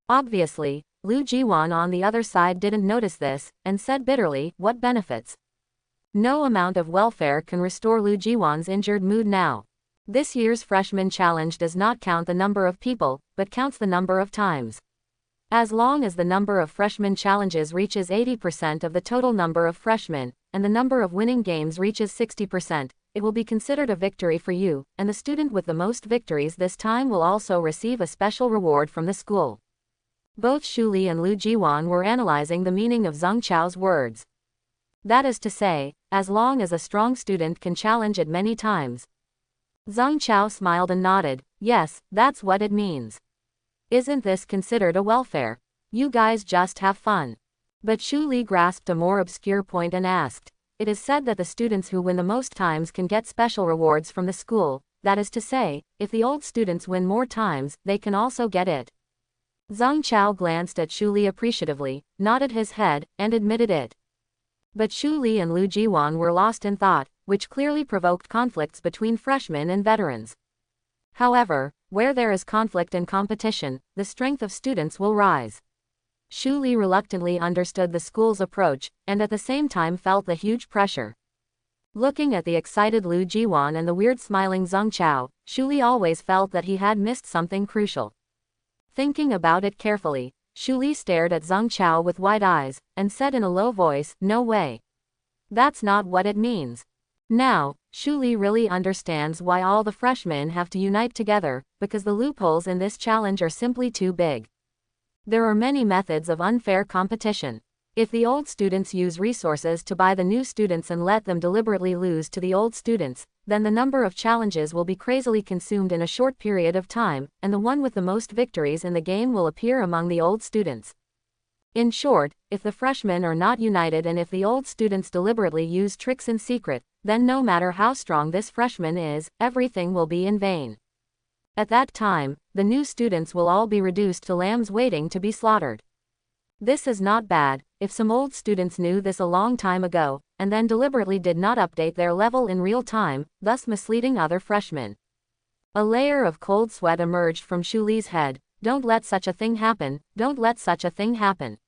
Obviously, Lu Jiwan on the other side didn't notice this, and said bitterly, "What benefits? No amount of welfare can restore Lu Jiwan's injured mood now. This year's freshman challenge does not count the number of people, but counts the number of times. As long as the number of freshman challenges reaches 80% of the total number of freshmen, and the number of winning games reaches 60%, it will be considered a victory for you, and the student with the most victories this time will also receive a special reward from the school." Both Shu Li and Lu Jiwan were analyzing the meaning of Zhang Chao's words. That is to say, as long as a strong student can challenge it many times. Zhang Chao smiled and nodded. Yes, that's what it means. Isn't this considered a welfare? You guys just have fun. But Shu Li grasped a more obscure point and asked. It is said that the students who win the most times can get special rewards from the school. That is to say, if the old students win more times, they can also get it. Zhang Chao glanced at Shu Li appreciatively, nodded his head, and admitted it. But Shu Li and Lu Jiwan were lost in thought, which clearly provoked conflicts between freshmen and veterans. However, where there is conflict and competition, the strength of students will rise. Shu Li reluctantly understood the school's approach, and at the same time felt the huge pressure. Looking at the excited Lu Jiwan and the weird smiling Zhang Chao, Shu Li always felt that he had missed something crucial. Thinking about it carefully, Shu Li stared at Zhang Chao with wide eyes, and said in a low voice, "No way. That's not what it means." Now, Shu Li really understands why all the freshmen have to unite together, because the loopholes in this challenge are simply too big. There are many methods of unfair competition. If the old students use resources to buy the new students and let them deliberately lose to the old students, then the number of challenges will be crazily consumed in a short period of time, and the one with the most victories in the game will appear among the old students. In short, if the freshmen are not united and if the old students deliberately use tricks in secret, then no matter how strong this freshman is, everything will be in vain. At that time, the new students will all be reduced to lambs waiting to be slaughtered. This is not bad. If some old students knew this a long time ago, and then deliberately did not update their level in real time, thus misleading other freshmen. A layer of cold sweat emerged from Shu Li's head. Don't let such a thing happen, don't let such a thing happen.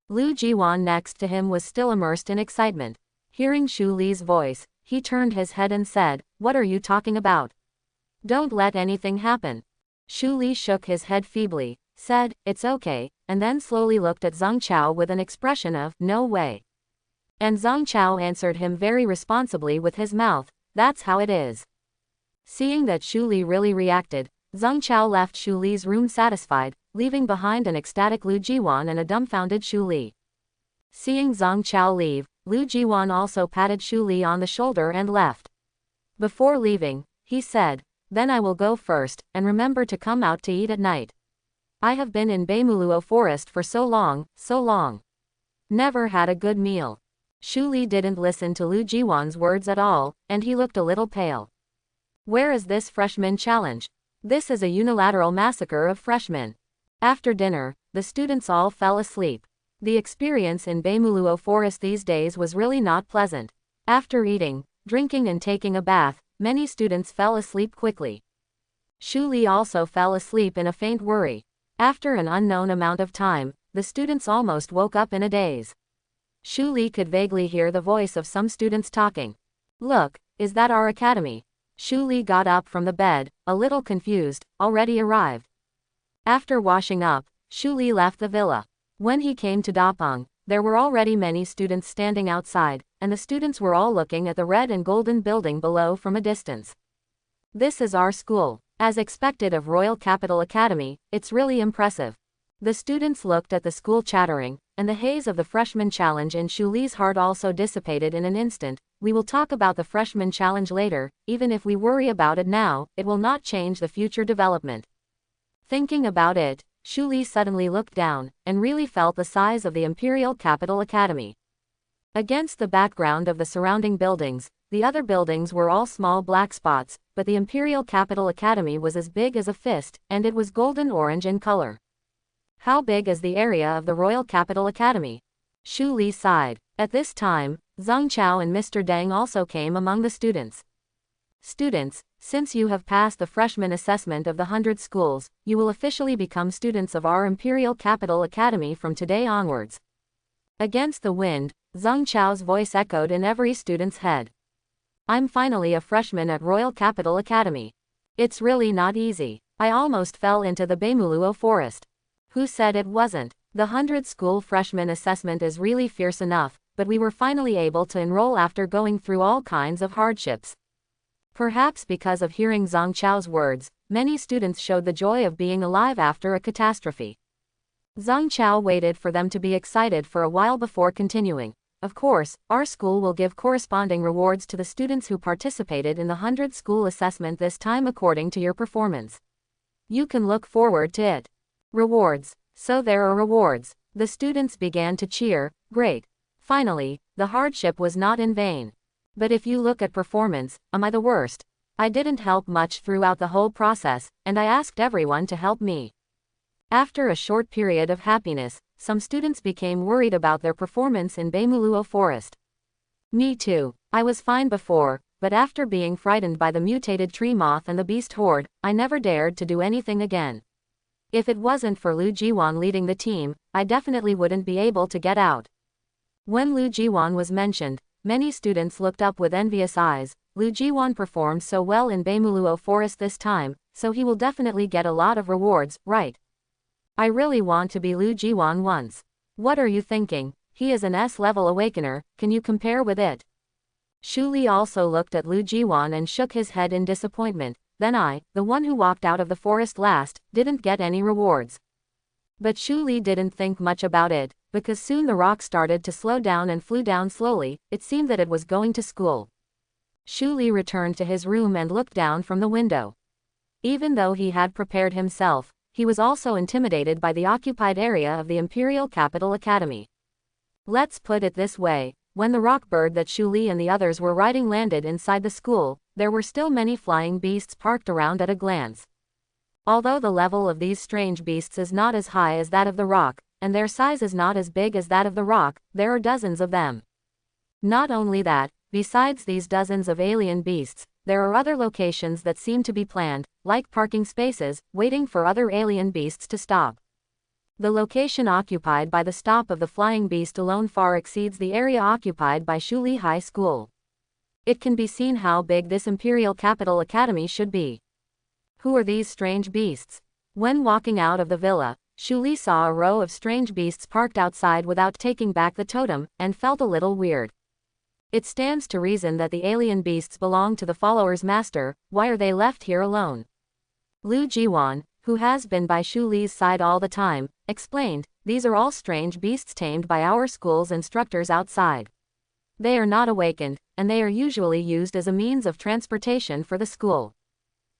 Lu Jiwan next to him was still immersed in excitement. Hearing Shu Li's voice, he turned his head and said, "What are you talking about? Don't let anything happen." Shu Li shook his head feebly, said, "It's okay," and then slowly looked at Zhang Chao with an expression of, "No way." And Zhang Chao answered him very responsibly with his mouth, "That's how it is." Seeing that Shu Li really reacted, Zhang Chao left Shu Li's room satisfied, leaving behind an ecstatic Lu Jiwan and a dumbfounded Shu Li. Seeing Zhang Chao leave, Lu Jiwan also patted Shu Li on the shoulder and left. Before leaving, he said, "Then I will go first, and remember to come out to eat at night. I have been in Beimuluo forest for so long. Never had a good meal." Shu Li didn't listen to Lu Jiwan's words at all, and he looked a little pale. "Where is this freshman challenge? This is a unilateral massacre of freshmen." After dinner, the students all fell asleep. The experience in Beimuluo forest these days was really not pleasant. After eating, drinking and taking a bath, many students fell asleep quickly. Shu Li also fell asleep in a faint worry. After an unknown amount of time, the students almost woke up in a daze. Shu Li could vaguely hear the voice of some students talking. "Look, is that our academy?" Shu Li got up from the bed, a little confused. "Already arrived." After washing up, Shu Li left the villa. When he came to Dapeng, there were already many students standing outside, and the students were all looking at the red and golden building below from a distance. "This is our school. As expected of Royal Capital Academy, it's really impressive." The students looked at the school chattering, and the haze of the freshman challenge in Shu Li's heart also dissipated in an instant. "We will talk about the freshman challenge later. Even if we worry about it now, it will not change the future development." Thinking about it, Shu Li suddenly looked down, and really felt the size of the Imperial Capital Academy. Against the background of the surrounding buildings, the other buildings were all small black spots, but the Imperial Capital Academy was as big as a fist, and it was golden-orange in color. "How big is the area of the Royal Capital Academy?" Shu Li sighed. At this time, Zhang Chao and Mr. Deng also came among the students. "Students, since you have passed the freshman assessment of the 100 schools, you will officially become students of our Imperial Capital Academy from today onwards." Against the wind, Zhang Chao's voice echoed in every student's head. "I'm finally a freshman at Royal Capital Academy. It's really not easy. I almost fell into the Beimuluo forest." "Who said it wasn't? The 100 school freshman assessment is really fierce enough, but we were finally able to enroll after going through all kinds of hardships." Perhaps because of hearing Zhang Chao's words, many students showed the joy of being alive after a catastrophe. Zhang Chao waited for them to be excited for a while before continuing. "Of course, our school will give corresponding rewards to the students who participated in the 100 school assessment this time according to your performance. You can look forward to it." "Rewards. So there are rewards." The students began to cheer. "Great. Finally, the hardship was not in vain. But if you look at performance, am I the worst? I didn't help much throughout the whole process, and I asked everyone to help me." After a short period of happiness, some students became worried about their performance in Beimuluo forest. "Me too. I was fine before, but after being frightened by the mutated tree moth and the beast horde, I never dared to do anything again. If it wasn't for Lu Jiwan leading the team, I definitely wouldn't be able to get out." When Lu Jiwan was mentioned, many students looked up with envious eyes. Lu Jiwan performed so well in Beimuluo forest this time, so he will definitely get a lot of rewards, right? I really want to be Lu Jiwan once. What are you thinking? He is an S-level awakener, can you compare with it? Shu Li also looked at Lu Jiwan and shook his head in disappointment. Then I, the one who walked out of the forest last, didn't get any rewards. But Shu Li didn't think much about it, because soon the rock started to slow down and flew down slowly. It seemed that it was going to school. Shu Li returned to his room and looked down from the window. Even though he had prepared himself, he was also intimidated by the occupied area of the Imperial Capital Academy. Let's put it this way, when the rock bird that Shu Li and the others were riding landed inside the school, there were still many flying beasts parked around at a glance. Although the level of these strange beasts is not as high as that of the rock, and their size is not as big as that of the rock, there are dozens of them. Not only that, besides these dozens of alien beasts, there are other locations that seem to be planned, like parking spaces, waiting for other alien beasts to stop. The location occupied by the stop of the flying beast alone far exceeds the area occupied by Shu Li High School. It can be seen how big this Imperial Capital Academy should be. Who are these strange beasts? When walking out of the villa, Shu Li saw a row of strange beasts parked outside without taking back the totem, and felt a little weird. It stands to reason that the alien beasts belong to the follower's master. Why are they left here alone? Lu Jiwan, who has been by Shu Li's side all the time, explained, these are all strange beasts tamed by our school's instructors outside. They are not awakened, and they are usually used as a means of transportation for the school.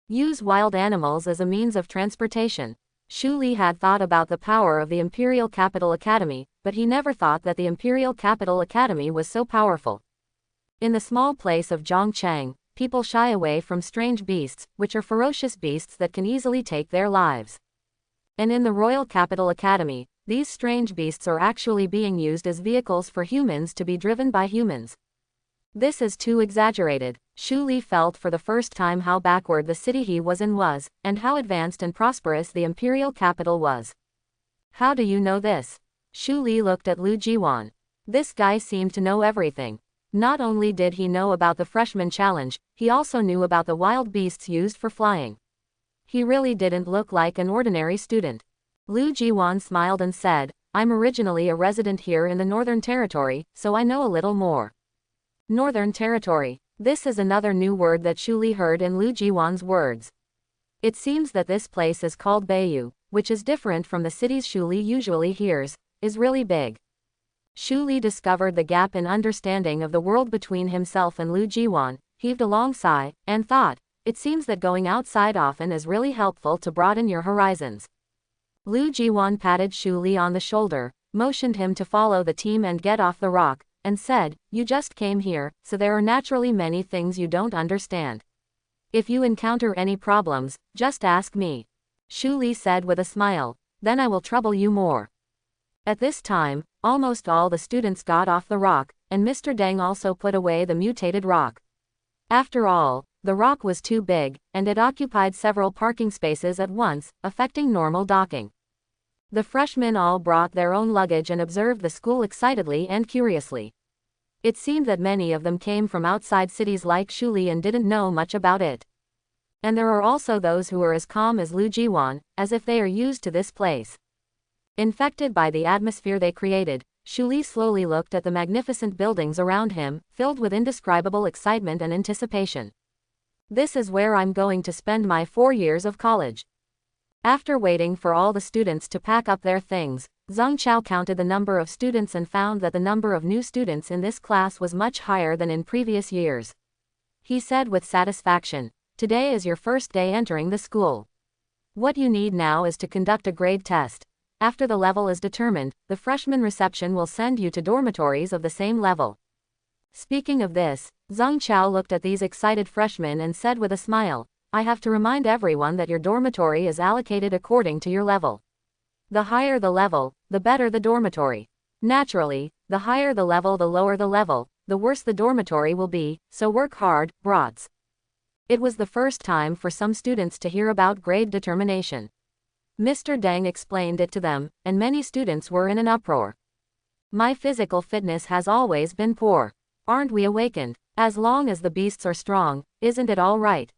Use wild animals as a means of transportation. Shu Li had thought about the power of the Imperial Capital Academy, but he never thought that the Imperial Capital Academy was so powerful. In the small place of Zhongcheng, people shy away from strange beasts, which are ferocious beasts that can easily take their lives. And in the Royal Capital Academy, these strange beasts are actually being used as vehicles for humans to be driven by humans. This is too exaggerated. Shu Li felt for the first time how backward the city he was in was, and how advanced and prosperous the imperial capital was. How do you know this? Shu Li looked at Lu Jiwan. This guy seemed to know everything. Not only did he know about the freshman challenge, he also knew about the wild beasts used for flying. He really didn't look like an ordinary student. Lu Jiwan smiled and said, I'm originally a resident here in the Northern Territory, so I know a little more. Northern Territory. This is another new word that Shu Li heard in Lu Jiwan's words. It seems that this place is called Beiyu, which is different from the cities Shu Li usually hears, is really big. Shu Li discovered the gap in understanding of the world between himself and Lu Jiwan, heaved a long sigh, and thought, it seems that going outside often is really helpful to broaden your horizons. Lu Jiwan patted Shu Li on the shoulder, motioned him to follow the team and get off the rock, and said, you just came here, so there are naturally many things you don't understand. If you encounter any problems, just ask me. Shu Li said with a smile, then I will trouble you more. At this time, almost all the students got off the rock, and Mr. Deng also put away the mutated rock. After all, the rock was too big, and it occupied several parking spaces at once, affecting normal docking. The freshmen all brought their own luggage and observed the school excitedly and curiously. It seemed that many of them came from outside cities like Shu Li and didn't know much about it. And there are also those who are as calm as Lu Jiwan, as if they are used to this place. Infected by the atmosphere they created, Shu Li slowly looked at the magnificent buildings around him, filled with indescribable excitement and anticipation. This is where I'm going to spend my 4 years of college. After waiting for all the students to pack up their things, Zhang Chao counted the number of students and found that the number of new students in this class was much higher than in previous years. He said with satisfaction, today is your first day entering the school. What you need now is to conduct a grade test. After the level is determined, the freshman reception will send you to dormitories of the same level. Speaking of this, Zhang Chao looked at these excited freshmen and said with a smile, I have to remind everyone that your dormitory is allocated according to your level. The higher the level, the better the dormitory. Naturally, the higher the level, the lower the level, the worse the dormitory will be, so work hard, brats. It was the first time for some students to hear about grade determination. Mr. Deng explained it to them, and many students were in an uproar. My physical fitness has always been poor. Aren't we awakened? As long as the beasts are strong, isn't it all right?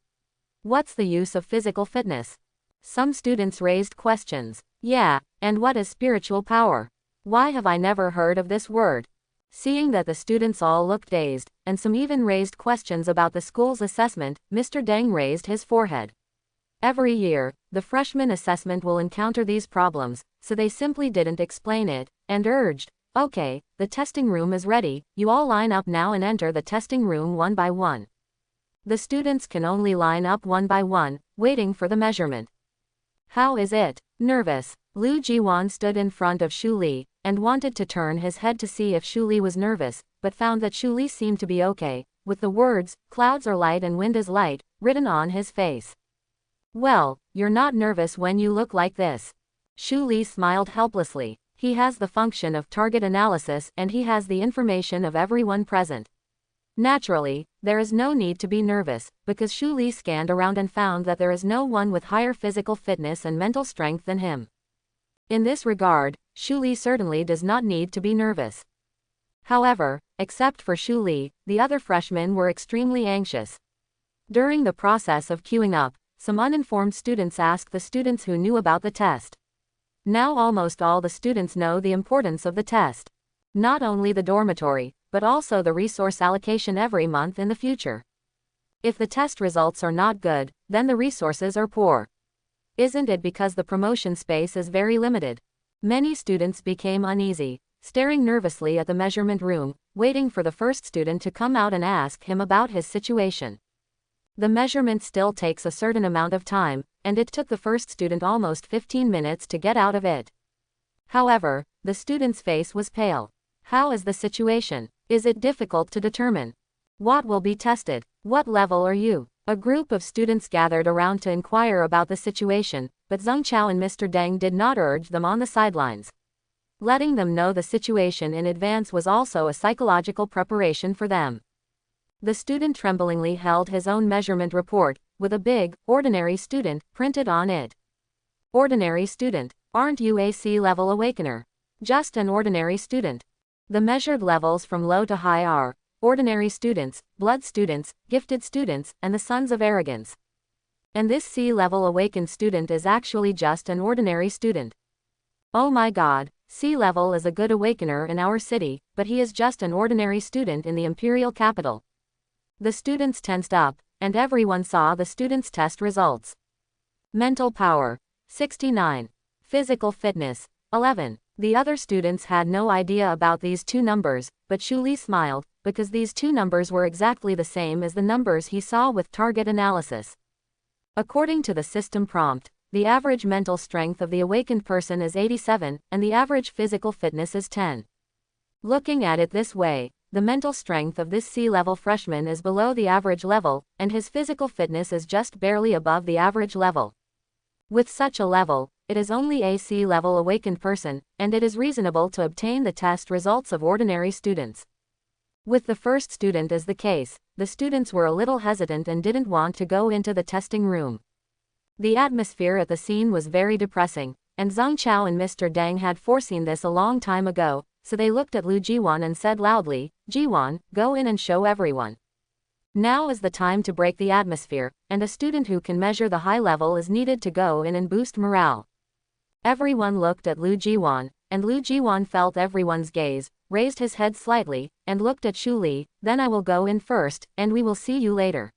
What's the use of physical fitness? Some students raised questions. Yeah, And what is spiritual power? Why have I never heard of this word? Seeing that the students all looked dazed, and some even raised questions about the school's assessment, Mr. Deng raised his forehead. Every year, the freshman assessment will encounter these problems, so they simply didn't explain it, and urged, "Okay, the testing room is ready, you all line up now and enter the testing room one by one." The students can only line up one by one, waiting for the measurement. How is it? Nervous. Lu Jiwan stood in front of Shu Li, and wanted to turn his head to see if Shu Li was nervous, but found that Shu Li seemed to be okay, with the words, "Clouds are light and wind is light," written on his face. "Well, you're not nervous when you look like this." Shu Li smiled helplessly. He has the function of target analysis and he has the information of everyone present. Naturally, there is no need to be nervous, because Shu Li scanned around and found that there is no one with higher physical fitness and mental strength than him. In this regard, Shu Li certainly does not need to be nervous. However, except for Shu Li, the other freshmen were extremely anxious. During the process of queuing up, some uninformed students asked the students who knew about the test. Now almost all the students know the importance of the test. Not only the dormitory, but also the resource allocation every month in the future. If the test results are not good, then the resources are poor. Isn't it because the promotion space is very limited? Many students became uneasy, staring nervously at the measurement room, waiting for the first student to come out and ask him about his situation. The measurement still takes a certain amount of time, and it took the first student almost 15 minutes to get out of it. However, the student's face was pale. How is the situation? Is it difficult to determine? What will be tested? What level are you? A group of students gathered around to inquire about the situation, but Zhang Chao and Mr. Deng did not urge them on the sidelines. Letting them know the situation in advance was also a psychological preparation for them. The student tremblingly held his own measurement report, with a big, ordinary student, printed on it. Ordinary student, aren't you a C-level awakener? Just an ordinary student. The measured levels from low to high are ordinary students, blood students, gifted students, and the sons of arrogance. And this C-level awakened student is actually just an ordinary student. Oh my God, C-level is a good awakener in our city, but he is just an ordinary student in the imperial capital. The students tensed up, and everyone saw the students' test results. Mental power, 69. Physical fitness, 11. The other students had no idea about these two numbers, but Shu Li smiled, because these two numbers were exactly the same as the numbers he saw with target analysis. According to the system prompt, the average mental strength of the awakened person is 87, and the average physical fitness is 10. Looking at it this way, the mental strength of this C-level freshman is below the average level, and his physical fitness is just barely above the average level. With such a level, it is only a C-level awakened person, and it is reasonable to obtain the test results of ordinary students. With the first student as the case, the students were a little hesitant and didn't want to go into the testing room. The atmosphere at the scene was very depressing, and Zhang Chao and Mr. Deng had foreseen this a long time ago, so they looked at Lu Jiwan and said loudly, "Jiwan, go in and show everyone. Now is the time to break the atmosphere, and a student who can measure the high level is needed to go in and boost morale." Everyone looked at Lu Jiwan, and Lu Jiwan felt everyone's gaze, raised his head slightly, and looked at Shu Li. "Then I will go in first, and we will see you later."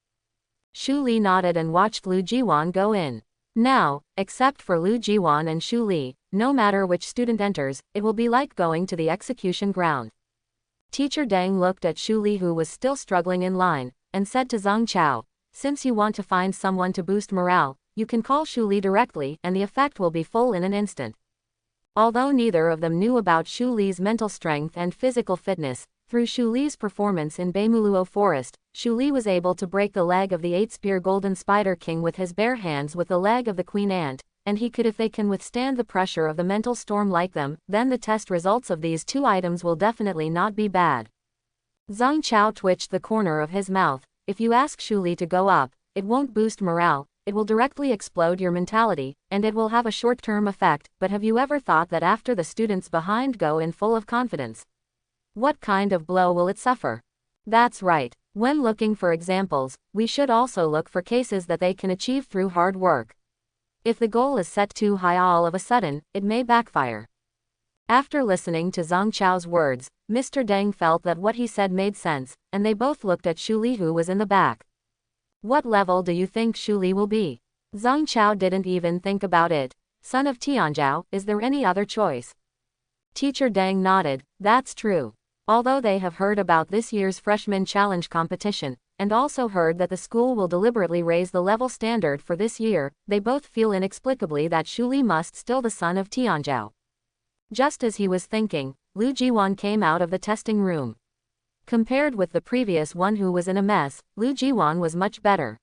Shu Li nodded and watched Lu Jiwan go in. Now, except for Lu Jiwan and Shu Li, no matter which student enters, it will be like going to the execution ground. Teacher Deng looked at Shu Li, who was still struggling in line, and said to Zhang Chao, "Since you want to find someone to boost morale, you can call Shu Li directly and the effect will be full in an instant." Although neither of them knew about Shu Li's mental strength and physical fitness, through Shu Li's performance in Beimuluo Forest, Shu Li was able to break the leg of the 8-spear Golden Spider King with his bare hands with the leg of the Queen Ant, and he could. If they can withstand the pressure of the mental storm like them, then the test results of these two items will definitely not be bad. Zhang Chao twitched the corner of his mouth. If you ask Shu Li to go up, it won't boost morale, it will directly explode your mentality, and it will have a short-term effect. But have you ever thought that after the students behind go in full of confidence, what kind of blow will it suffer? That's right. When looking for examples, we should also look for cases that they can achieve through hard work. If the goal is set too high all of a sudden, it may backfire. After listening to Zhang Chao's words, Mr. Deng felt that what he said made sense, and they both looked at Shu Li, who was in the back. What level do you think Shu Li will be? Zhang Chao didn't even think about it. Son of Tianzhao, is there any other choice? Teacher Deng nodded. That's true. Although they have heard about this year's freshman challenge competition, and also heard that the school will deliberately raise the level standard for this year, they both feel inexplicably that Shu Li must still the son of Tianzhao. Just as he was thinking, Lu Jiwan came out of the testing room. Compared with the previous one who was in a mess, Lu Jiwan was much better.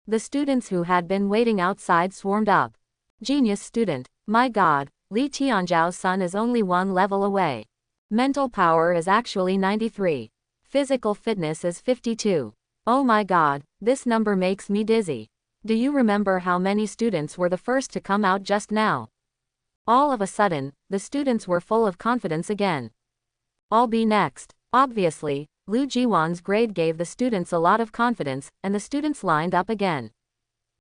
The students who had been waiting outside swarmed up. Genius student. My god, Li Tianzhao's son is only one level away. Mental power is actually 93. Physical fitness is 52. Oh my god, this number makes me dizzy. Do you remember how many students were the first to come out just now? All of a sudden, the students were full of confidence again. I'll be next. Obviously, Lu Jiwan's grade gave the students a lot of confidence, and the students lined up again.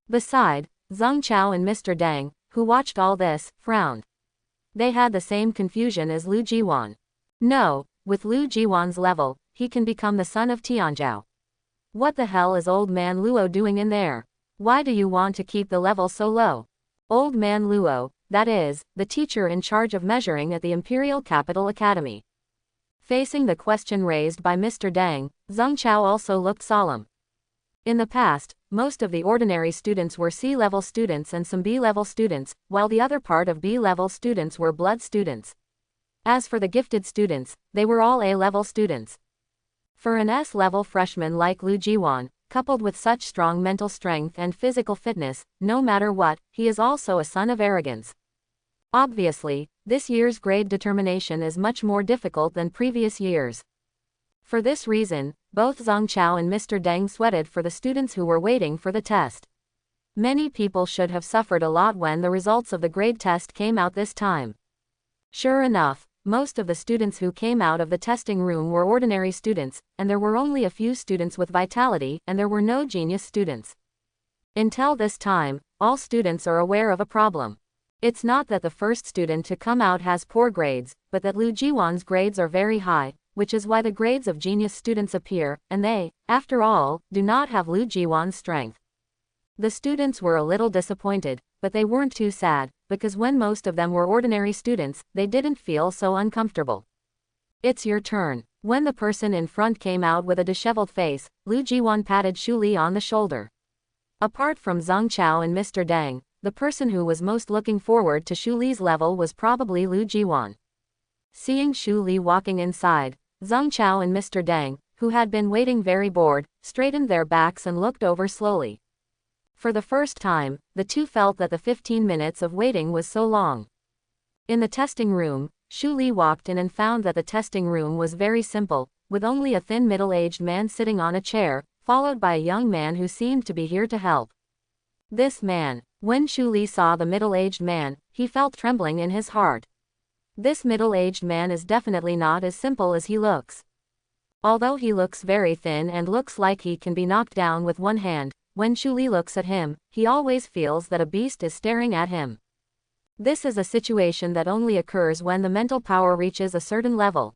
Beside, Zhang Chao and Mr. Deng, who watched all this, frowned. They had the same confusion as Lu Jiwan. No, with Lu Jiwan's level, he can become the son of Tianzhao. What the hell is old man Luo doing in there? Why do you want to keep the level so low? Old man Luo, that is, the teacher in charge of measuring at the Imperial Capital Academy. Facing the question raised by Mr. Deng, Zhang Chao also looked solemn. In the past, most of the ordinary students were C-level students and some B-level students, while the other part of B-level students were blood students. As for the gifted students, they were all A-level students. For an S-level freshman like Lu Jiwan, coupled with such strong mental strength and physical fitness, no matter what, he is also a son of arrogance. Obviously, this year's grade determination is much more difficult than previous years. For this reason, both Zhang Chao and Mr. Deng sweated for the students who were waiting for the test. Many people should have suffered a lot when the results of the grade test came out this time. Sure enough, most of the students who came out of the testing room were ordinary students, and there were only a few students with vitality, and there were no genius students. Until this time, all students are aware of a problem. It's not that the first student to come out has poor grades, but that Lu Jiwan's grades are very high, which is why the grades of genius students appear, and they, after all, do not have Lu Jiwan's strength. The students were a little disappointed, but they weren't too sad, because when most of them were ordinary students, they didn't feel so uncomfortable. It's your turn. When the person in front came out with a disheveled face, Lu Jiwan patted Shu Li on the shoulder. Apart from Zhang Chao and Mr. Deng, the person who was most looking forward to Shu Li's level was probably Lu Jiwan. Seeing Shu Li walking inside, Zhang Chao and Mr. Deng, who had been waiting very bored, straightened their backs and looked over slowly. For the first time, the two felt that the 15 minutes of waiting was so long. In the testing room, Shu Li walked in and found that the testing room was very simple, with only a thin middle-aged man sitting on a chair, followed by a young man who seemed to be here to help. This man. When Shu Li saw the middle-aged man, he felt trembling in his heart. This middle-aged man is definitely not as simple as he looks. Although he looks very thin and looks like he can be knocked down with one hand, when Shu Li looks at him, he always feels that a beast is staring at him. This is a situation that only occurs when the mental power reaches a certain level.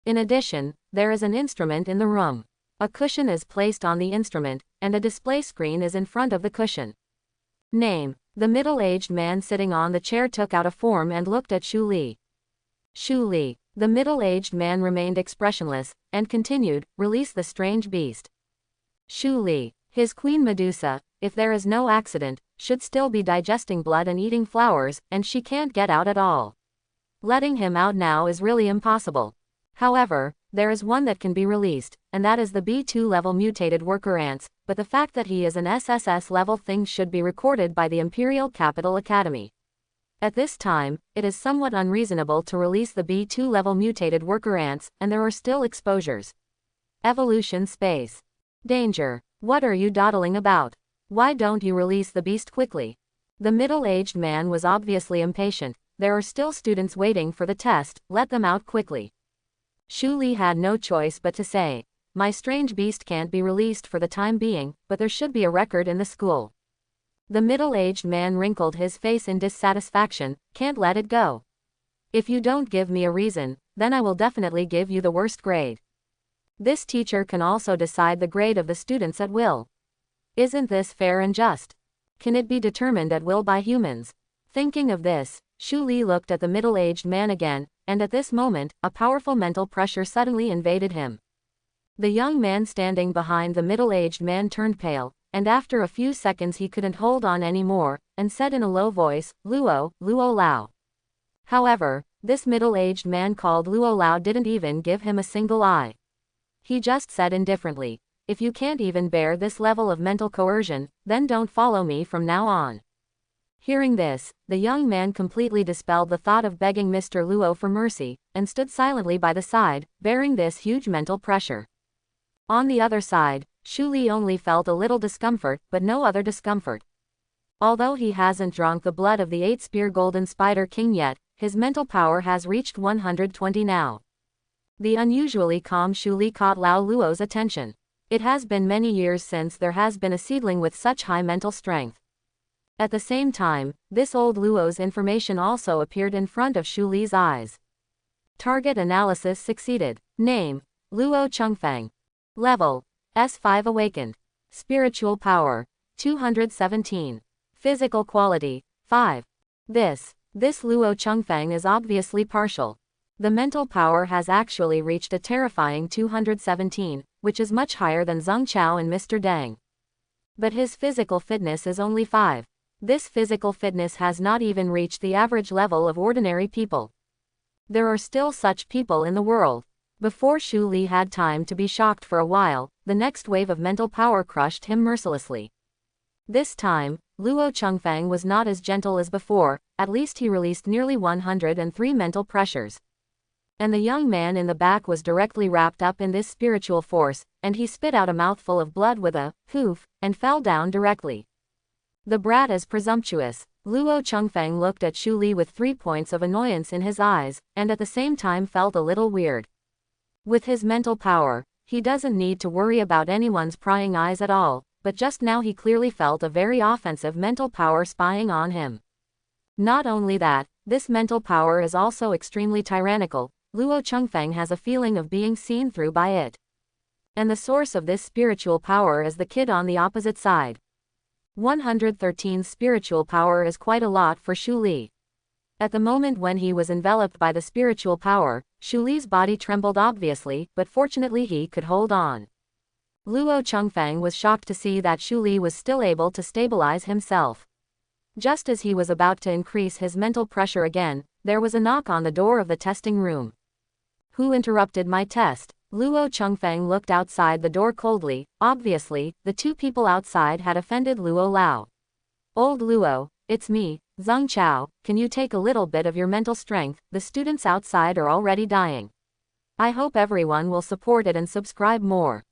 In addition, there is an instrument in the room. A cushion is placed on the instrument, and a display screen is in front of the cushion. Name. The middle-aged man sitting on the chair took out a form and looked at Shu Li. Shu Li. The middle-aged man remained expressionless, and continued, release the strange beast. Shu Li. His queen Medusa, if there is no accident, should still be digesting blood and eating flowers, and she can't get out at all. Letting him out now is really impossible. However, there is one that can be released, and that is the B2 level mutated worker ants, but the fact that he is an SSS level thing should be recorded by the Imperial Capital Academy. At this time, it is somewhat unreasonable to release the B2 level mutated worker ants, and there are still exposures. Evolution space. Danger. What are you dawdling about? Why don't you release the beast quickly? The middle-aged man was obviously impatient. There are still students waiting for the test, let them out quickly. Shu Li had no choice but to say, my strange beast can't be released for the time being, but there should be a record in the school. The middle-aged man wrinkled his face in dissatisfaction. Can't let it go. If you don't give me a reason, then I will definitely give you the worst grade. This teacher can also decide the grade of the students at will. Isn't this fair and just? Can it be determined at will by humans? Thinking of this, Shu Li looked at the middle-aged man again, and at this moment, a powerful mental pressure suddenly invaded him. The young man standing behind the middle-aged man turned pale, and after a few seconds he couldn't hold on anymore, and said in a low voice, Luo Lao. However, this middle-aged man called Luo Lao didn't even give him a single eye. He just said indifferently, if you can't even bear this level of mental coercion, then don't follow me from now on. Hearing this, the young man completely dispelled the thought of begging Mr. Luo for mercy, and stood silently by the side, bearing this huge mental pressure. On the other side, Shu Li only felt a little discomfort, but no other discomfort. Although he hasn't drunk the blood of the 8-spear golden spider king yet, his mental power has reached 120 now. The unusually calm Shu Li caught Lao Luo's attention. It has been many years since there has been a seedling with such high mental strength. At the same time, this old Luo's information also appeared in front of Shu Li's eyes. Target analysis succeeded. Name: Luo Chengfeng. Level: S5 awakened. Spiritual power: 217. Physical quality: 5. This Luo Chengfeng is obviously partial. The mental power has actually reached a terrifying 217, which is much higher than Zheng Chao and Mr. Deng. But his physical fitness is only 5. This physical fitness has not even reached the average level of ordinary people. There are still such people in the world. Before Shu Li had time to be shocked for a while, the next wave of mental power crushed him mercilessly. This time, Luo Chengfeng was not as gentle as before, at least he released nearly 103 mental pressures. And the young man in the back was directly wrapped up in this spiritual force, and he spit out a mouthful of blood with a poof, and fell down directly. The brat is presumptuous. Luo Chengfeng looked at Shu Li with 3 points of annoyance in his eyes, and at the same time felt a little weird. With his mental power, he doesn't need to worry about anyone's prying eyes at all, but just now he clearly felt a very offensive mental power spying on him. Not only that, this mental power is also extremely tyrannical. Luo Chengfeng has a feeling of being seen through by it. And the source of this spiritual power is the kid on the opposite side. 113 spiritual power is quite a lot for Shu Li. At the moment when he was enveloped by the spiritual power, Shu Li's body trembled obviously, but fortunately he could hold on. Luo Chengfeng was shocked to see that Shu Li was still able to stabilize himself. Just as he was about to increase his mental pressure again, there was a knock on the door of the testing room. Who interrupted my test? Luo Chengfeng looked outside the door coldly. Obviously, the two people outside had offended Luo Lao. Old Luo, it's me, Zheng Chao, can you take a little bit of your mental strength? The students outside are already dying. I hope everyone will support it and subscribe more.